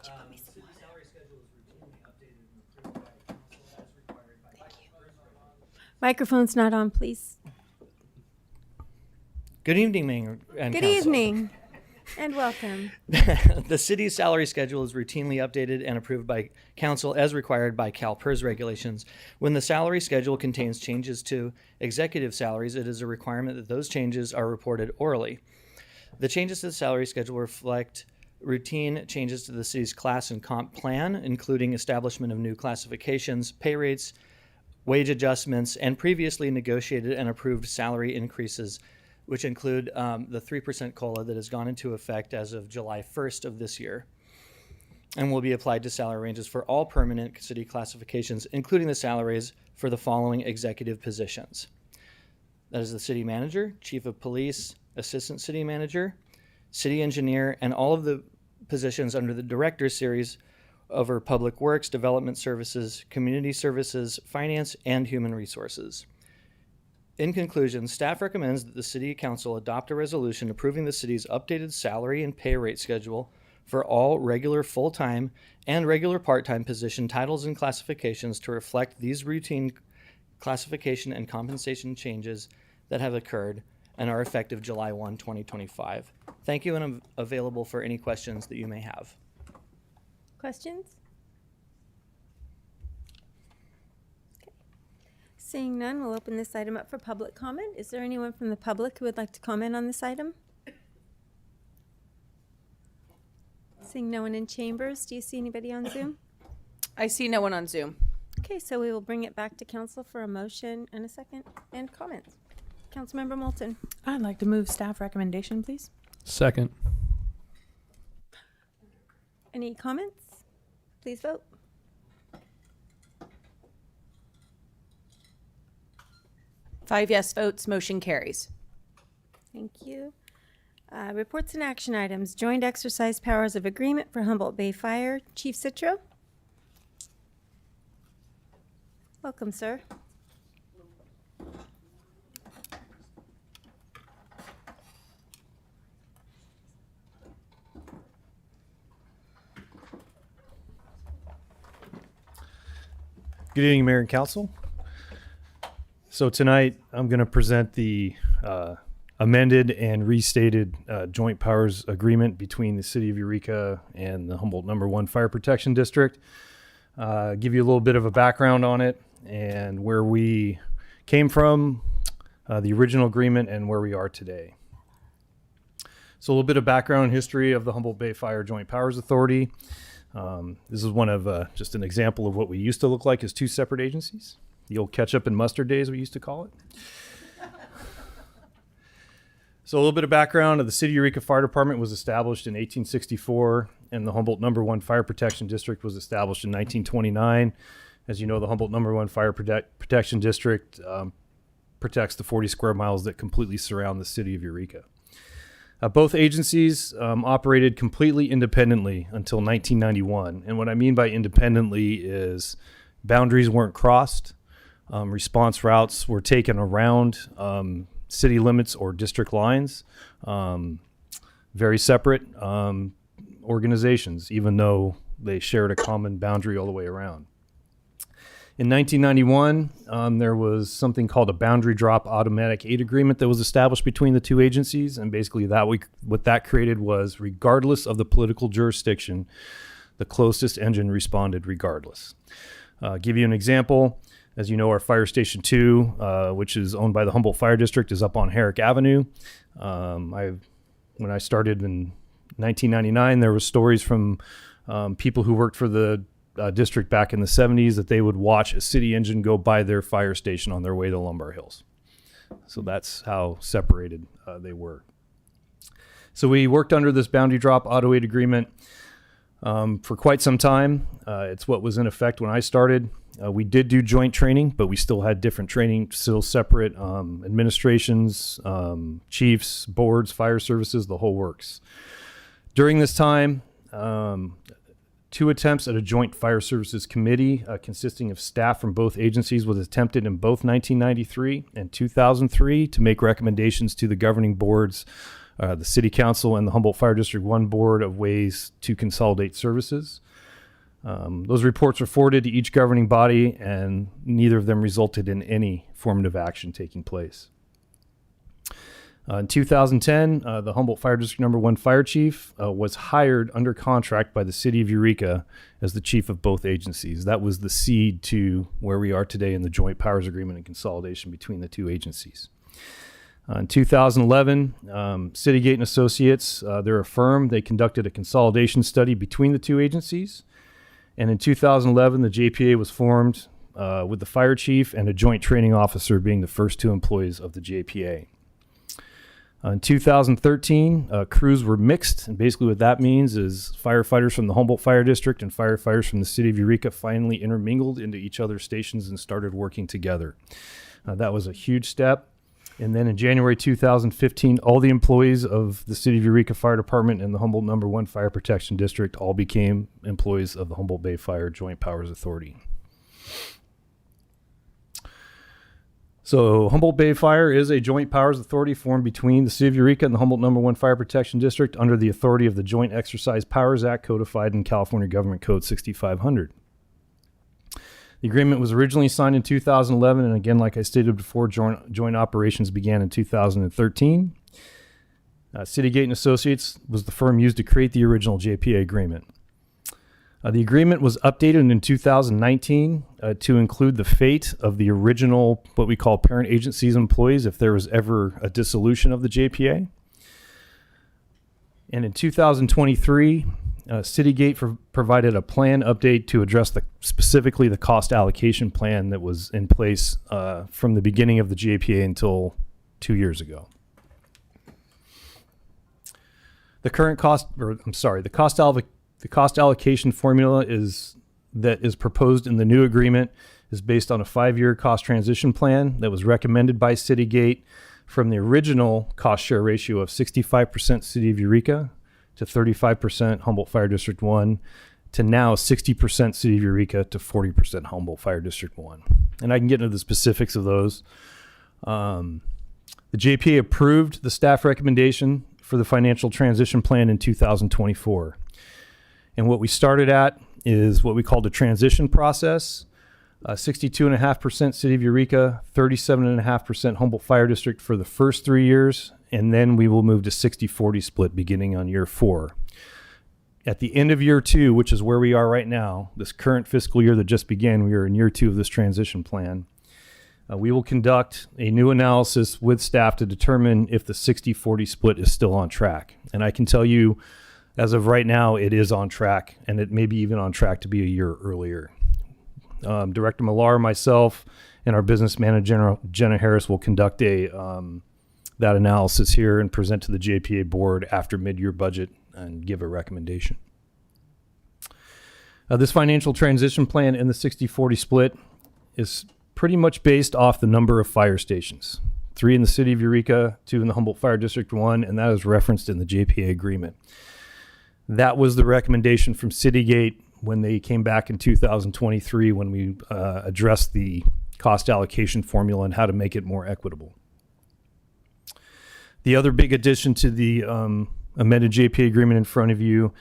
City salary schedule is routinely updated and approved by council as required by Microphone's not on, please. Good evening, Mayor and Good Council. evening, and welcome. The city's salary schedule is routinely updated and approved by council as required by CalPERS regulations. When the salary schedule contains changes to executive salaries, it is a requirement that those changes are reported orally. The changes to the salary schedule reflect routine changes to the city's class and comp plan, including establishment of new classifications, pay rates, wage adjustments, and previously negotiated and approved salary increases, which include the 3% COLA that has gone into effect as of July 1st of this year and will be applied to salary ranges for all permanent city classifications, including the salaries for the following executive positions. That is the city manager, chief of police, assistant city manager, city engineer, and all of the positions under the director series over public works, development services, community services, finance, and human resources. In conclusion, staff recommends that the City Council adopt a resolution approving the city's updated salary and pay rate schedule for all regular full-time and regular part-time position titles and classifications to reflect these routine classification and compensation changes that have occurred and are effective July 1, 2025. Thank you, and I'm available for any questions that you may have. Questions? Okay. Seeing none, we'll open this item up for public comment. Is there anyone from the public who would like to comment on this item? Seeing no one in chambers, do you see anybody on Zoom? I see no one on Zoom. Okay, so we will bring it back to council for a motion and a second and comments. Councilmember Moulton. I'd like to move staff recommendation, please. Second. Any comments? Please vote. Five yes votes, motion carries. Thank you. Reports and action items. Joint exercise powers of agreement for Humboldt Bay Fire. Chief Citro. Welcome, sir. Good evening, Mayor and Council. So tonight I'm going to present the amended and restated joint powers agreement between the City of Eureka and the Humboldt No. 1 Fire Protection District. Give you a little bit of a background on it and where we came from, the original agreement, and where we are today. So a little bit of background history of the Humboldt Bay Fire Joint Powers Authority. This is one of just an example of what we used to look like as two separate agencies. The old ketchup and mustard days, we used to call it. So a little bit of background of the City of Eureka Fire Department was established in 1864, and the Humboldt No. 1 Fire Protection District was established in 1929. As you know, the Humboldt No. 1 Fire Protection District protects the 40 square miles that completely surround the City of Eureka. Both agencies operated completely independently until 1991. And what I mean by independently is boundaries weren't crossed, response routes were taken around city limits or district lines, very separate organizations, even though they shared a common boundary all the way around. In 1991, there was something called a boundary drop automatic aid agreement that was established between the two agencies, and basically what that created was, regardless of the political jurisdiction, the closest engine responded regardless. Give you an example. As you know, our Fire Station 2, which is owned by the Humboldt Fire District, is up on Herrick Avenue. When I started in 1999, there were stories from people who worked for the district back in the 70s that they would watch a city engine go by their fire station on their way to Lumbar Hills. So that's how separated they were. So we worked under this boundary drop auto aid agreement for quite some time. It's what was in effect when I started. We did do joint training, but we still had different training, still separate administrations, chiefs, boards, fire services, the whole works. During this time, 2 attempts at a joint fire services committee consisting of staff from both agencies was attempted in both 1993 and 2003 to make recommendations to the governing boards, the City Council and the Humboldt Fire District 1 Board of ways to consolidate services. Those reports were forwarded to each governing body, and neither of them resulted in any formative action taking place. In 2010, the Humboldt Fire District No. 1 Fire Chief was hired under contract by the City of Eureka as the chief of both agencies. That was the seed to where we are today in the joint powers agreement and consolidation between the two agencies. In 2011, Citygate and Associates, they're a firm. They conducted a consolidation study between the two agencies. And in 2011, the JPA was formed with the fire chief and a joint training officer being the first 2 employees of the JPA. In 2013, crews were mixed, and basically what that means is firefighters from the Humboldt Fire District and firefighters from the City of Eureka finally intermingled into each other's stations and started working together. That was a huge step. And then in January 2015, all the employees of the City of Eureka Fire Department and the Humboldt No. 1 Fire Protection District all became employees of the Humboldt Bay Fire Joint Powers Authority. So Humboldt Bay Fire is a joint powers authority formed between the City of Eureka and the Humboldt No. 1 Fire Protection District under the authority of the Joint Exercise Powers Act codified in California Government Code 6500. The agreement was originally signed in 2011, and again, like I stated before, joint operations began in 2013. Citygate and Associates was the firm used to create the original JPA agreement. The agreement was updated in 2019 to include the fate of the original, what we call parent agencies employees, if there was ever a dissolution of the JPA. And in 2023, Citygate provided a plan update to address specifically the cost allocation plan that was in place from the beginning of the JPA until 2 years ago. The cost allocation formula that is proposed in the new agreement is based on a 5-year cost transition plan that was recommended by Citygate from the original cost share ratio of 65% City of Eureka to 35% Humboldt Fire District 1 to now 60% City of Eureka to 40% Humboldt Fire District 1. And I can get into the specifics of those. The JPA approved the staff recommendation for the financial transition plan in 2024. And what we started at is what we called a transition process. 62.5% City of Eureka, 37.5% Humboldt Fire District for the first 3 years, and then we will move to 60-40 split beginning on year 4. At the end of year 2, which is where we are right now, this current fiscal year that just began, we are in year 2 of this transition plan. We will conduct a new analysis with staff to determine if the 60-40 split is still on track. And I can tell you, as of right now, it is on track, and it may be even on track to be a year earlier. Director Millar, myself, and our business manager, Jenna Harris, will conduct that analysis here and present to the JPA board after mid-year budget and give a recommendation. This financial transition plan in the 60-40 split is pretty much based off the number of fire stations. 3 in the City of Eureka, 2 in the Humboldt Fire District 1, and that is referenced in the JPA agreement. That was the recommendation from Citygate when they came back in 2023 when we addressed the cost allocation formula and how to make it more equitable. The other big addition to the amended JPA agreement in front of you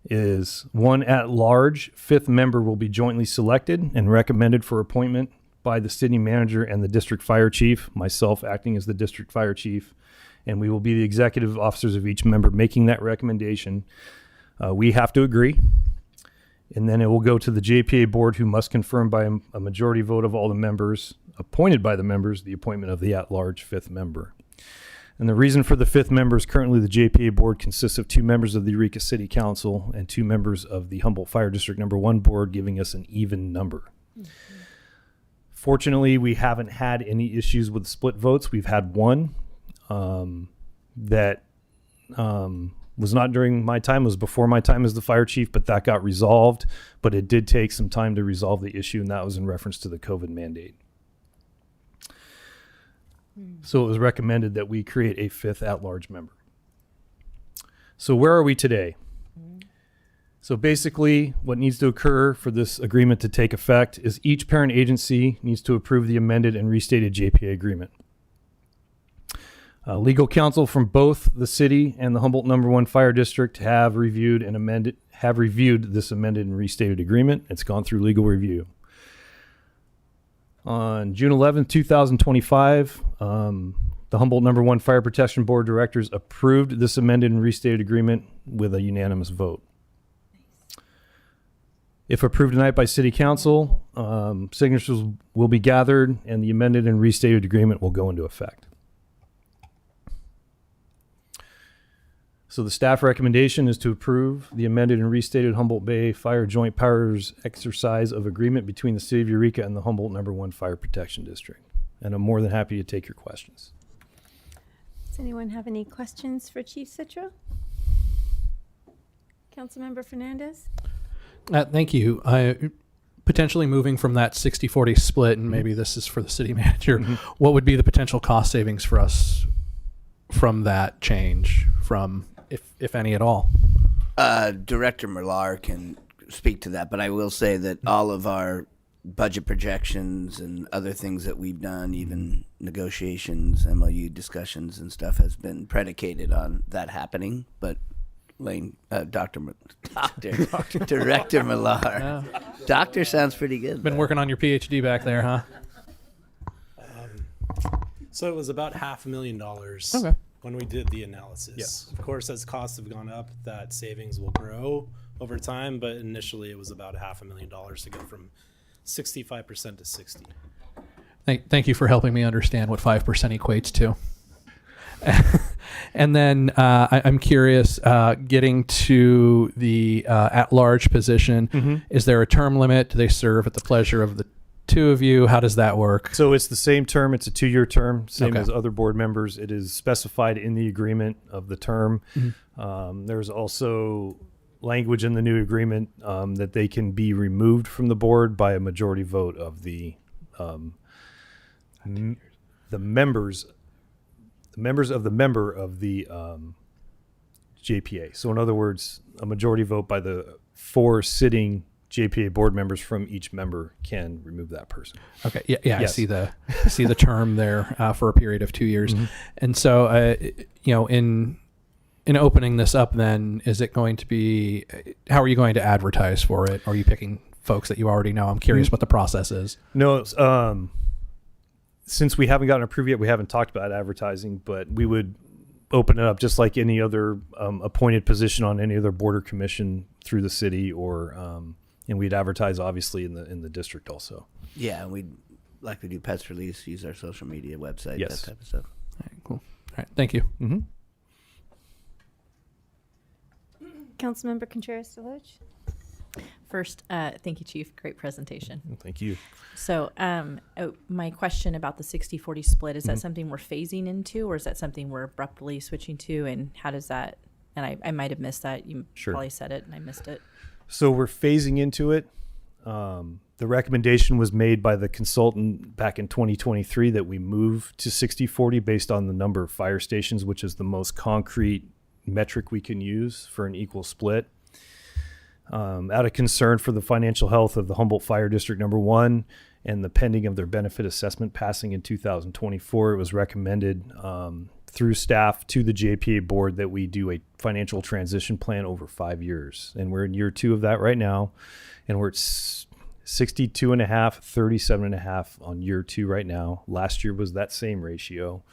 is 1 at-large 5th member will be jointly selected and recommended for appointment by the city manager and the district fire chief, myself acting as the district fire chief, and we will be the executive officers of each member making that recommendation. We have to agree, and then it will go to the JPA board, who must confirm by a majority vote of all the members appointed by the members the appointment of the at-large 5th member. And the reason for the 5th member is currently the JPA board consists of 2 members of the Eureka City Council and 2 members of the Humboldt Fire District number 1 board, giving us an even number. Mm-hmm. Fortunately, we haven't had any issues with split votes. We've had one that was not during my time, was before my time as the fire chief, but that got resolved. But it did take some time to resolve the issue, and that was in reference to the COVID mandate. So it was recommended that we create a 5th at-large member. So where are we today? So basically, what needs to occur for this agreement to take effect is each parent agency needs to approve the amended and restated JPA agreement. Legal counsel from both the city and the Humboldt number 1 Fire District have reviewed this amended and restated agreement. It's gone through legal review. On June 11, 2025, the Humboldt number 1 Fire Protection Board of Directors approved this amended and restated agreement with a unanimous vote. If approved tonight by City Council, signatures will be gathered and the amended and restated agreement will go into effect. So the staff recommendation is to approve the amended and restated Humboldt Bay Fire Joint Powers exercise of agreement between the City of Eureka and the Humboldt number 1 Fire Protection District. And I'm more than happy to take your questions. Does anyone have any questions for Chief Citro? Councilmember Fernandez? Thank you. Potentially moving from that 60-40 split, and maybe this is for the city manager, what would be the potential cost savings for us from that change, from if any at all? Director Millar can speak to that, but I will say that all of our budget projections and other things that we've done, even negotiations, MOU discussions and stuff, has been predicated on that happening. But Director Millar. Yeah. Doctor sounds pretty good. Been working on your PhD back there, huh? So it was about $500,000 okay. when we did the analysis. Yes. Of course, as costs have gone up, that savings will grow over time, but initially it was about $500,000 to go from 65% to 60. Thank you for helping me understand what 5% equates to. And then I'm curious, getting to the at-large position, is there a term limit? Do they serve at the pleasure of the two of you? How does that work? So it's the same term. It's a 2-year term, same Okay. as other board members. It is specified in the agreement of the term. There's also language in the new agreement that they can be removed from the board by a majority vote of the members of the member of the JPA. So in other words, a majority vote by the 4 sitting JPA board members from each member can remove that person. Okay. Yeah. Yes. I see the term there for a period of 2 years. And so, in opening this up, then is it going to be? How are you going to advertise for it? Are you picking folks that you already know? I'm curious what the process is. No. Since we haven't gotten approved yet, we haven't talked about advertising, but we would open it up just like any other appointed position on any other board or commission through the city, or and we'd advertise obviously in the district also. Yeah, and we'd like to do press release, use our social media website, Yes. that type of stuff. All right, cool. All right, thank you. Councilmember Contreras-DeLoach. First, thank you, Chief. Great presentation. Thank you. So, my question about the 60-40 split, is that something we're phasing into, or is that something we're abruptly switching to? And how does that, and I might have missed that. You probably said it and I missed it. So we're phasing into it. The recommendation was made by the consultant back in 2023 that we move to 60-40 based on the number of fire stations, which is the most concrete metric we can use for an equal split. Out of concern for the financial health of the Humboldt Fire District Number 1 and the pending of their benefit assessment passing in 2024, it was recommended through staff to the JPA board that we do a financial transition plan over 5 years. And we're in year 2 of that right now. And we're at 62.5, 37.5 on year 2 right now. Last year was that same ratio.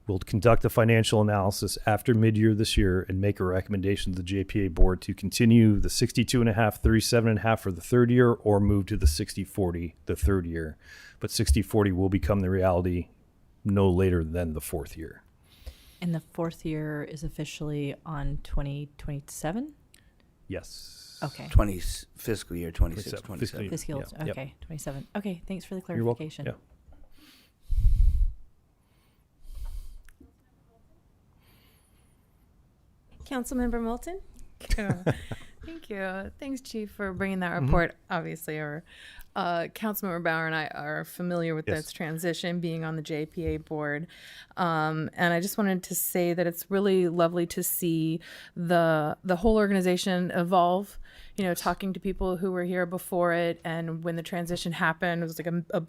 We'll conduct a financial analysis after mid-year this year and make a recommendation to the JPA board to continue the 62.5, 37.5 for the 3rd year, or move to the 60-40 the 3rd year. But 60-40 will become the reality no later than the 4th year. And the 4th year is officially on 2027? Yes. Okay. Fiscal year 26, 27. Fiscal, yeah. okay, 27. Okay, thanks for the You're welcome. clarification. Yeah. Councilmember Moulton. Thank you. Thanks, Chief, for bringing that report. Obviously, our Councilmember Bauer and I are familiar with this transition, being on the JPA board. And I just wanted to say that it's really lovely to see the whole organization evolve. You know, talking to people who were here before it, and when the transition happened, it was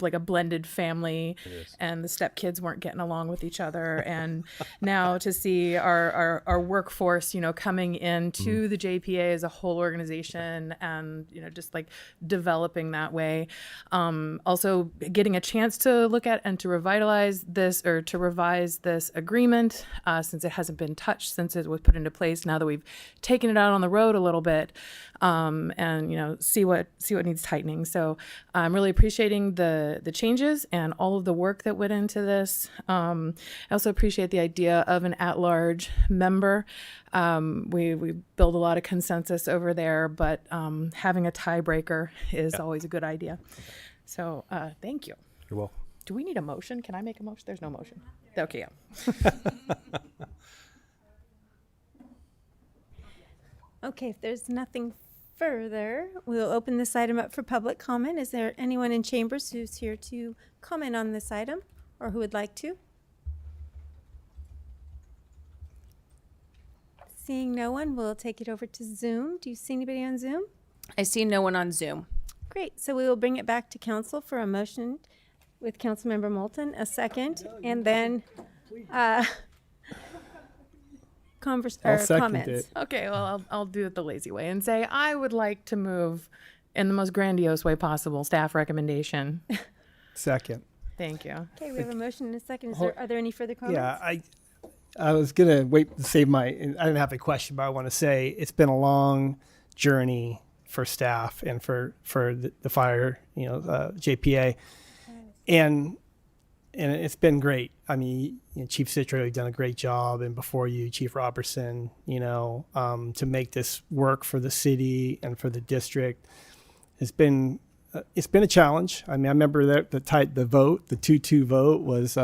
like a blended family, and the stepkids weren't getting along with each other. And now to see our workforce, you know, coming into the JPA as a whole organization, and you know, just like developing that way. Also getting a chance to look at and to revitalize this, or to revise this agreement, since it hasn't been touched since it was put into place. Now that we've taken it out on the road a little bit. And you know, see what needs tightening. So I'm really appreciating the changes and all of the work that went into this. I also appreciate the idea of an at-large member. We build a lot of consensus over there, but having a tiebreaker is always a good idea. So thank you. You're welcome. Do we need a motion? Can I make a motion? There's no motion. Okay, yeah. Okay, if there's nothing further, we'll open this item up for public comment. Is there anyone in chambers who's here to comment on this item, or who would like to? Seeing no one, we'll take it over to Zoom. Do you see anybody on Zoom? I see no one on Zoom. Great, so we will bring it back to council for a motion with Councilmember Moulton, a second, and then comments. Okay, well, I'll do it the lazy way and say I would like to move in the most grandiose way possible. Staff recommendation. Second. Thank you. Okay, we have a motion and a second. Are there any further comments? Yeah, I was gonna wait to save I didn't have a question, but I want to say it's been a long journey for staff and for the fire, JPA, and it's been great. I mean, Chief Citro, you've done a great job, and before you, Chief Robertson, to make this work for the city and for the district, it's been a challenge. I mean, I remember that the 2-2 vote was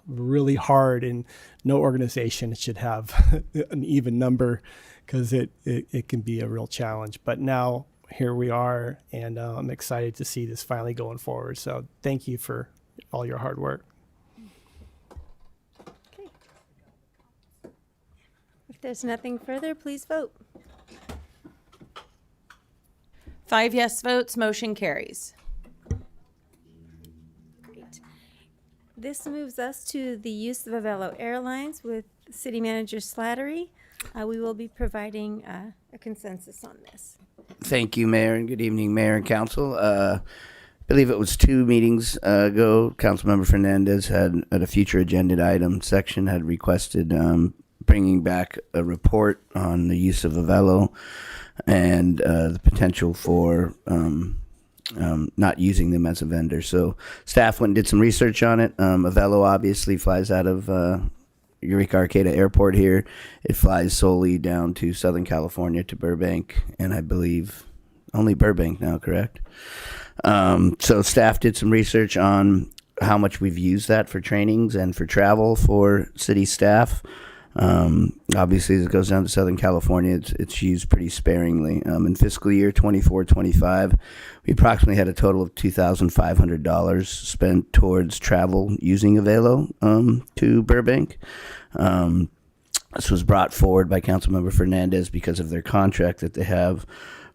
really hard, and no organization should have an even number, because it can be a real challenge. But now here we are, and I'm excited to see this finally going forward. So thank you for all your hard work. Okay. If there's nothing further, please vote. 5 yes votes, motion carries. Great. This moves us to the use of Avelo Airlines with City Manager Slattery. We will be providing a consensus on this. Thank you, Mayor, and good evening, Mayor and Council. I believe it was 2 meetings ago, Councilmember Fernandez had, at a future agenda item section, had requested bringing back a report on the use of Avelo and the potential for not using them as a vendor. So staff went and did some research on it. Avelo obviously flies out of Eureka Arcata Airport here. It flies solely down to Southern California to Burbank, and I believe only Burbank now, correct? So staff did some research on how much we've used that for trainings and for travel for city staff. Obviously, as it goes down to Southern California, it's used pretty sparingly. In fiscal year 24-25, we approximately had a total of $2,500 spent towards travel using Avelo to Burbank. This was brought forward by Councilmember Fernandez because of their contract that they have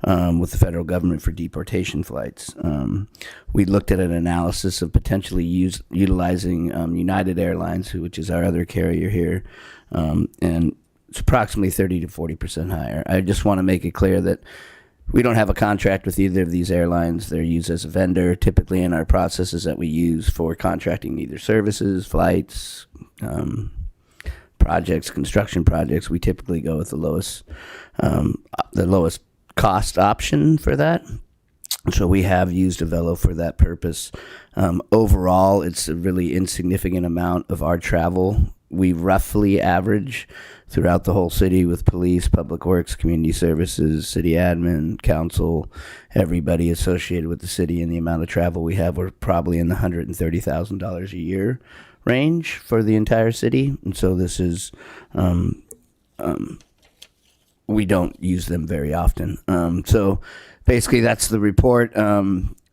with the federal government for deportation flights. We looked at an analysis of potentially utilizing United Airlines, which is our other carrier here, and it's approximately 30 to 40% higher. I just want to make it clear that we don't have a contract with either of these airlines. They're used as a vendor. Typically in our processes that we use for contracting either services, flights, projects, construction projects, we typically go with the lowest cost option for that. So we have used Avelo for that purpose. Overall, it's a really insignificant amount of our travel. We roughly average throughout the whole city with police, public works, community services, city admin, council, everybody associated with the city, and the amount of travel we have, we're probably in the $130,000 a year range for the entire city. And so this is, we don't use them very often. So basically that's the report.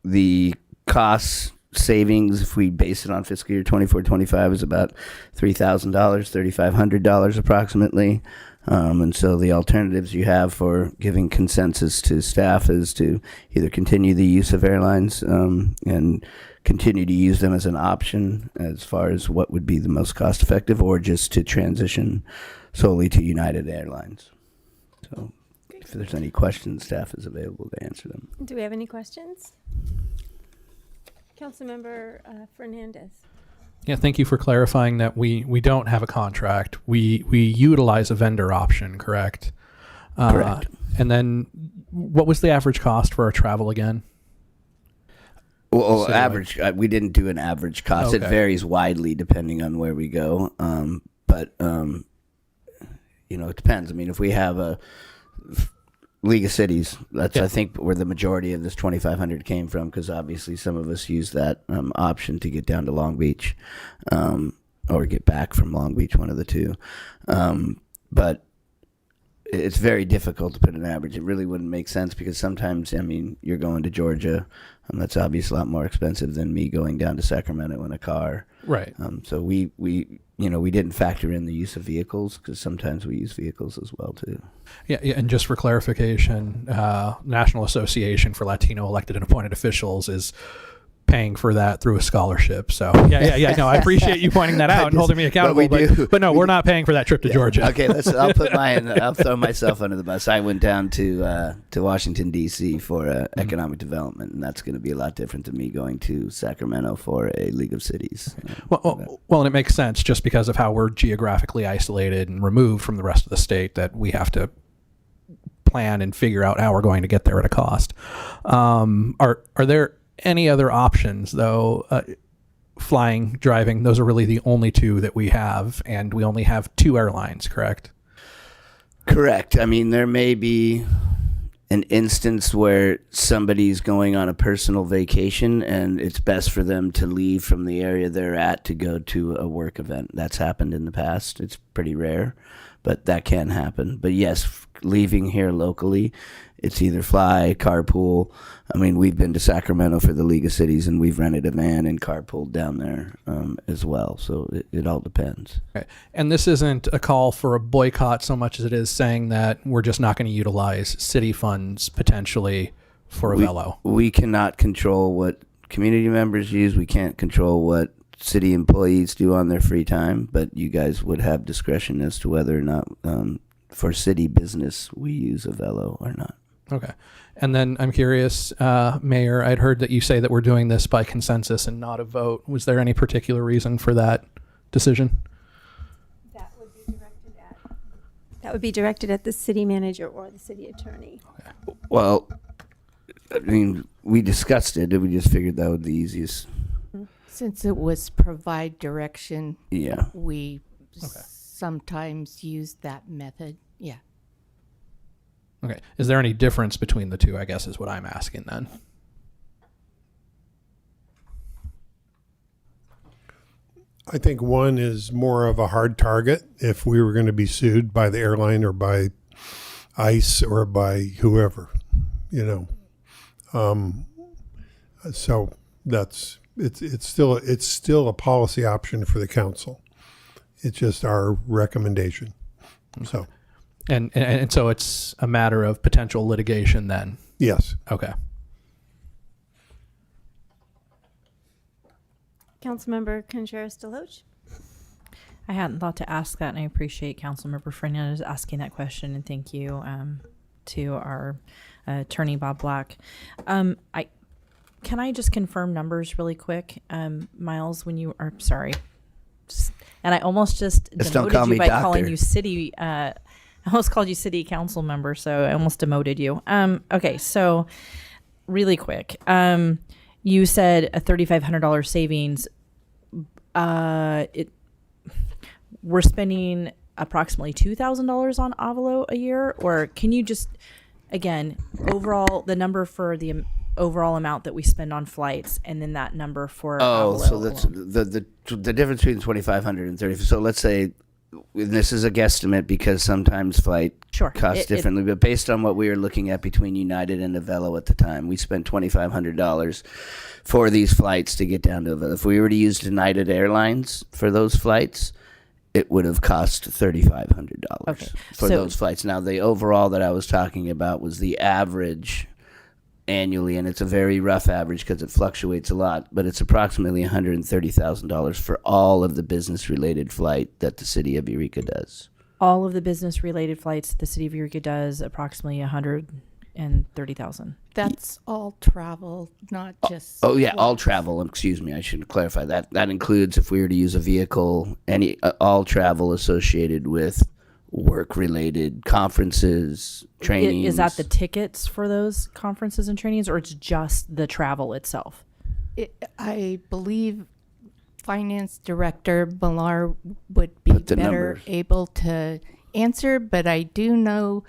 The costs savings, if we base it on fiscal year 24-25, is about $3,000, $3,500 approximately. And so the alternatives you have for giving consensus to staff is to either continue the use of airlines and continue to use them as an option as far as what would be the most cost effective, or just to transition solely to United Airlines. So if there's any questions, staff is available to answer them. Do we have any questions? Councilmember Fernandez. Yeah, thank you for clarifying that we don't have a contract. We utilize a vendor option, correct? Correct. And then what was the average cost for our travel again? Well, average, we didn't do an average cost. Okay. It varies widely depending on where we go. But it depends. I mean, if we have a League of Cities, that's, I think, where the majority of this 2,500 came from, because obviously some of us use that option to get down to Long Beach or get back from Long Beach, one of the two. But it's very difficult to put an average. It really wouldn't make sense, because sometimes, I mean, you're going to Georgia, and that's obviously a lot more expensive than me going down to Sacramento in a car. Right. So we didn't factor in the use of vehicles, because sometimes we use vehicles as well too. Yeah, and just for clarification, National Association for Latino Elected and Appointed Officials is paying for that through a scholarship. So yeah. No, I appreciate you pointing that out and holding me accountable. But no, we're not paying for that trip to Georgia. Okay, I'll throw myself under the bus. I went down to Washington D.C. for economic development, and that's going to be a lot different than me going to Sacramento for a League of Cities. Well, and it makes sense just because of how we're geographically isolated and removed from the rest of the state, that we have to plan and figure out how we're going to get there at a cost. Are there any other options though? Flying, driving, those are really the only two that we have, and we only have 2 airlines, correct? Correct. I mean, there may be an instance where somebody's going on a personal vacation and it's best for them to leave from the area they're at to go to a work event. That's happened in the past. It's pretty rare, but that can happen. But yes, leaving here locally, it's either fly, carpool. I mean, we've been to Sacramento for the League of Cities, and we've rented a van and carpooled down there as well. So it all depends. Okay. And this isn't a call for a boycott so much as it is saying that we're just not going to utilize city funds potentially for Avelo. We cannot control what community members use. We can't control what city employees do on their free time, but you guys would have discretion as to whether or not for city business we use Avelo or not. Okay. And then I'm curious, Mayor, I'd heard that you say that we're doing this by consensus and not a vote. Was there any particular reason for that decision? That would be directed at the city manager or the city attorney. Okay. Well, I mean, we discussed it, and we just figured that would be the easiest. Since it was provide direction, Yeah. we sometimes use that method. Yeah. Okay. Is there any difference between the two, I guess, is what I'm asking then? I think one is more of a hard target if we were going to be sued by the airline or by ICE or by whoever, you know. So it's still a policy option for the council. It's just our recommendation. Okay. So. And so it's a matter of potential litigation then? Yes. Okay. Councilmember Contreras-DeLoach. I hadn't thought to ask that, and I appreciate Councilmember Fernandez asking that question, and thank you to our attorney, Bob Black. Can I just confirm numbers really quick? Miles, when you are, sorry. And I almost just don't call demoted me you by doctor. calling you city, I almost called you city council member, so I almost demoted you. Okay, so really quick. You said a $3,500 savings. We're spending approximately $2,000 on Avelo a year, or can you just, again, overall, the number for the overall amount that we spend on flights, and then that number for Avelo so that's alone? the difference between 2,500 and 30. So let's say, and this is a guesstimate because sometimes flight costs differently, but based on what we were looking at between United and Avelo at the time, we spent $2,500 for these flights to get down to Avelo. If we were to use United Airlines for those flights, it would have cost $3,500 for those flights. Now, the overall that I was talking about was the average annually, and it's a very rough average because it fluctuates a lot, but it's approximately $130,000 for all of the business-related flight that the city of Eureka does. All of the business-related flights the city of Eureka does, approximately $130,000. That's all travel, not just. Oh yeah, all travel. Excuse me, I should clarify that. That includes if we were to use a vehicle, any all travel associated with work-related conferences, trainings. Is that the tickets for those conferences and trainings, or it's just the travel itself? I believe Finance Director Bauer would be better numbers. able to answer, but I do know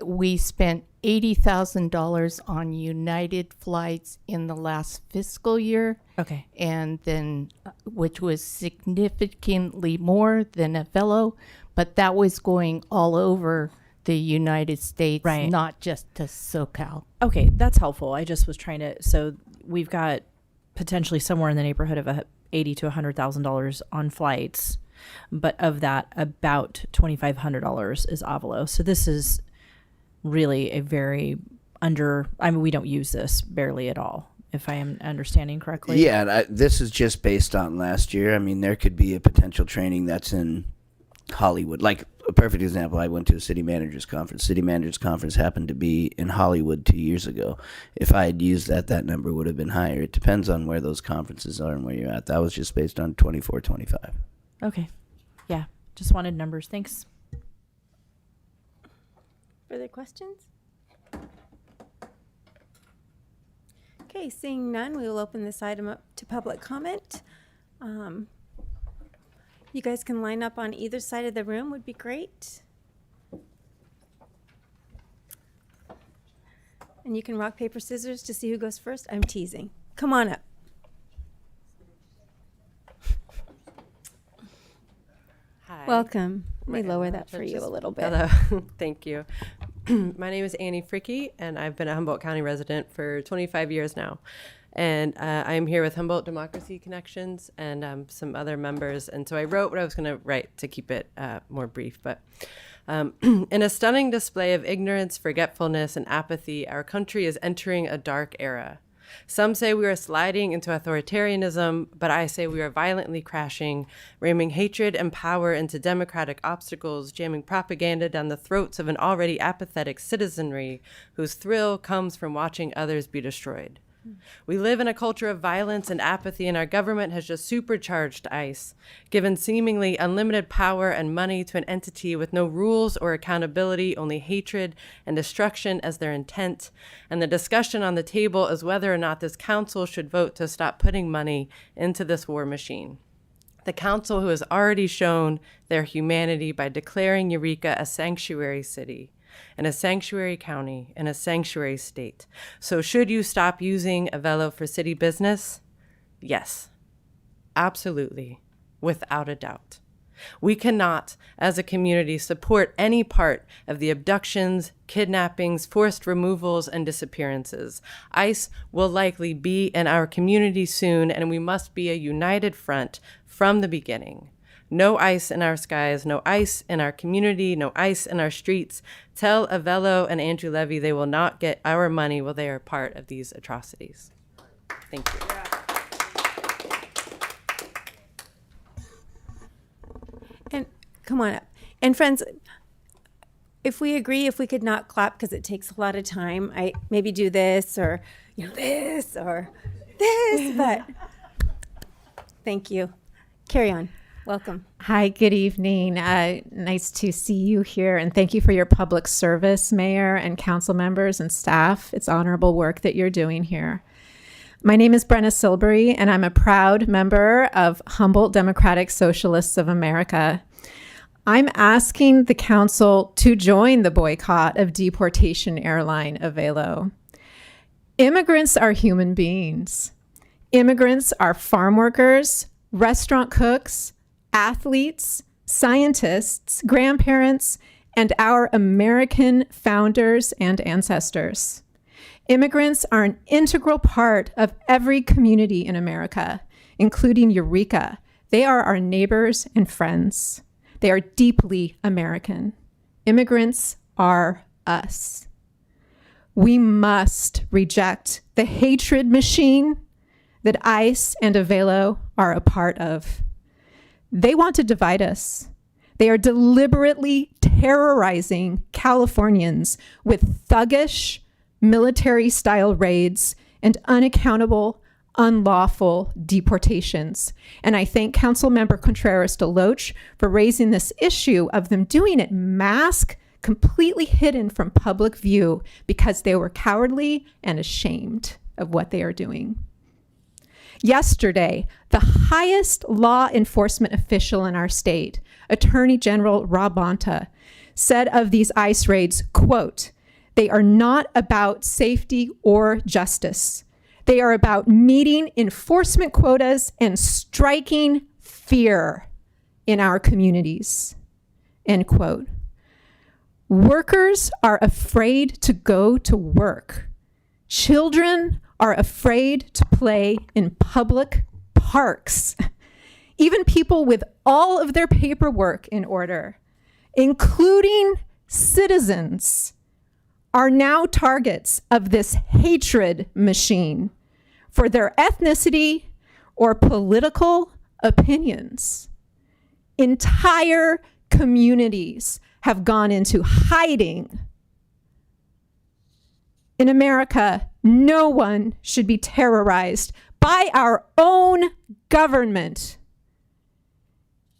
we spent $80,000 on United flights in the last fiscal year. Okay. And then, which was significantly more than Avelo, but that was going all over the United States, Right. not just to SoCal. Okay, that's helpful. I just was trying to, so we've got potentially somewhere in the neighborhood of $80,000 to $100,000 on flights, but of that, about $2,500 is Avelo. So this is really a very we don't use this barely at all, if I am understanding correctly. Yeah, and this is just based on last year. I mean, there could be a potential training that's in Hollywood. Like a perfect example, I went to a city managers conference. City managers conference happened to be in Hollywood 2 years ago. If I had used that number would have been higher. It depends on where those conferences are and where you're at. That was just based on 24, 25. Okay. Yeah, just wanted numbers. Thanks. Further questions? Okay, seeing none, we will open this item up to public comment. You guys can line up on either side of the room, would be great. And you can rock, paper, scissors to see who goes first. I'm teasing. Come on up. Hi. Welcome. Let me My lower name that for you a is- little bit. Hello. Thank you. My name is Annie Fricky, and I've been a Humboldt County resident for 25 years now. And I'm here with Humboldt Democracy Connections and some other members. And so I wrote what I was going to write to keep it more brief. But in a stunning display of ignorance, forgetfulness, and apathy, our country is entering a dark era. Some say we are sliding into authoritarianism, but I say we are violently crashing, ramming hatred and power into democratic obstacles, jamming propaganda down the throats of an already apathetic citizenry whose thrill comes from watching others be destroyed. We live in a culture of violence and apathy, and our government has just supercharged ICE, given seemingly unlimited power and money to an entity with no rules or accountability, only hatred and destruction as their intent. And the discussion on the table is whether or not this council should vote to stop putting money into this war machine. The council who has already shown their humanity by declaring Eureka a sanctuary city, and a sanctuary county, and a sanctuary state. So should you stop using Avelo for city business? Yes, absolutely, without a doubt. We cannot, as a community, support any part of the abductions, kidnappings, forced removals, and disappearances. ICE will likely be in our community soon, and we must be a united front from the beginning. No ICE in our skies, no ICE in our community, no ICE in our streets. Tell Avelo and Andrew Levy they will not get our money while they are part of these atrocities. Thank you. And come on up. And friends, if we agree, if we could not clap because it takes a lot of time, I maybe do this or, this or this, but thank you. Carry on. Welcome. Hi, good evening. Nice to see you here, and thank you for your public service, Mayor and council members and staff. It's honorable work that you're doing here. My name is Brenna Silbury, and I'm a proud member of Humboldt Democratic Socialists of America. I'm asking the council to join the boycott of deportation airline Avelo. Immigrants are human beings. Immigrants are farm workers, restaurant cooks, athletes, scientists, grandparents, and our American founders and ancestors. Immigrants are an integral part of every community in America, including Eureka. They are our neighbors and friends. They are deeply American. Immigrants are us. We must reject the hatred machine that ICE and Avelo are a part of. They want to divide us. They are deliberately terrorizing Californians with thuggish, military-style raids and unaccountable, unlawful deportations. And I thank Councilmember Contreras-DeLoach for raising this issue of them doing it masked, completely hidden from public view because they were cowardly and ashamed of what they are doing. Yesterday, the highest law enforcement official in our state, Attorney General Rob Bonta, said of these ICE raids, quote, "They are not about safety or justice. They are about meeting enforcement quotas and striking fear in our communities," end quote. Workers are afraid to go to work. Children are afraid to play in public parks. Even people with all of their paperwork in order, including citizens, are now targets of this hatred machine for their ethnicity or political opinions. Entire communities have gone into hiding. In America, no one should be terrorized by our own government.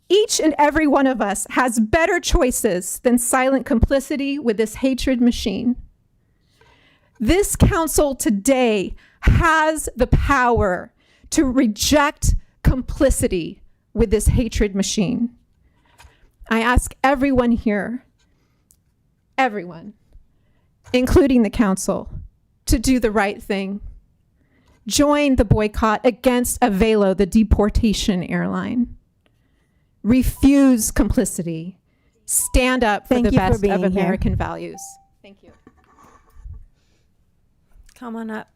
Each and every one of us has better choices than silent complicity with this hatred machine. This council today has the power to reject complicity with this hatred machine. I ask everyone here, everyone, including the council, to do the right thing. Join the boycott against Avelo, the deportation airline. Refuse complicity. Stand up for Thank the you for best being of here. American values. Thank you. Come on up.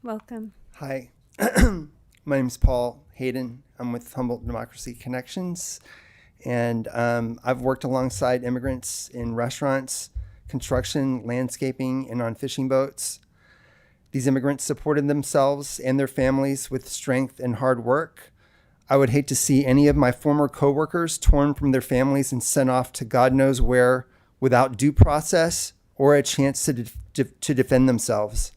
Welcome. Hi, my name's Paul Hayden. I'm with Humboldt Democracy Connections, and I've worked alongside immigrants in restaurants, construction, landscaping, and on fishing boats. These immigrants supported themselves and their families with strength and hard work. I would hate to see any of my former coworkers torn from their families and sent off to God knows where without due process or a chance to defend themselves.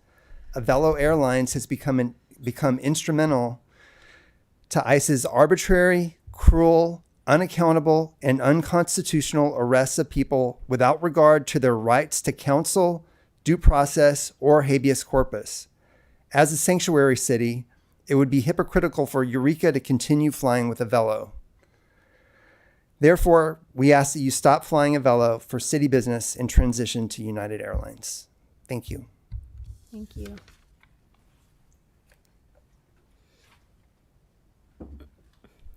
Avelo Airlines has become instrumental to ICE's arbitrary, cruel, unaccountable, and unconstitutional arrests of people without regard to their rights to counsel, due process, or habeas corpus. As a sanctuary city, it would be hypocritical for Eureka to continue flying with Avelo. Therefore, we ask that you stop flying Avelo for city business and transition to United Airlines. Thank you. Thank you.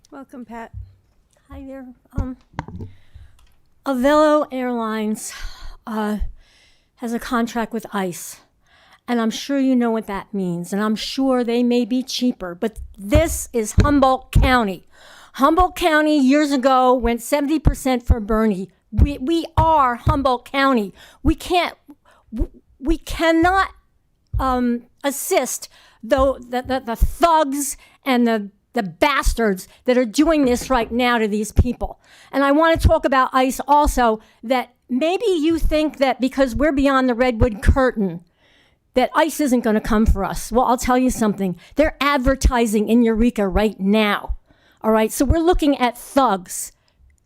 Welcome, Pat. Hi there. Avelo Airlines has a contract with ICE, and I'm sure you know what that means, and I'm sure they may be cheaper, but this is Humboldt County. Humboldt County years ago went 70% for Bernie. We are Humboldt County. We cannot assist the thugs and the bastards that are doing this right now to these people. And I want to talk about ICE also, that maybe you think that because we're beyond the redwood curtain, that ICE isn't going to come for us. Well, I'll tell you something. They're advertising in Eureka right now. All right, so we're looking at thugs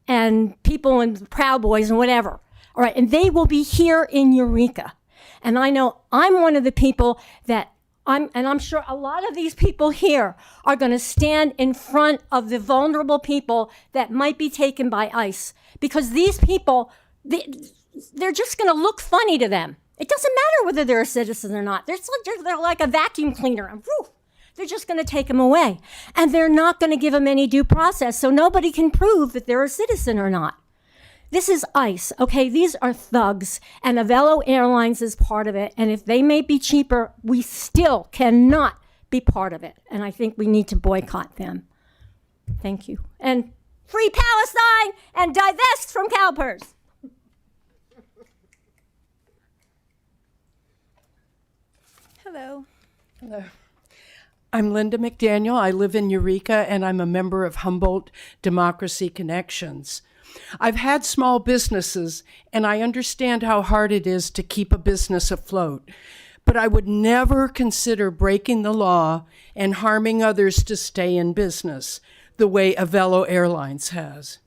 and people and Proud Boys and whatever. All right, and they will be here in Eureka. And I know I'm one of the people that I'm sure a lot of these people here are going to stand in front of the vulnerable people that might be taken by ICE, because these people, they're just going to look funny to them. It doesn't matter whether they're a citizen or not. They're like a vacuum cleaner. And whew, they're just going to take them away. And they're not going to give them any due process, so nobody can prove that they're a citizen or not. This is ICE, okay? These are thugs, and Avelo Airlines is part of it. And if they may be cheaper, we still cannot be part of it. And I think we need to boycott them. Thank you. And free Palestine and divest from CalPERS. Hello. Hello. I'm Linda McDaniel. I live in Eureka, and I'm a member of Humboldt Democracy Connections. I've had small businesses, and I understand how hard it is to keep a business afloat, but I would never consider breaking the law and harming others to stay in business the way Avelo Airlines has.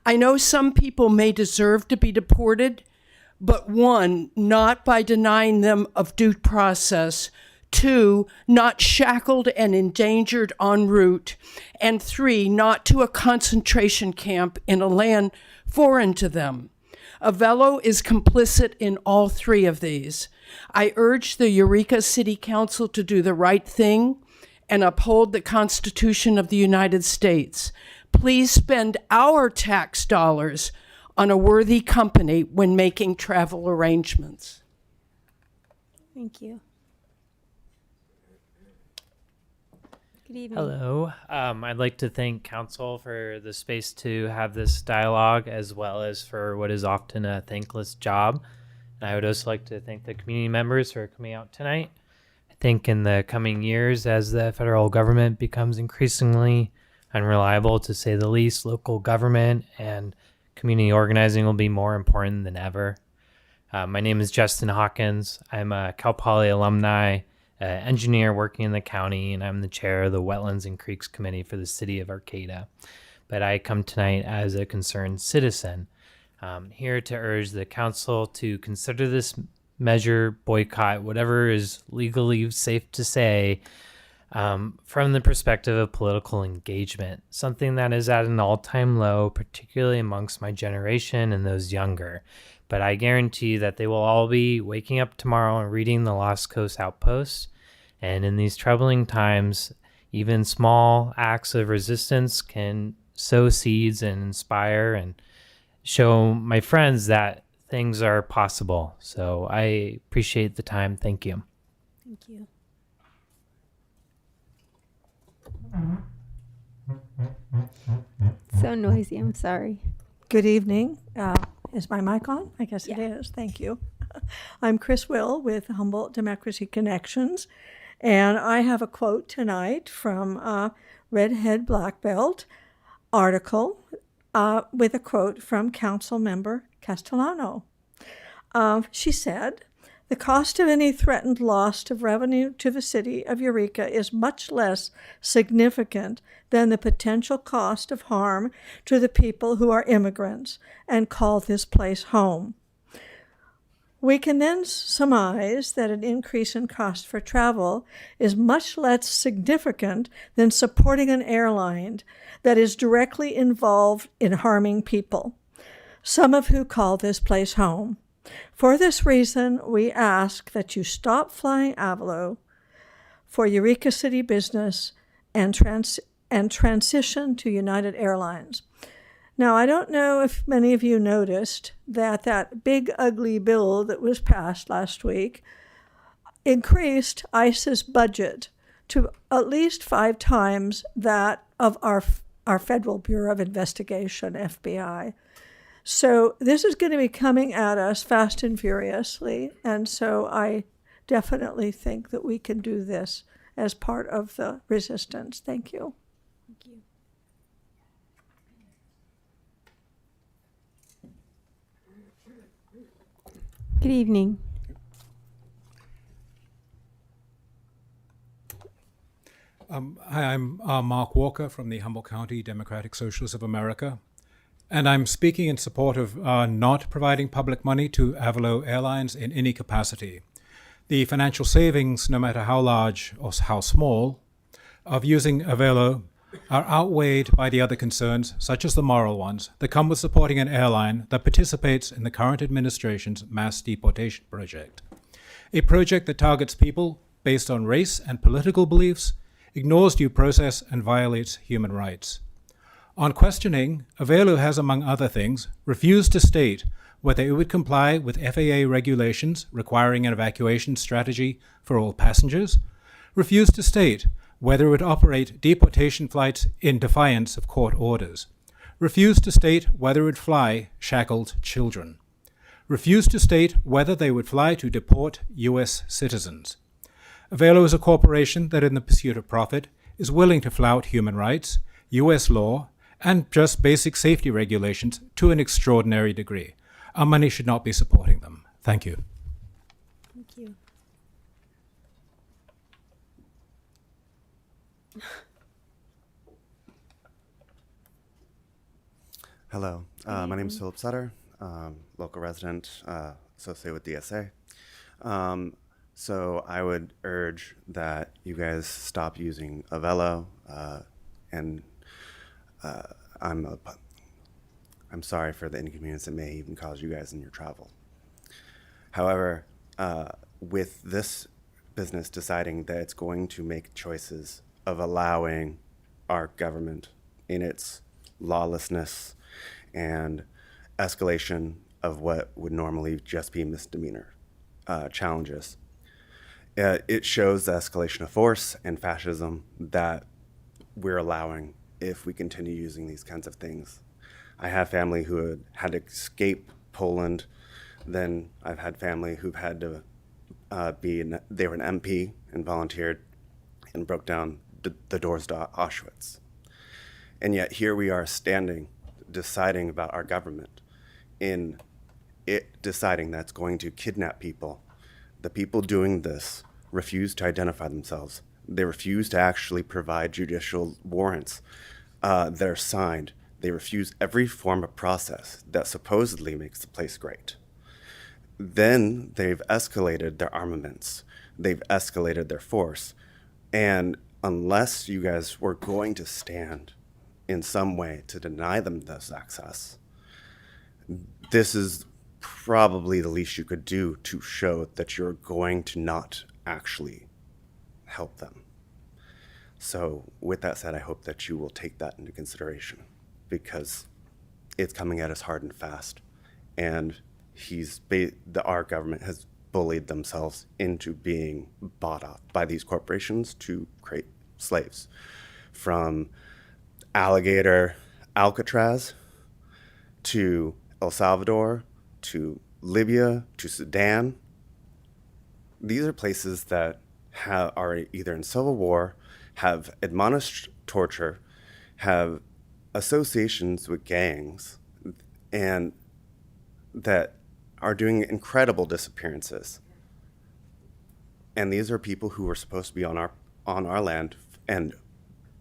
I know some people may deserve to be deported, but one, not by denying them of due process; two, not shackled and endangered en route; and three, not to a concentration camp in a land foreign to them. Avelo is complicit in all three of these. I urge the Eureka City Council to do the right thing and uphold the Constitution of the United States. Please spend our tax dollars on a worthy company when making travel arrangements. Thank you. Good evening. Hello. I'd like to thank Council for the space to have this dialogue, as well as for what is often a thankless job. And I would also like to thank the community members for coming out tonight. I think in the coming years, as the federal government becomes increasingly unreliable, to say the least, local government and community organizing will be more important than ever. My name is Justin Hawkins. I'm a Cal Poly alumni, engineer working in the county, and I'm the chair of the Wetlands and Creeks Committee for the City of Arcata. But I come tonight as a concerned citizen, here to urge the council to consider this measure, boycott, whatever is legally safe to say, from the perspective of political engagement, something that is at an all-time low, particularly amongst my generation and those younger. But I guarantee that they will all be waking up tomorrow and reading the Lost Coast Outpost. And in these troubling times, even small acts of resistance can sow seeds and inspire and show my friends that things are possible. So I appreciate the time. Thank you. Thank you. So noisy, I'm sorry. Good evening. Is my mic on? I guess it is. Thank you. I'm Chris Will with Humboldt Democracy Connections, and I have a quote tonight from Redhead Black Belt article with a quote from Councilmember Castellano. She said, "The cost of any threatened loss of revenue to the city of Eureka is much less significant than the potential cost of harm to the people who are immigrants and call this place home." We can then surmise that an increase in cost for travel is much less significant than supporting an airline that is directly involved in harming people, some of who call this place home. For this reason, we ask that you stop flying Avelo for Eureka City business and transition to United Airlines. Now, I don't know if many of you noticed that big ugly bill that was passed last week increased ICE's budget to at least 5 times that of our Federal Bureau of Investigation, FBI. So this is going to be coming at us fast and furiously, and so I definitely think that we can do this as part of the resistance. Thank you. Thank you. Good evening. Hi, I'm Mark Walker from the Humboldt County Democratic Socialists of America, and I'm speaking in support of not providing public money to Avelo Airlines in any capacity. The financial savings, no matter how large or how small, of using Avelo are outweighed by the other concerns, such as the moral ones, that come with supporting an airline that participates in the current administration's mass deportation project. A project that targets people based on race and political beliefs, ignores due process, and violates human rights. On questioning, Avelo has, among other things, refused to state whether it would comply with FAA regulations requiring an evacuation strategy for all passengers, refused to state whether it would operate deportation flights in defiance of court orders, refused to state whether it would fly shackled children, refused to state whether they would fly to deport U.S. citizens. Avelo is a corporation that, in the pursuit of profit, is willing to flout human rights, U.S. law, and just basic safety regulations to an extraordinary degree. Our money should not be supporting them. Thank you. Thank you. Hello, my name is Philip Sutter, local resident, associated with DSA. So I would urge that you guys stop using Avelo, and I'm sorry for the inconvenience it may even cause you guys in your travel. However, with this business deciding that it's going to make choices of allowing our government in its lawlessness and escalation of what would normally just be misdemeanor challenges, it shows the escalation of force and fascism that we're allowing if we continue using these kinds of things. I have family who had to escape Poland. Then I've had family who've had to they were an MP and volunteered and broke down the doors to Auschwitz. And yet here we are standing, deciding about our government, in it deciding that's going to kidnap people. The people doing this refuse to identify themselves. They refuse to actually provide judicial warrants that are signed. They refuse every form of process that supposedly makes the place great. then they've escalated their armaments. They've escalated their force. And unless you guys were going to stand in some way to deny them this access, this is probably the least you could do to show that you're going to not actually help them. So with that said, I hope that you will take that into consideration, because it's coming at us hard and fast. And our government has bullied themselves into being bought off by these corporations to create slaves. From Alligator, Alcatraz, to El Salvador, to Libya, to Sudan. These are places that are either in civil war, have admonished torture, have associations with gangs, and that are doing incredible disappearances. And these are people who are supposed to be on our land and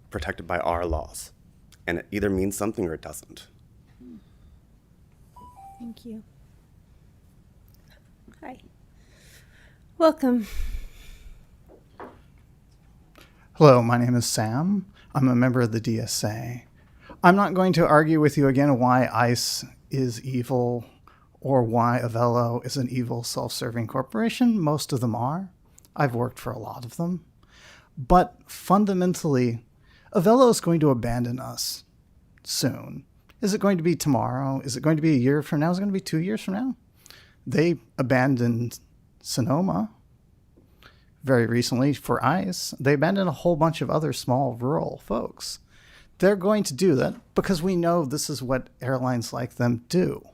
protected by our laws. And it either means something or it doesn't. Thank you. Hi. Welcome. Hello, my name is Sam. I'm a member of the DSA. I'm not going to argue with you again why ICE is evil or why Avelo is an evil self-serving corporation. Most of them are. I've worked for a lot of them. But fundamentally, Avelo is going to abandon us soon. Is it going to be tomorrow? Is it going to be a year from now? Is it going to be 2 years from now? They abandoned Sonoma very recently for ICE. They abandoned a whole bunch of other small rural folks. They're going to do that because we know this is what airlines like them do.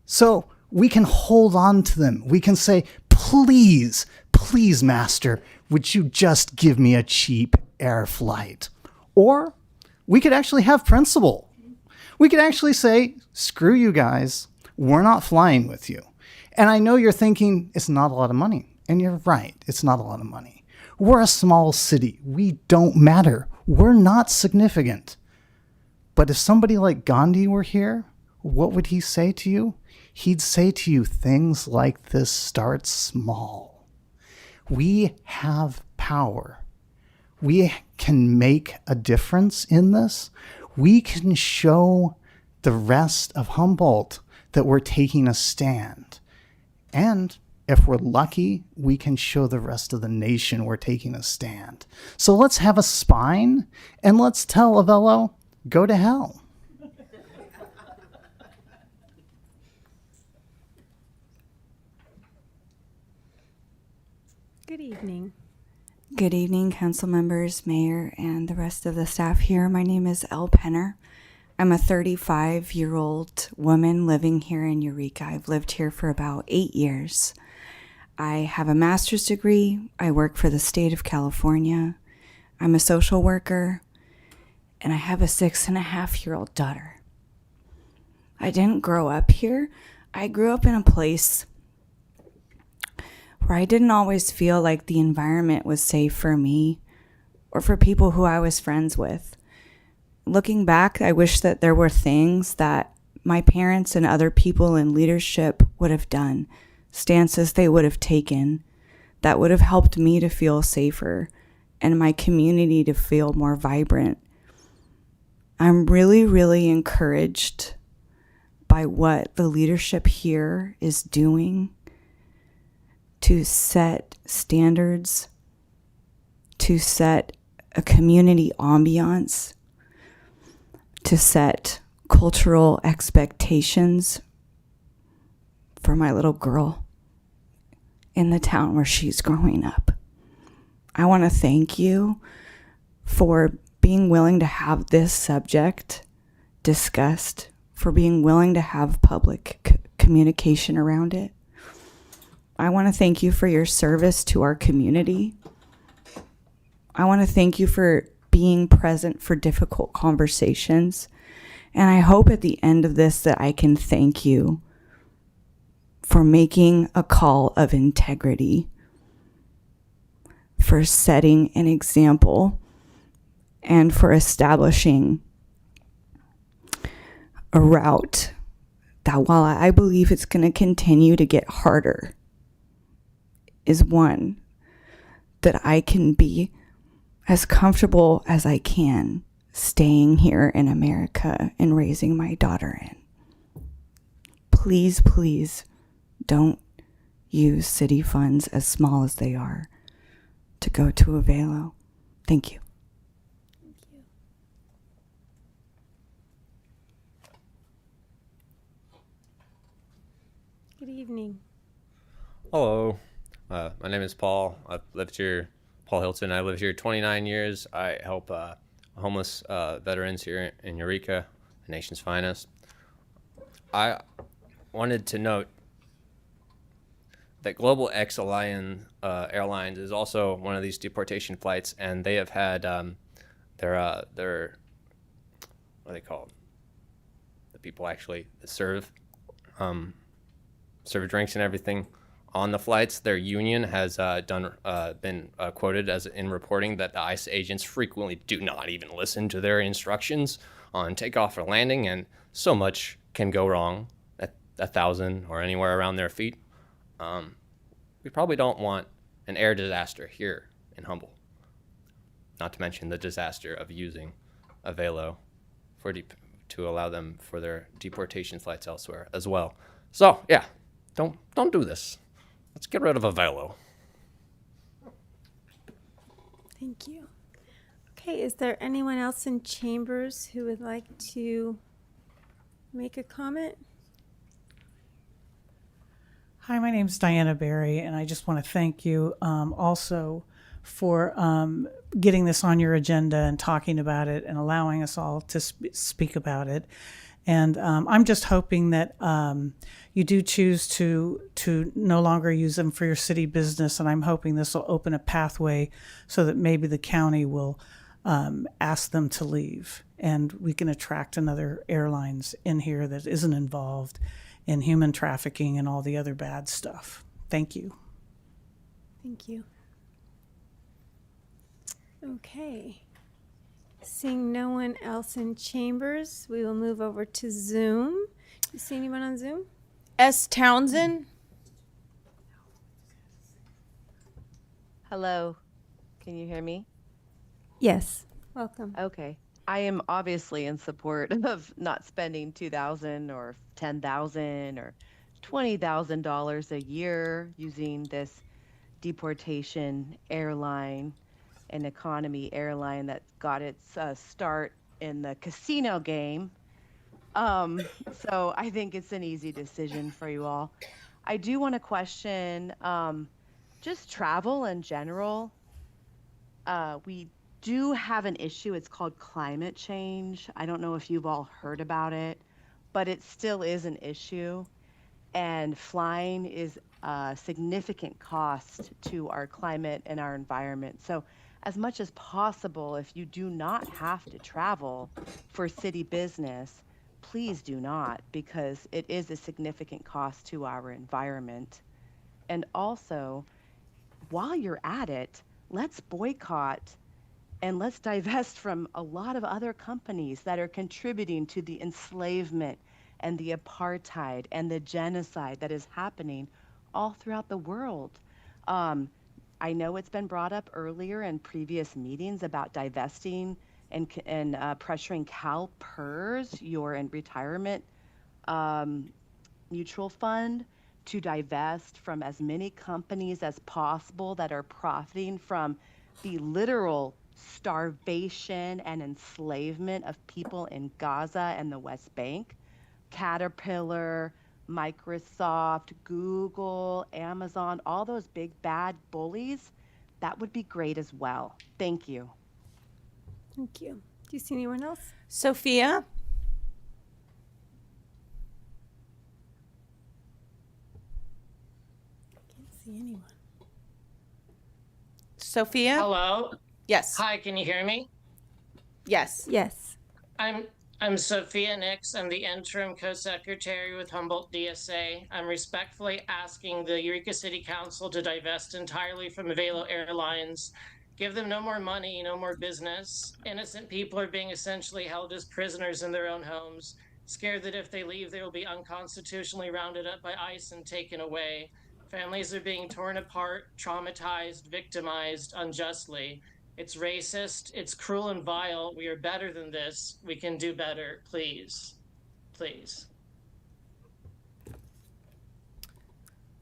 So we can hold on to them. We can say, please, please, master, would you just give me a cheap air flight? Or we could actually have principle. We could actually say, screw you guys, we're not flying with you. And I know you're thinking it's not a lot of money. And you're right, it's not a lot of money. We're a small city. We don't matter. We're not significant. But if somebody like Gandhi were here, what would he say to you? He'd say to you, things like this start small. We have power. We can make a difference in this. We can show the rest of Humboldt that we're taking a stand. And if we're lucky, we can show the rest of the nation we're taking a stand. So let's have a spine and let's tell Avelo, go to hell. Good evening. Good evening, council members, mayor, and the rest of the staff here. My name is Elle Penner. I'm a 35-year-old woman living here in Eureka. I've lived here for about 8 years. I have a master's degree. I work for the state of California. I'm a social worker, and I have a 6.5-year-old daughter. I didn't grow up here. I grew up in a place where I didn't always feel like the environment was safe for me or for people who I was friends with. Looking back, I wish that there were things that my parents and other people in leadership would have done, stances they would have taken that would have helped me to feel safer and my community to feel more vibrant. I'm really, really encouraged by what the leadership here is doing to set standards, to set a community ambiance, to set cultural expectations for my little girl in the town where she's growing up. I want to thank you for being willing to have this subject discussed, for being willing to have public communication around it. I want to thank you for your service to our community. I want to thank you for being present for difficult conversations. And I hope at the end of this that I can thank you for making a call of integrity, for setting an example, and for establishing a route that while I believe it's going to continue to get harder, is one, that I can be as comfortable as I can staying here in America and raising my daughter in. Please, please don't use city funds, as small as they are, to go to Avelo. Thank you. Good evening. Hello, my name is Paul. I've lived here, Paul Hilton. I lived here 29 years. I help homeless veterans here in Eureka, the nation's finest. I wanted to note that Global X Alliance Airlines is also one of these deportation flights, and they have had their what are they called? The people actually that serve drinks and everything on the flights. Their union has been quoted as in reporting that the ICE agents frequently do not even listen to their instructions on takeoff or landing, and so much can go wrong at 1,000 or anywhere around their feet. We probably don't want an air disaster here in Humboldt, not to mention the disaster of using Avelo to allow them for their deportation flights elsewhere as well. So yeah, don't do this. Let's get rid of Avelo. Thank you. Okay, is there anyone else in chambers who would like to make a comment? Hi, my name is Diana Berry, and I just want to thank you also for getting this on your agenda and talking about it and allowing us all to speak about it. And I'm just hoping that you do choose to no longer use them for your city business, and I'm hoping this will open a pathway so that maybe the county will ask them to leave, and we can attract another airlines in here that isn't involved in human trafficking and all the other bad stuff. Thank you. Thank you. Okay. Seeing no one else in chambers, we will move over to Zoom. Do you see anyone on Zoom? S. Townsend. Hello. Can you hear me? Yes. Welcome. Okay. I am obviously in support of not spending $2,000 or $10,000 or $20,000 a year using this deportation airline, an economy airline that got its start in the casino game. So I think it's an easy decision for you all. I do want to question just travel in general. We do have an issue. It's called climate change. I don't know if you've all heard about it, but it still is an issue. And flying is a significant cost to our climate and our environment. So as much as possible, if you do not have to travel for city business, please do not, because it is a significant cost to our environment. And also, while you're at it, let's boycott and let's divest from a lot of other companies that are contributing to the enslavement and the apartheid and the genocide that is happening all throughout the world. I know it's been brought up earlier in previous meetings about divesting and pressuring CalPERS, your in retirement mutual fund, to divest from as many companies as possible that are profiting from the literal starvation and enslavement of people in Gaza and the West Bank. Caterpillar, Microsoft, Google, Amazon, all those big bad bullies, that would be great as well. Thank you. Thank you. Do you see anyone else? Sophia. Can't see anyone. Sophia? Hello? Yes. Hi, can you hear me? Yes. Yes. I'm Sophia Nix. I'm the interim co-secretary with Humboldt DSA. I'm respectfully asking the Eureka City Council to divest entirely from Avelo Airlines. Give them no more money, no more business. Innocent people are being essentially held as prisoners in their own homes. scared that if they leave, they will be unconstitutionally rounded up by ICE and taken away. Families are being torn apart, traumatized, victimized unjustly. It's racist, it's cruel and vile. We are better than this. We can do better, please. Please.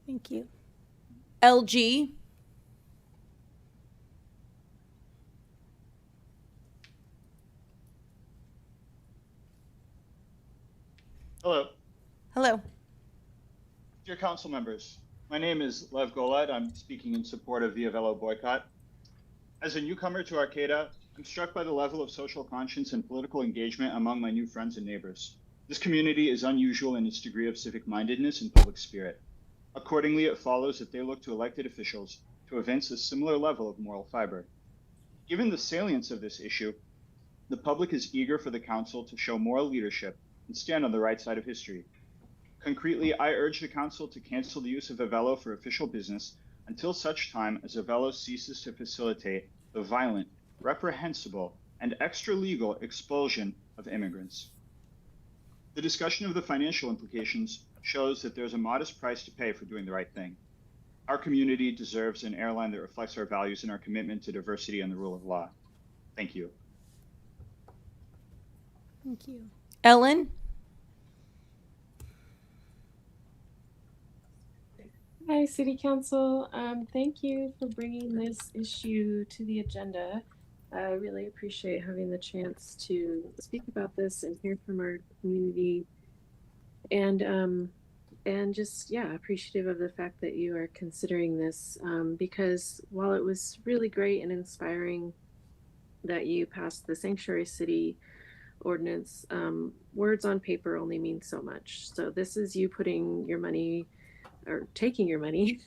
Thank you. LG. Hello. Hello. Dear council members, my name is Lev Golad. I'm speaking in support of the Avelo boycott. As a newcomer to Arcata, I'm struck by the level of social conscience and political engagement among my new friends and neighbors. This community is unusual in its degree of civic mindedness and public spirit. Accordingly, it follows that they look to elected officials to evince a similar level of moral fiber. Given the salience of this issue, the public is eager for the council to show moral leadership and stand on the right side of history. Concretely, I urge the council to cancel the use of Avelo for official business until such time as Avelo ceases to facilitate the violent, reprehensible, and extra-legal expulsion of immigrants. The discussion of the financial implications shows that there's a modest price to pay for doing the right thing. Our community deserves an airline that reflects our values and our commitment to diversity and the rule of law. Thank you. Thank you. Ellen. Hi, City Council. Thank you for bringing this issue to the agenda. I really appreciate having the chance to speak about this and hear from our community, and just, yeah, appreciative of the fact that you are considering this, because while it was really great and inspiring that you passed the Sanctuary City ordinance, words on paper only mean so much. So this is you putting your money or taking your money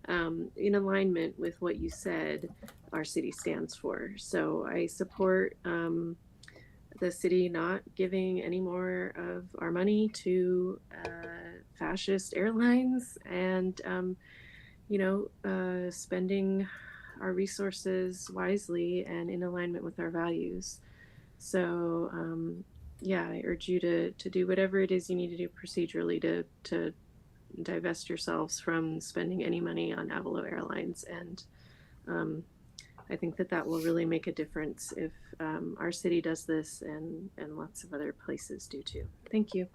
in alignment with what you said our city stands for. So I support the city not giving any more of our money to fascist airlines, and spending our resources wisely and in alignment with our values. So yeah, I urge you to do whatever it is you need to do procedurally to divest yourselves from spending any money on Avelo Airlines. And I think that will really make a difference if our city does this, and lots of other places do too. Thank you.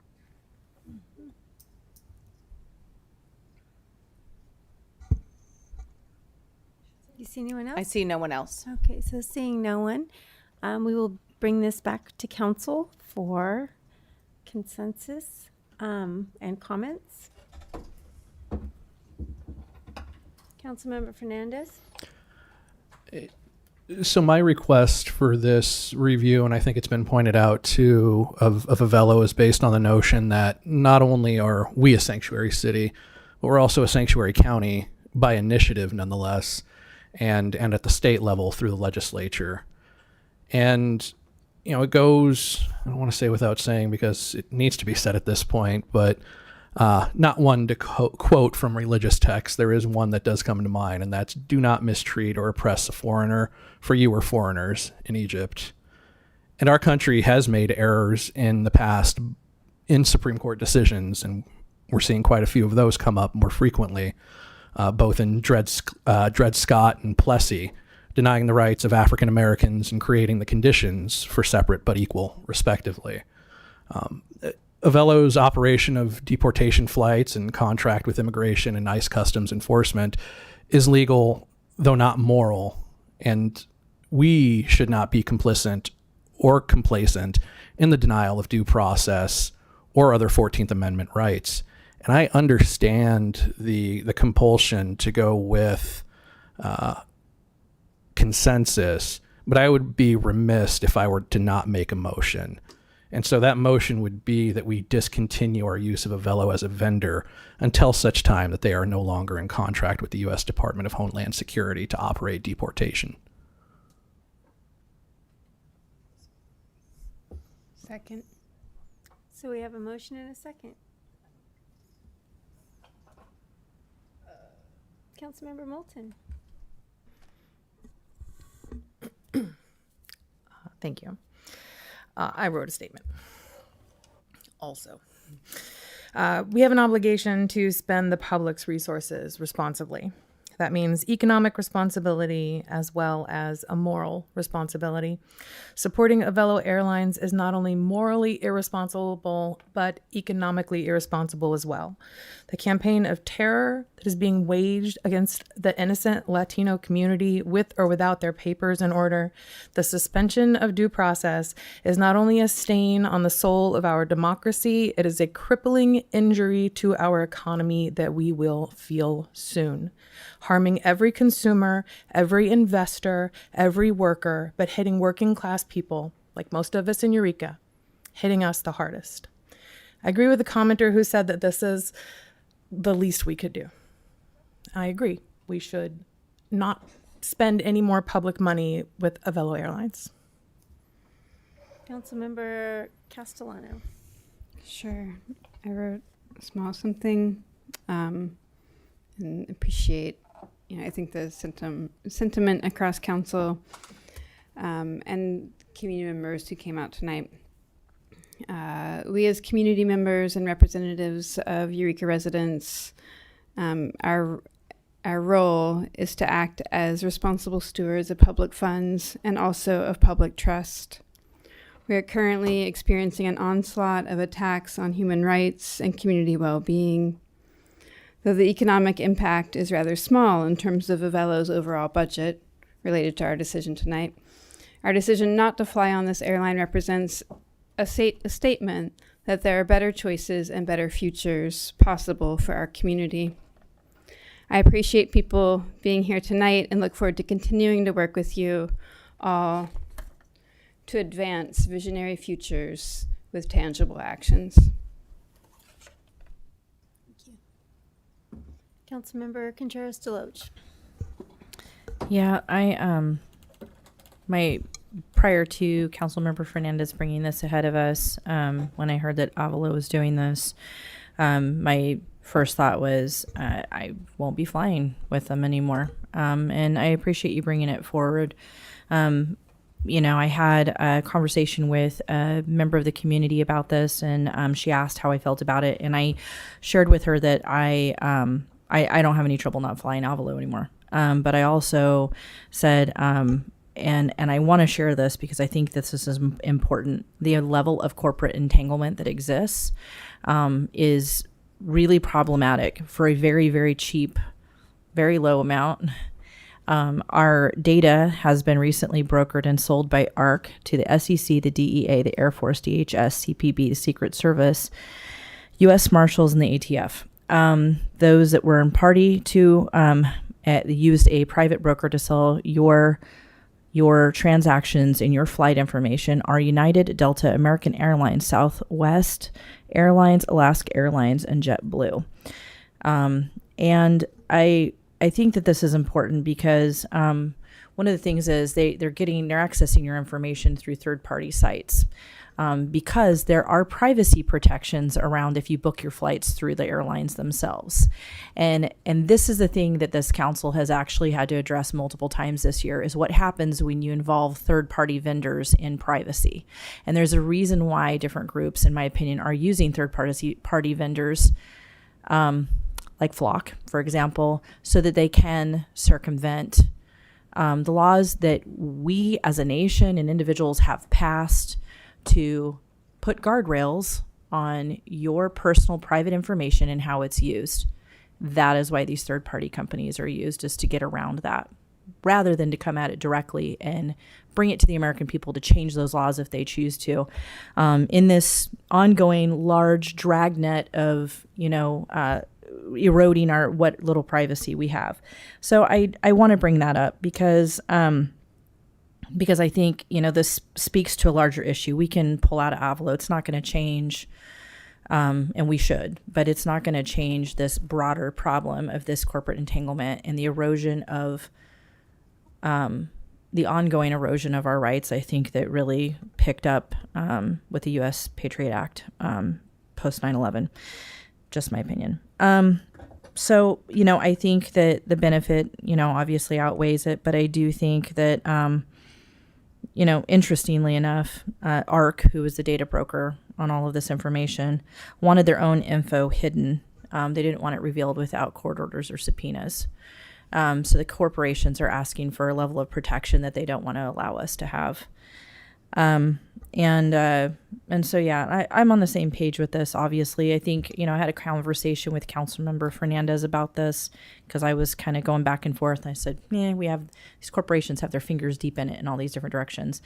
You see anyone else? I see no one else. Okay, so seeing no one, we will bring this back to council for consensus and comments. Councilmember Fernandez. So my request for this review, and I think it's been pointed out too, of Avelo is based on the notion that not only are we a sanctuary city, but we're also a sanctuary county by initiative nonetheless, and at the state level through the legislature. And, it goes, I don't want to say without saying because it needs to be said at this point, but not one to quote from religious texts. There is one that does come to mind, and that's do not mistreat or oppress a foreigner, for you were foreigners in Egypt. And our country has made errors in the past in Supreme Court decisions, and we're seeing quite a few of those come up more frequently, both in Dred Scott and Plessy, denying the rights of African Americans and creating the conditions for separate but equal, respectively. Avelo's operation of deportation flights and contract with immigration and ICE customs enforcement is legal, though not moral, and we should not be complicit or complacent in the denial of due process or other 14th Amendment rights. And I understand the compulsion to go with consensus, but I would be remiss if I were to not make a motion. And so that motion would be that we discontinue our use of Avelo as a vendor until such time that they are no longer in contract with the U.S. Department of Homeland Security to operate deportation. Second. So we have a motion and a second. Councilmember Moulton. Thank you. I wrote a statement. also. We have an obligation to spend the public's resources responsibly. That means economic responsibility as well as a moral responsibility. Supporting Avelo Airlines is not only morally irresponsible, but economically irresponsible as well. The campaign of terror that is being waged against the innocent Latino community with or without their papers in order, the suspension of due process, is not only a stain on the soul of our democracy, it is a crippling injury to our economy that we will feel soon, harming every consumer, every investor, every worker, but hitting working class people, like most of us in Eureka, hitting us the hardest. I agree with the commenter who said that this is the least we could do. I agree. We should not spend any more public money with Avelo Airlines. Councilmember Castellano. Sure. I wrote a small something and appreciate, I think the sentiment across council and community members who came out tonight. We as community members and representatives of Eureka residents, our role is to act as responsible stewards of public funds and also of public trust. We are currently experiencing an onslaught of attacks on human rights and community well-being. Though the economic impact is rather small in terms of Avelo's overall budget related to our decision tonight, our decision not to fly on this airline represents a statement that there are better choices and better futures possible for our community. I appreciate people being here tonight and look forward to continuing to work with you all to advance visionary futures with tangible actions. Councilmember Contreras-DeLoach. Yeah, prior to Councilmember Fernandez bringing this ahead of us, when I heard that Avelo was doing this, my first thought was I won't be flying with them anymore. And I appreciate you bringing it forward. I had a conversation with a member of the community about this, and she asked how I felt about it. And I shared with her that I don't have any trouble not flying Avelo anymore. But I also said, and I want to share this because I think this is important. The level of corporate entanglement that exists is really problematic for a very, very cheap, very low amount. Our data has been recently brokered and sold by ARC to the SEC, the DEA, the Air Force, DHS, CPB, the Secret Service, U.S. Marshals, and the ATF. Those that were in party to used a private broker to sell your transactions and your flight information are United, Delta, American Airlines, Southwest Airlines, Alaska Airlines, and JetBlue. And I think that this is important because one of the things is they're accessing your information through third-party sites. Because there are privacy protections around if you book your flights through the airlines themselves. And this is the thing that this council has actually had to address multiple times this year, is what happens when you involve third-party vendors in privacy. And there's a reason why different groups, in my opinion, are using third-party vendors, like Flock, for example, so that they can circumvent the laws that we as a nation and individuals have passed to put guardrails on your personal private information and how it's used. That is why these third-party companies are used, is to get around that, rather than to come at it directly and bring it to the American people to change those laws if they choose to. In this ongoing large dragnet of, eroding what little privacy we have. So I want to bring that up because I think, this speaks to a larger issue. We can pull out of Avelo. It's not going to change, and we should, but it's not going to change this broader problem of this corporate entanglement and the erosion of, the ongoing erosion of our rights, I think, that really picked up with the U.S. Patriot Act post 9/11. Just my opinion. So, I think that the benefit, obviously outweighs it, but I do think that, interestingly enough, ARC, who is the data broker on all of this information wanted their own info hidden. They didn't want it revealed without court orders or subpoenas. So the corporations are asking for a level of protection that they don't want to allow us to have. And so, yeah, I'm on the same page with this. Obviously, I think, I had a conversation with Councilmember Fernandez about this because I was kind of going back and forth. And I said, these corporations have their fingers deep in it in all these different directions.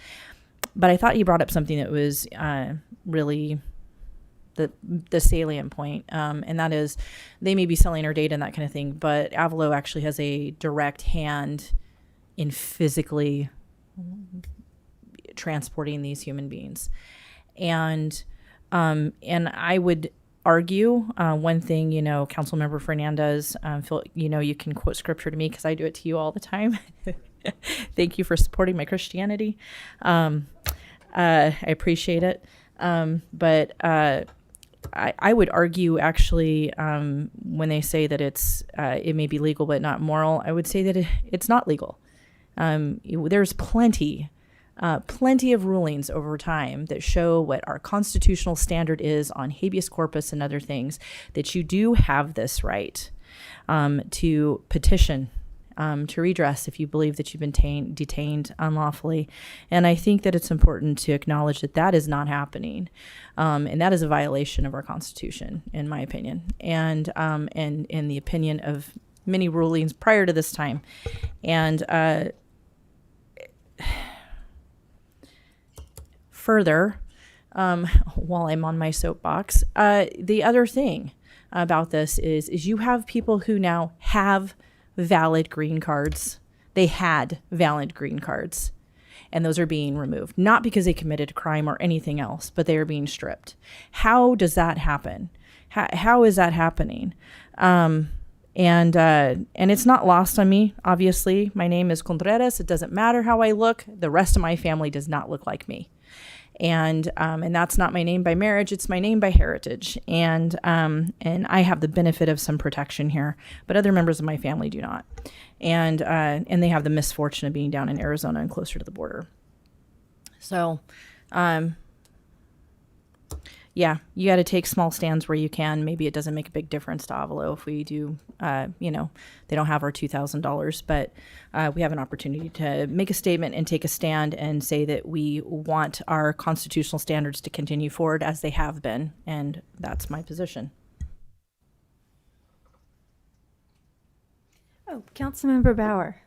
But I thought he brought up something that was really the salient point, and that is they may be selling our data and that kind of thing, but Avelo actually has a direct hand in physically transporting these human beings. And I would argue one thing, Councilmember Fernandez, you can quote scripture to me because I do it to you all the time. Thank you for supporting my Christianity. I appreciate it. But I would argue actually when they say that it may be legal but not moral, I would say that it's not legal. There's plenty of rulings over time that show what our constitutional standard is on habeas corpus and other things, that you do have this right to petition, to redress if you believe that you've been detained unlawfully. And I think that it's important to acknowledge that that is not happening. And that is a violation of our Constitution, in my opinion, and in the opinion of many rulings prior to this time. And further, while I'm on my soapbox, the other thing about this is you have people who now have valid green cards. They had valid green cards, and those are being removed, not because they committed a crime or anything else, but they are being stripped. How does that happen? How is that happening? And it's not lost on me. Obviously, my name is Contreras. It doesn't matter how I look. The rest of my family does not look like me. And that's not my name by marriage. It's my name by heritage. And I have the benefit of some protection here, but other members of my family do not. And they have the misfortune of being down in Arizona and closer to the border. So, yeah, you got to take small stands where you can. Maybe it doesn't make a big difference to Avelo if we do, they don't have our $2,000, but we have an opportunity to make a statement and take a stand and say that we want our constitutional standards to continue forward as they have been. And that's my position. Oh, Councilmember Bauer.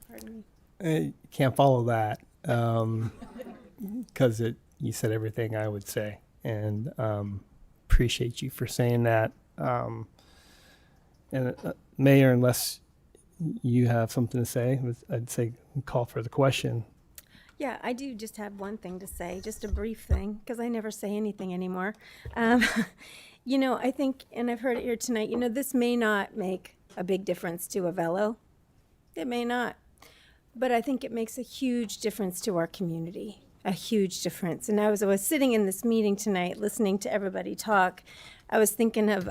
Pardon me. I can't follow that because you said everything I would say. And appreciate you for saying that. Mayor, unless you have something to say, I'd say call for the question. Yeah, I do just have one thing to say, just a brief thing, because I never say anything anymore. I think, and I've heard it here tonight, this may not make a big difference to Avelo. It may not. But I think it makes a huge difference to our community. A huge difference. And I was sitting in this meeting tonight listening to everybody talk. I was thinking of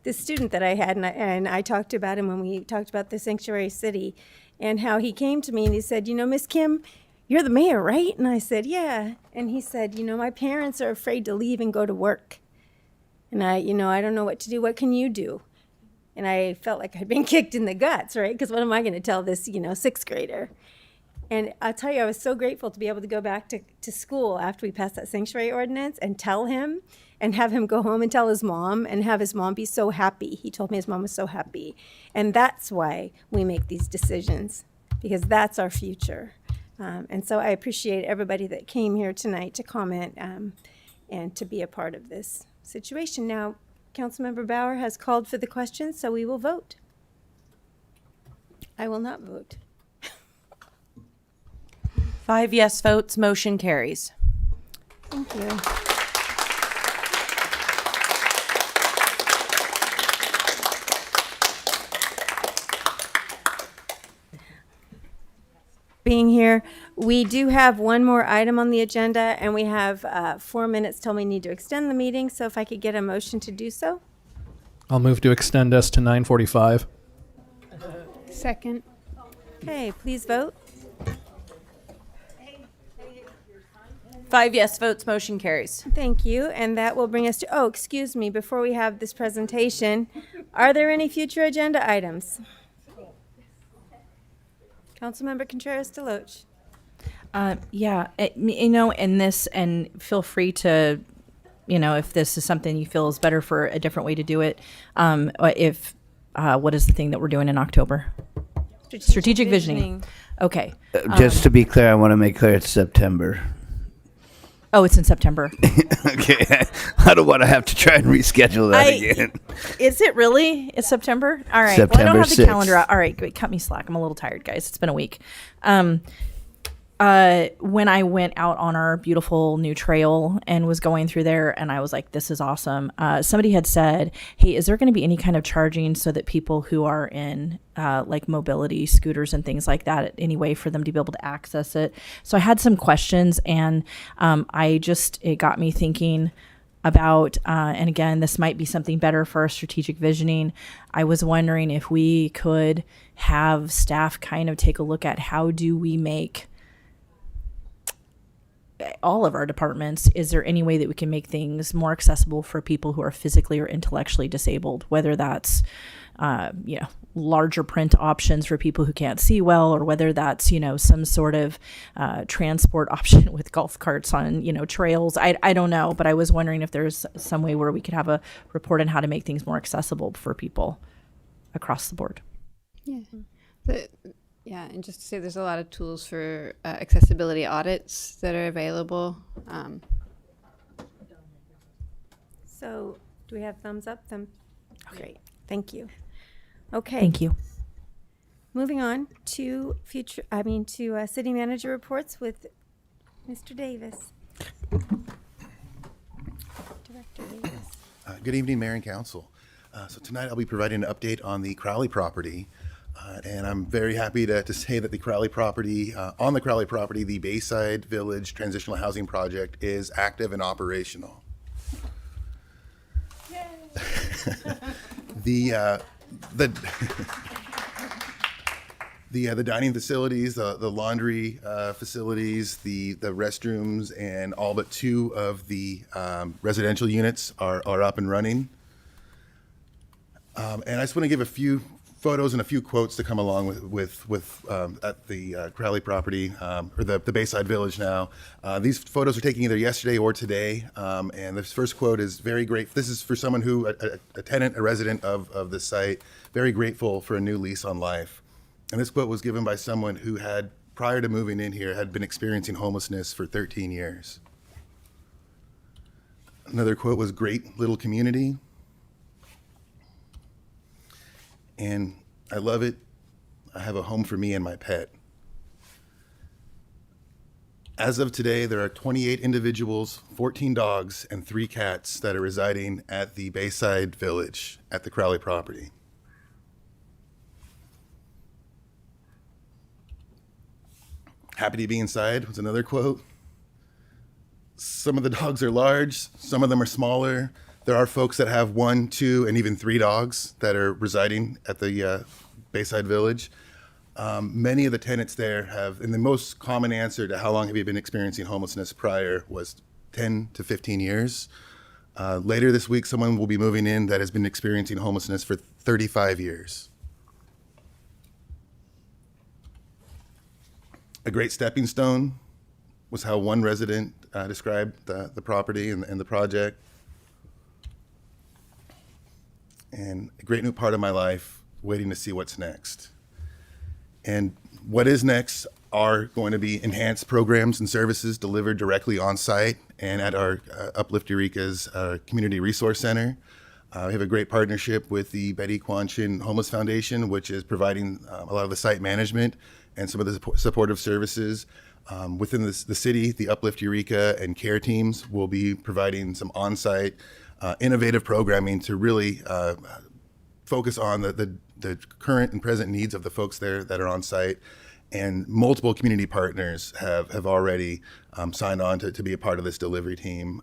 this student that I had, and I talked about him when we talked about the sanctuary city, and how he came to me and he said, Miss Kim, you're the mayor, right? And I said, yeah. And he said, my parents are afraid to leave and go to work. And I don't know what to do. What can you do? And I felt like I'd been kicked in the guts, right? Because what am I going to tell this, sixth grader? And I'll tell you, I was so grateful to be able to go back to school after we passed that sanctuary ordinance and tell him and have him go home and tell his mom and have his mom be so happy. He told me his mom was so happy. And that's why we make these decisions, because that's our future. And so I appreciate everybody that came here tonight to comment and to be a part of this situation. Now, Councilmember Bauer has called for the question, so we will vote. I will not vote. 5 yes votes, motion carries. Thank you. Being here, we do have one more item on the agenda, and we have 4 minutes till we need to extend the meeting. So if I could get a motion to do so. I'll move to extend us to 9:45. Second. Okay, please vote. 5 yes votes, motion carries. Thank you. And that will bring us to, oh, excuse me, before we have this presentation, are there any future agenda items? Councilmember Contreras-DeLoach. In this, and feel free to, if this is something you feel is better for a different way to do it. What is the thing that we're doing in October? Strategic visioning. Okay. Just to be clear, I want to make clear it's September. Oh, it's in September. Okay. I don't want to have to try and reschedule that again. Is it really? It's September? All right. September well, I don't have the 6th. calendar out. All right, great. Cut me slack. I'm a little tired, guys. It's been a week. When I went out on our beautiful new trail and was going through there, and I was like, this is awesome. Somebody had said, hey, is there going to be any kind of charging so that people who are in like mobility scooters and things like that, any way for them to be able to access it? So I had some questions, and it got me thinking about, and again, this might be something better for our strategic visioning. I was wondering if we could have staff kind of take a look at how do we make all of our departments, is there any way that we can make things more accessible for people who are physically or intellectually disabled, whether that's larger print options for people who can't see well, or whether that's some sort of transport option with golf carts on trails. I don't know, but I was wondering if there's some way where we could have a report on how to make things more accessible for people across the board. Yeah, and just to say, there's a lot of tools for accessibility audits that are available. So do we have thumbs up? Great. Thank you. Okay. Thank you. Moving on to city manager reports with Mr. Davis. Director Davis. Good evening, Mayor and Council. So tonight I'll be providing an update on the Crowley property. And I'm very happy to say that the Crowley property, on the Crowley property, the Bayside Village Transitional Housing Project is active and operational. The dining facilities, the laundry facilities, the restrooms, and all but 2 of the residential units are up and running. And I just want to give a few photos and a few quotes to come along with at the Crowley property, or the Bayside Village now. These photos are taken either yesterday or today, and this first quote is very great. This is for someone who, a tenant, a resident of the site, very grateful for a new lease on life. And this quote was given by someone who had, prior to moving in here, had been experiencing homelessness for 13 years. Another quote was, "Great little community. And I love it. I have a home for me and my pet." As of today, there are 28 individuals, 14 dogs, and 3 cats that are residing at the Bayside Village at the Crowley property. "Happy to be inside" was another quote. "Some of the dogs are large, some of them are smaller. There are folks that have 1, 2, and even 3 dogs that are residing at the Bayside Village. Many of the tenants there have, and the most common answer to how long have you been experiencing homelessness prior was 10 to 15 years. Later this week, someone will be moving in that has been experiencing homelessness for 35 years. "A great stepping stone" was how one resident described the property and the project. "And a great new part of my life, waiting to see what's next." And what is next are going to be enhanced programs and services delivered directly on site and at our Uplift Eureka's Community Resource Center. We have a great partnership with the Betty Quanchin Homeless Foundation, which is providing a lot of the site management and some of the supportive services. Within the city, the Uplift Eureka and care teams will be providing some on-site innovative programming to really focus on the current and present needs of the folks there that are on site. And multiple community partners have already signed on to be a part of this delivery team.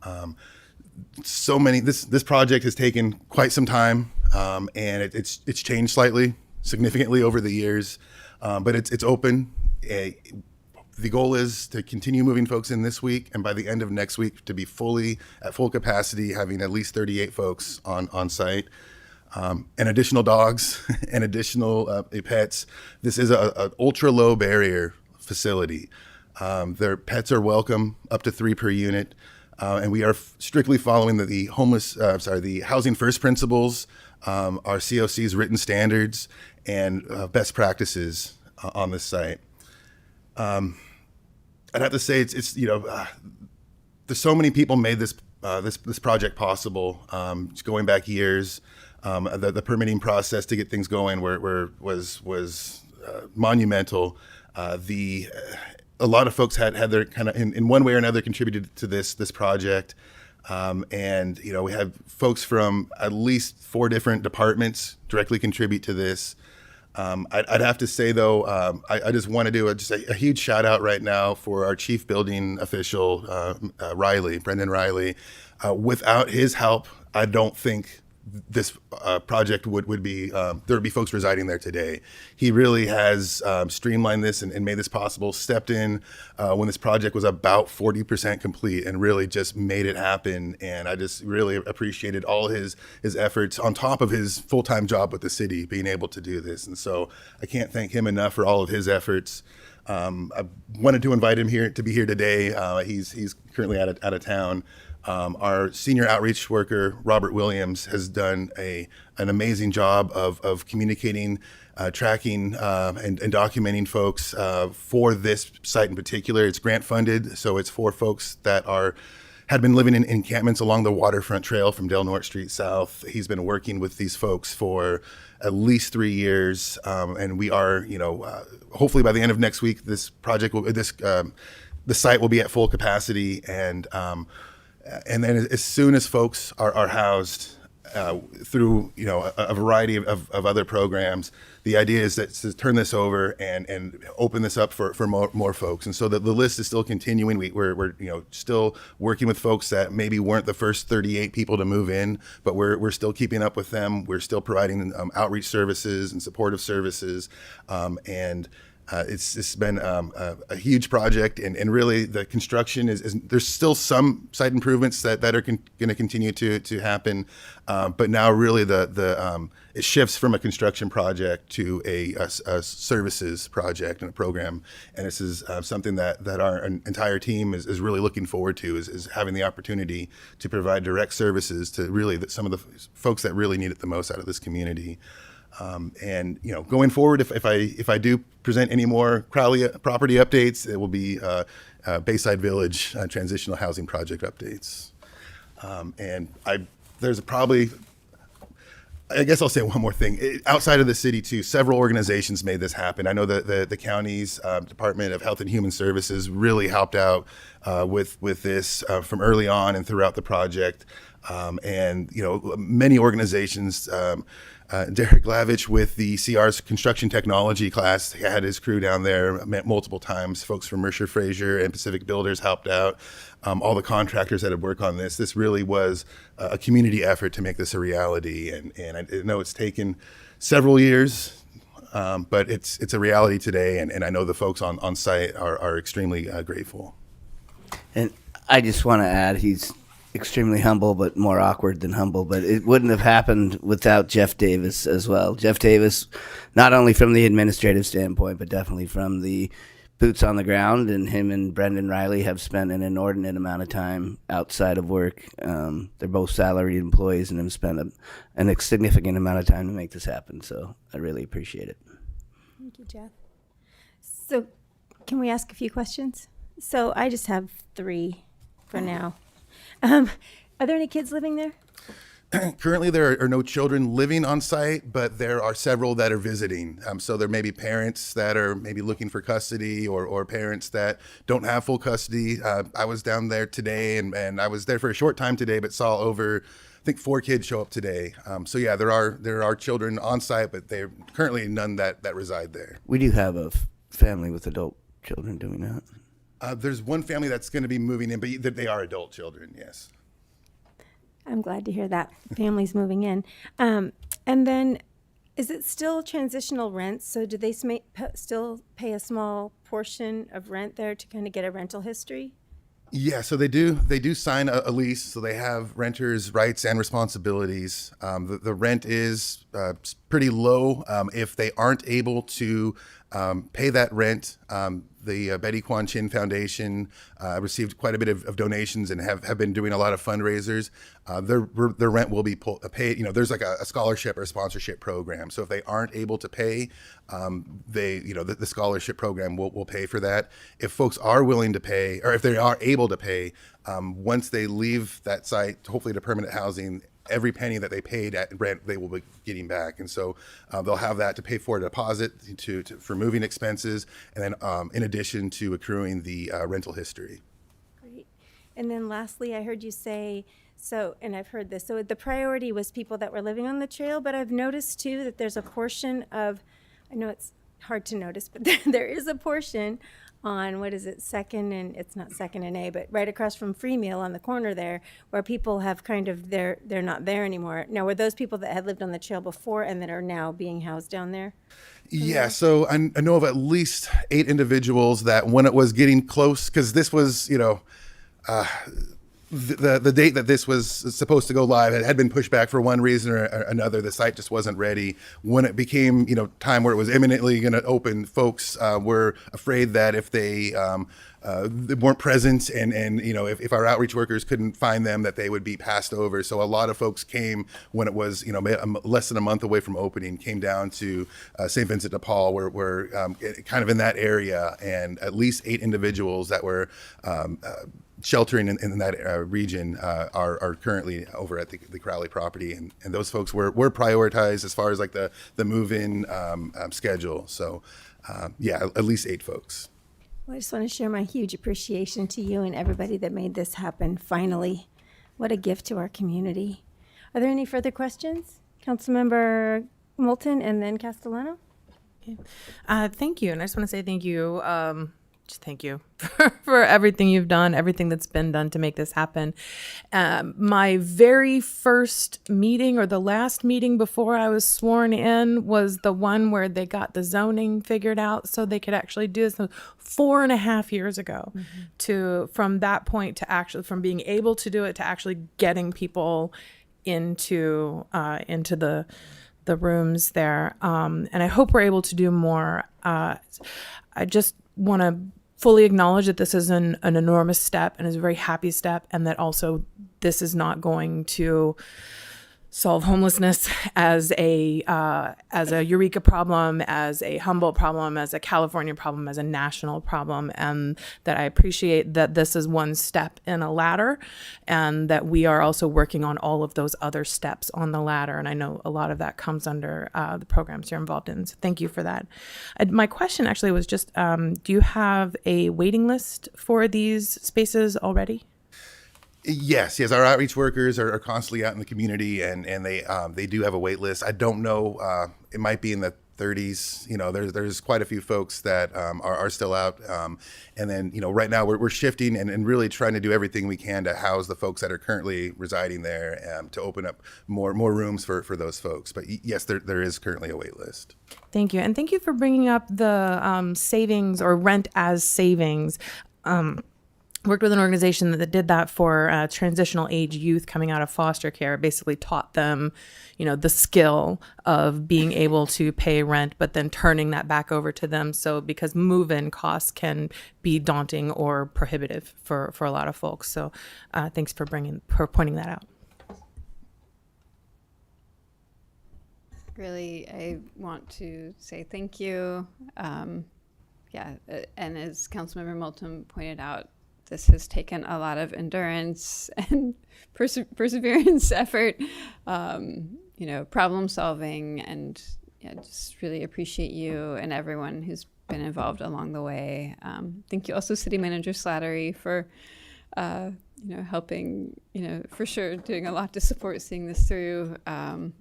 This project has taken quite some time, and it's changed significantly over the years, but it's open. The goal is to continue moving folks in this week, and by the end of next week to be fully at full capacity, having at least 38 folks on site. And additional dogs and additional pets. This is an ultra low barrier facility. Their pets are welcome, up to 3 per unit. And we are strictly following the Housing First principles, our COC's written standards, and best practices on this site. I'd have to say it's there's so many people made this project possible. Just going back years, the permitting process to get things going was monumental. A lot of folks had their kind of in one way or another contributed to this project. And we had folks from at least 4 different departments directly contribute to this. I'd have to say though, I just want to do a huge shout out right now for our chief building official, Brendan Riley. Without his help, I don't think this project would be, there would be folks residing there today. He really has streamlined this and made this possible, stepped in when this project was about 40% complete and really just made it happen. And I just really appreciated all his efforts on top of his full-time job with the city, being able to do this. And so I can't thank him enough for all of his efforts. I wanted to invite him here to be here today. He's currently out of town. Our senior outreach worker, Robert Williams, has done an amazing job of communicating, tracking, and documenting folks for this site in particular. It's grant funded, so it's for folks that had been living in encampments along the waterfront trail from Del Norte Street South. He's been working with these folks for at least 3 years, and we are, hopefully by the end of next week, the site will be at full capacity, and then as soon as folks are housed through a variety of other programs, the idea is that to turn this over and open this up for more folks. And so the list is still continuing. We're still working with folks that maybe weren't the first 38 people to move in, but we're still keeping up with them. We're still providing outreach services and supportive services, and it's been a huge project, and really the construction is there's still some site improvements that are going to continue to happen, but now really it shifts from a construction project to a services project and a program, and this is something that our entire team is really looking forward to, is having the opportunity to provide direct services to really some of the folks that really need it the most out of this community. And going forward, if I do present any more Crowley property updates, it will be Bayside Village transitional housing project updates. And I guess I'll say one more thing. Outside of the city too, several organizations made this happen. I know that the county's Department of Health and Human Services really helped out with this from early on and throughout the project. And many organizations. Derek Lavich with the CR's construction technology class had his crew down there, met multiple times. Folks from Mercer Fraser and Pacific Builders helped out. All the contractors that had worked on this. This really was a community effort to make this a reality. And I know it's taken several years, but it's a reality today. And I know the folks on site are extremely grateful. And I just want to add, he's extremely humble, but more awkward than humble. But it wouldn't have happened without Jeff Davis as well. Jeff Davis, not only from the administrative standpoint, but definitely from the boots on the ground. And him and Brendan Riley have spent an inordinate amount of time outside of work. They're both salaried employees and have spent a significant amount of time to make this happen. So I really appreciate it. Thank you, Jeff. So can we ask a few questions? So I just have 3 for now. Are there any kids living there? Currently, there are no children living on site, but there are several that are visiting. So there may be parents that are maybe looking for custody, or parents that don't have full custody. I was down there today, and I was there for a short time today, but saw over, I think, 4 kids show up today. So yeah, there are children on site, but they're currently none that reside there. We do have a family with adult children, do we not? There's one family that's going to be moving in, but they are adult children, yes. I'm glad to hear that family's moving in. And then, Is it still transitional rent? So do they still pay a small portion of rent there to kind of get a rental history? Yeah, so they do sign a lease, so they have renters' rights and responsibilities. The rent is pretty low. If they aren't able to pay that rent, the Betty Kwan Chin Foundation received quite a bit of donations and have been doing a lot of fundraisers. Their rent will be paid. You know, there's like a scholarship or sponsorship program. So if they aren't able to pay, the scholarship program will pay for that. If folks are willing to pay, or if they are able to pay, once they leave that site, hopefully to permanent housing, every penny that they paid at rent, they will be getting back. And so they'll have that to pay for a deposit for moving expenses, and then in addition to accruing the rental history. Great. And then lastly, I heard you say, and I've heard this, so the priority was people that were living on the trail, but I've noticed too that there's a portion of, I know it's hard to notice, but there is a portion on, what is it, it's not Second and A, but right across from Free Meal on the corner there, where people have kind of, they're not there anymore. Now, were those people that had lived on the trail before and that are now being housed down there? Yeah, so I know of at least 8 individuals that when it was getting close, because this was, the date that this was supposed to go live, it had been pushed back for one reason or another. The site just wasn't ready. When it became, time where it was imminently going to open, folks were afraid that if they weren't present and if our outreach workers couldn't find them, that they would be passed over. So a lot of folks came when it was, less than a month away from opening, came down to St. Vincent de Paul, where we're kind of in that area, and at least 8 individuals that were sheltering in that region are currently over at the Crowley property, and those folks were prioritized as far as like the move-in schedule. So at least 8 folks. Well, I just want to share my huge appreciation to you and everybody that made this happen finally. What a gift to our community. Are there any further questions? Councilmember Moulton and then Castellano? Thank you. And I just want to say thank you. Thank you for everything you've done, everything that's been done to make this happen. My very first meeting, or the last meeting before I was sworn in, was the one where they got the zoning figured out so they could actually do this 4.5 years ago. From that point to from being able to do it to actually getting people into the rooms there. And I hope we're able to do more. I just want to fully acknowledge that this is an enormous step and is a very happy step, and that also this is not going to solve homelessness as a Eureka problem, as a Humboldt problem, as a California problem, as a national problem, and that I appreciate that this is one step in a ladder, and that we are also working on all of those other steps on the ladder. And I know a lot of that comes under the programs you're involved in. So thank you for that. My question actually was just, do you have a waiting list for these spaces already? Yes. Our outreach workers are constantly out in the community, and they do have a wait list. I don't know. It might be in the 30s. There's quite a few folks that are still out. And then right now we're shifting and really trying to do everything we can to house the folks that are currently residing there, to open up more rooms for those folks. But yes, there is currently a wait list. Thank you, and thank you for bringing up the savings or rent as savings. Worked with an organization that did that for transitional age youth coming out of foster care. Basically taught them, the skill of being able to pay rent, but then turning that back over to them. So because move-in costs can be daunting or prohibitive for a lot of folks. So thanks for pointing that out. Really, I want to say thank you. And as Councilmember Moulton pointed out, this has taken a lot of endurance and perseverance, effort, problem solving, and just really appreciate you and everyone who's been involved along the way. Thank you also, City Manager Slattery, for helping, for sure doing a lot to support seeing this through. I'm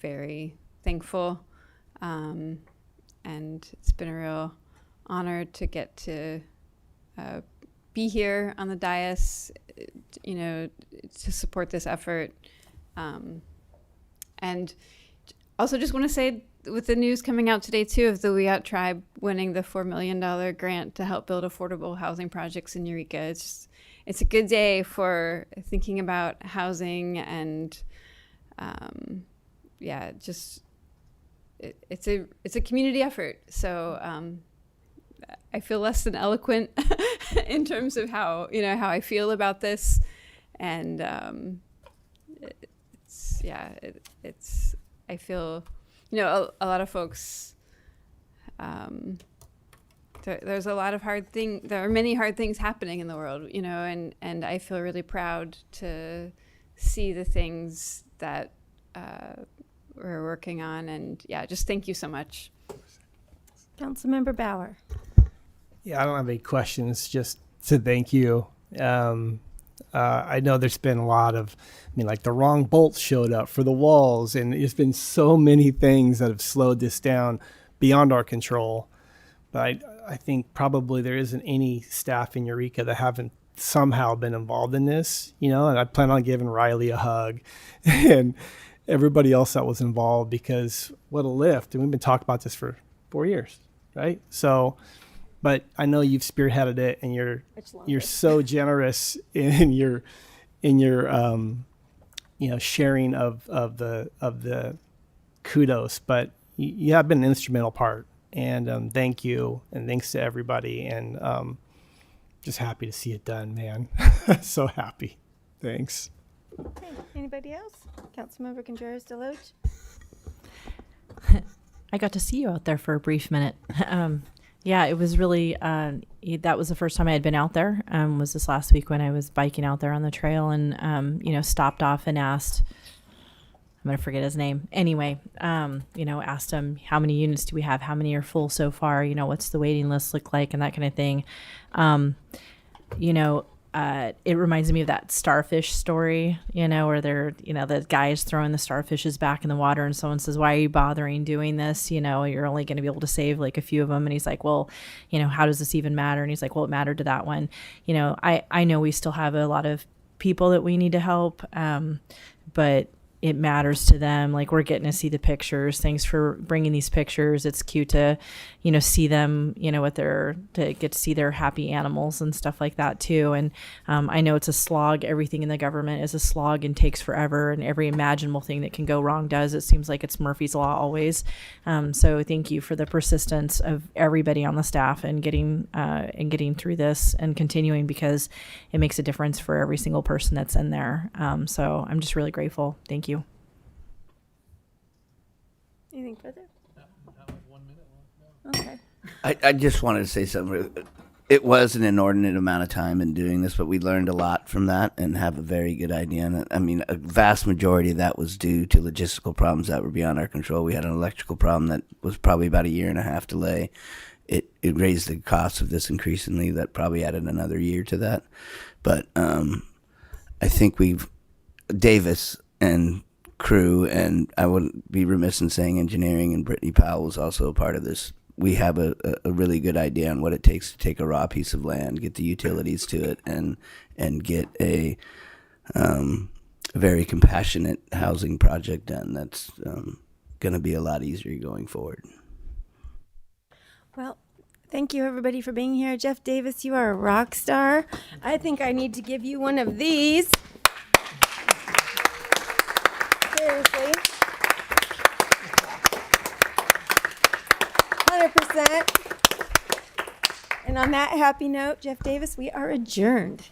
very thankful, and it's been a real honor to get to be here on the dais, to support this effort. And also just want to say, with the news coming out today too of the Wiyot tribe winning the $4 million grant to help build affordable housing projects in Eureka, it's a good day for thinking about housing and it's a community effort. So I feel less than eloquent in terms of how I feel about this, and I feel a lot of folks. There's a lot of there are many hard things happening in the world, and I feel really proud to see the things that we're working on, and just thank you so much. Councilmember Bauer. Yeah, I don't have any questions, just to thank you. I know there's been a lot of, like the wrong bolts showed up for the walls, and there's been so many things that have slowed this down beyond our control. But I think probably there isn't any staff in Eureka that haven't somehow been involved in this, and I plan on giving Riley a hug and everybody else that was involved, because what a lift. And we've been talking about this for 4 years, right? So, but I know you've spearheaded it, and you're so generous in your sharing of the kudos, but you have been an instrumental part, and thank you, and thanks to everybody, and just happy to see it done, man. So happy. Thanks. Okay. Anybody else? Councilmember Contreras-DeLoach. I got to see you out there for a brief minute. Yeah, it was really, that was the first time I had been out there, was this last week when I was biking out there on the trail, and, stopped off and asked, I'm going to forget his name. Anyway, asked him, how many units do we have? How many are full so far? What's the waiting list look like, and that kind of thing. It reminds me of that starfish story, where they're, the guy is throwing the starfishes back in the water, and someone says, why are you bothering doing this? You're only going to be able to save like a few of them. And he's like, well, how does this even matter? And he's like, well, it mattered to that one. I know we still have a lot of people that we need to help, but it matters to them. Like, we're getting to see the pictures. Thanks for bringing these pictures. It's cute to, see them, to get to see their happy animals and stuff like that too. And I know it's a slog. Everything in the government is a slog and takes forever, and every imaginable thing that can go wrong does. It seems like it's Murphy's Law always. So thank you for the persistence of everybody on the staff and getting through this and continuing, because it makes a difference for every single person that's in there. So I'm just really grateful. Thank you. Anything further? Okay. I just wanted to say something. It was an inordinate amount of time in doing this, but we learned a lot from that and have a very good idea. And I mean, a vast majority of that was due to logistical problems that were beyond our control. We had an electrical problem that was probably about 1.5 years delay. It raised the cost of this increasingly. That probably added another year to that. But I think Davis and crew, and I wouldn't be remiss in saying engineering, and Brittany Powell was also a part of this. We have a really good idea on what it takes to take a raw piece of land, get the utilities to it, and get a very compassionate housing project done. That's going to be a lot easier going forward. Well, thank you everybody for being here. Jeff Davis, you are a rock star. I think I need to give you one of these. Seriously. 100%. And on that happy note, Jeff Davis, we are adjourned.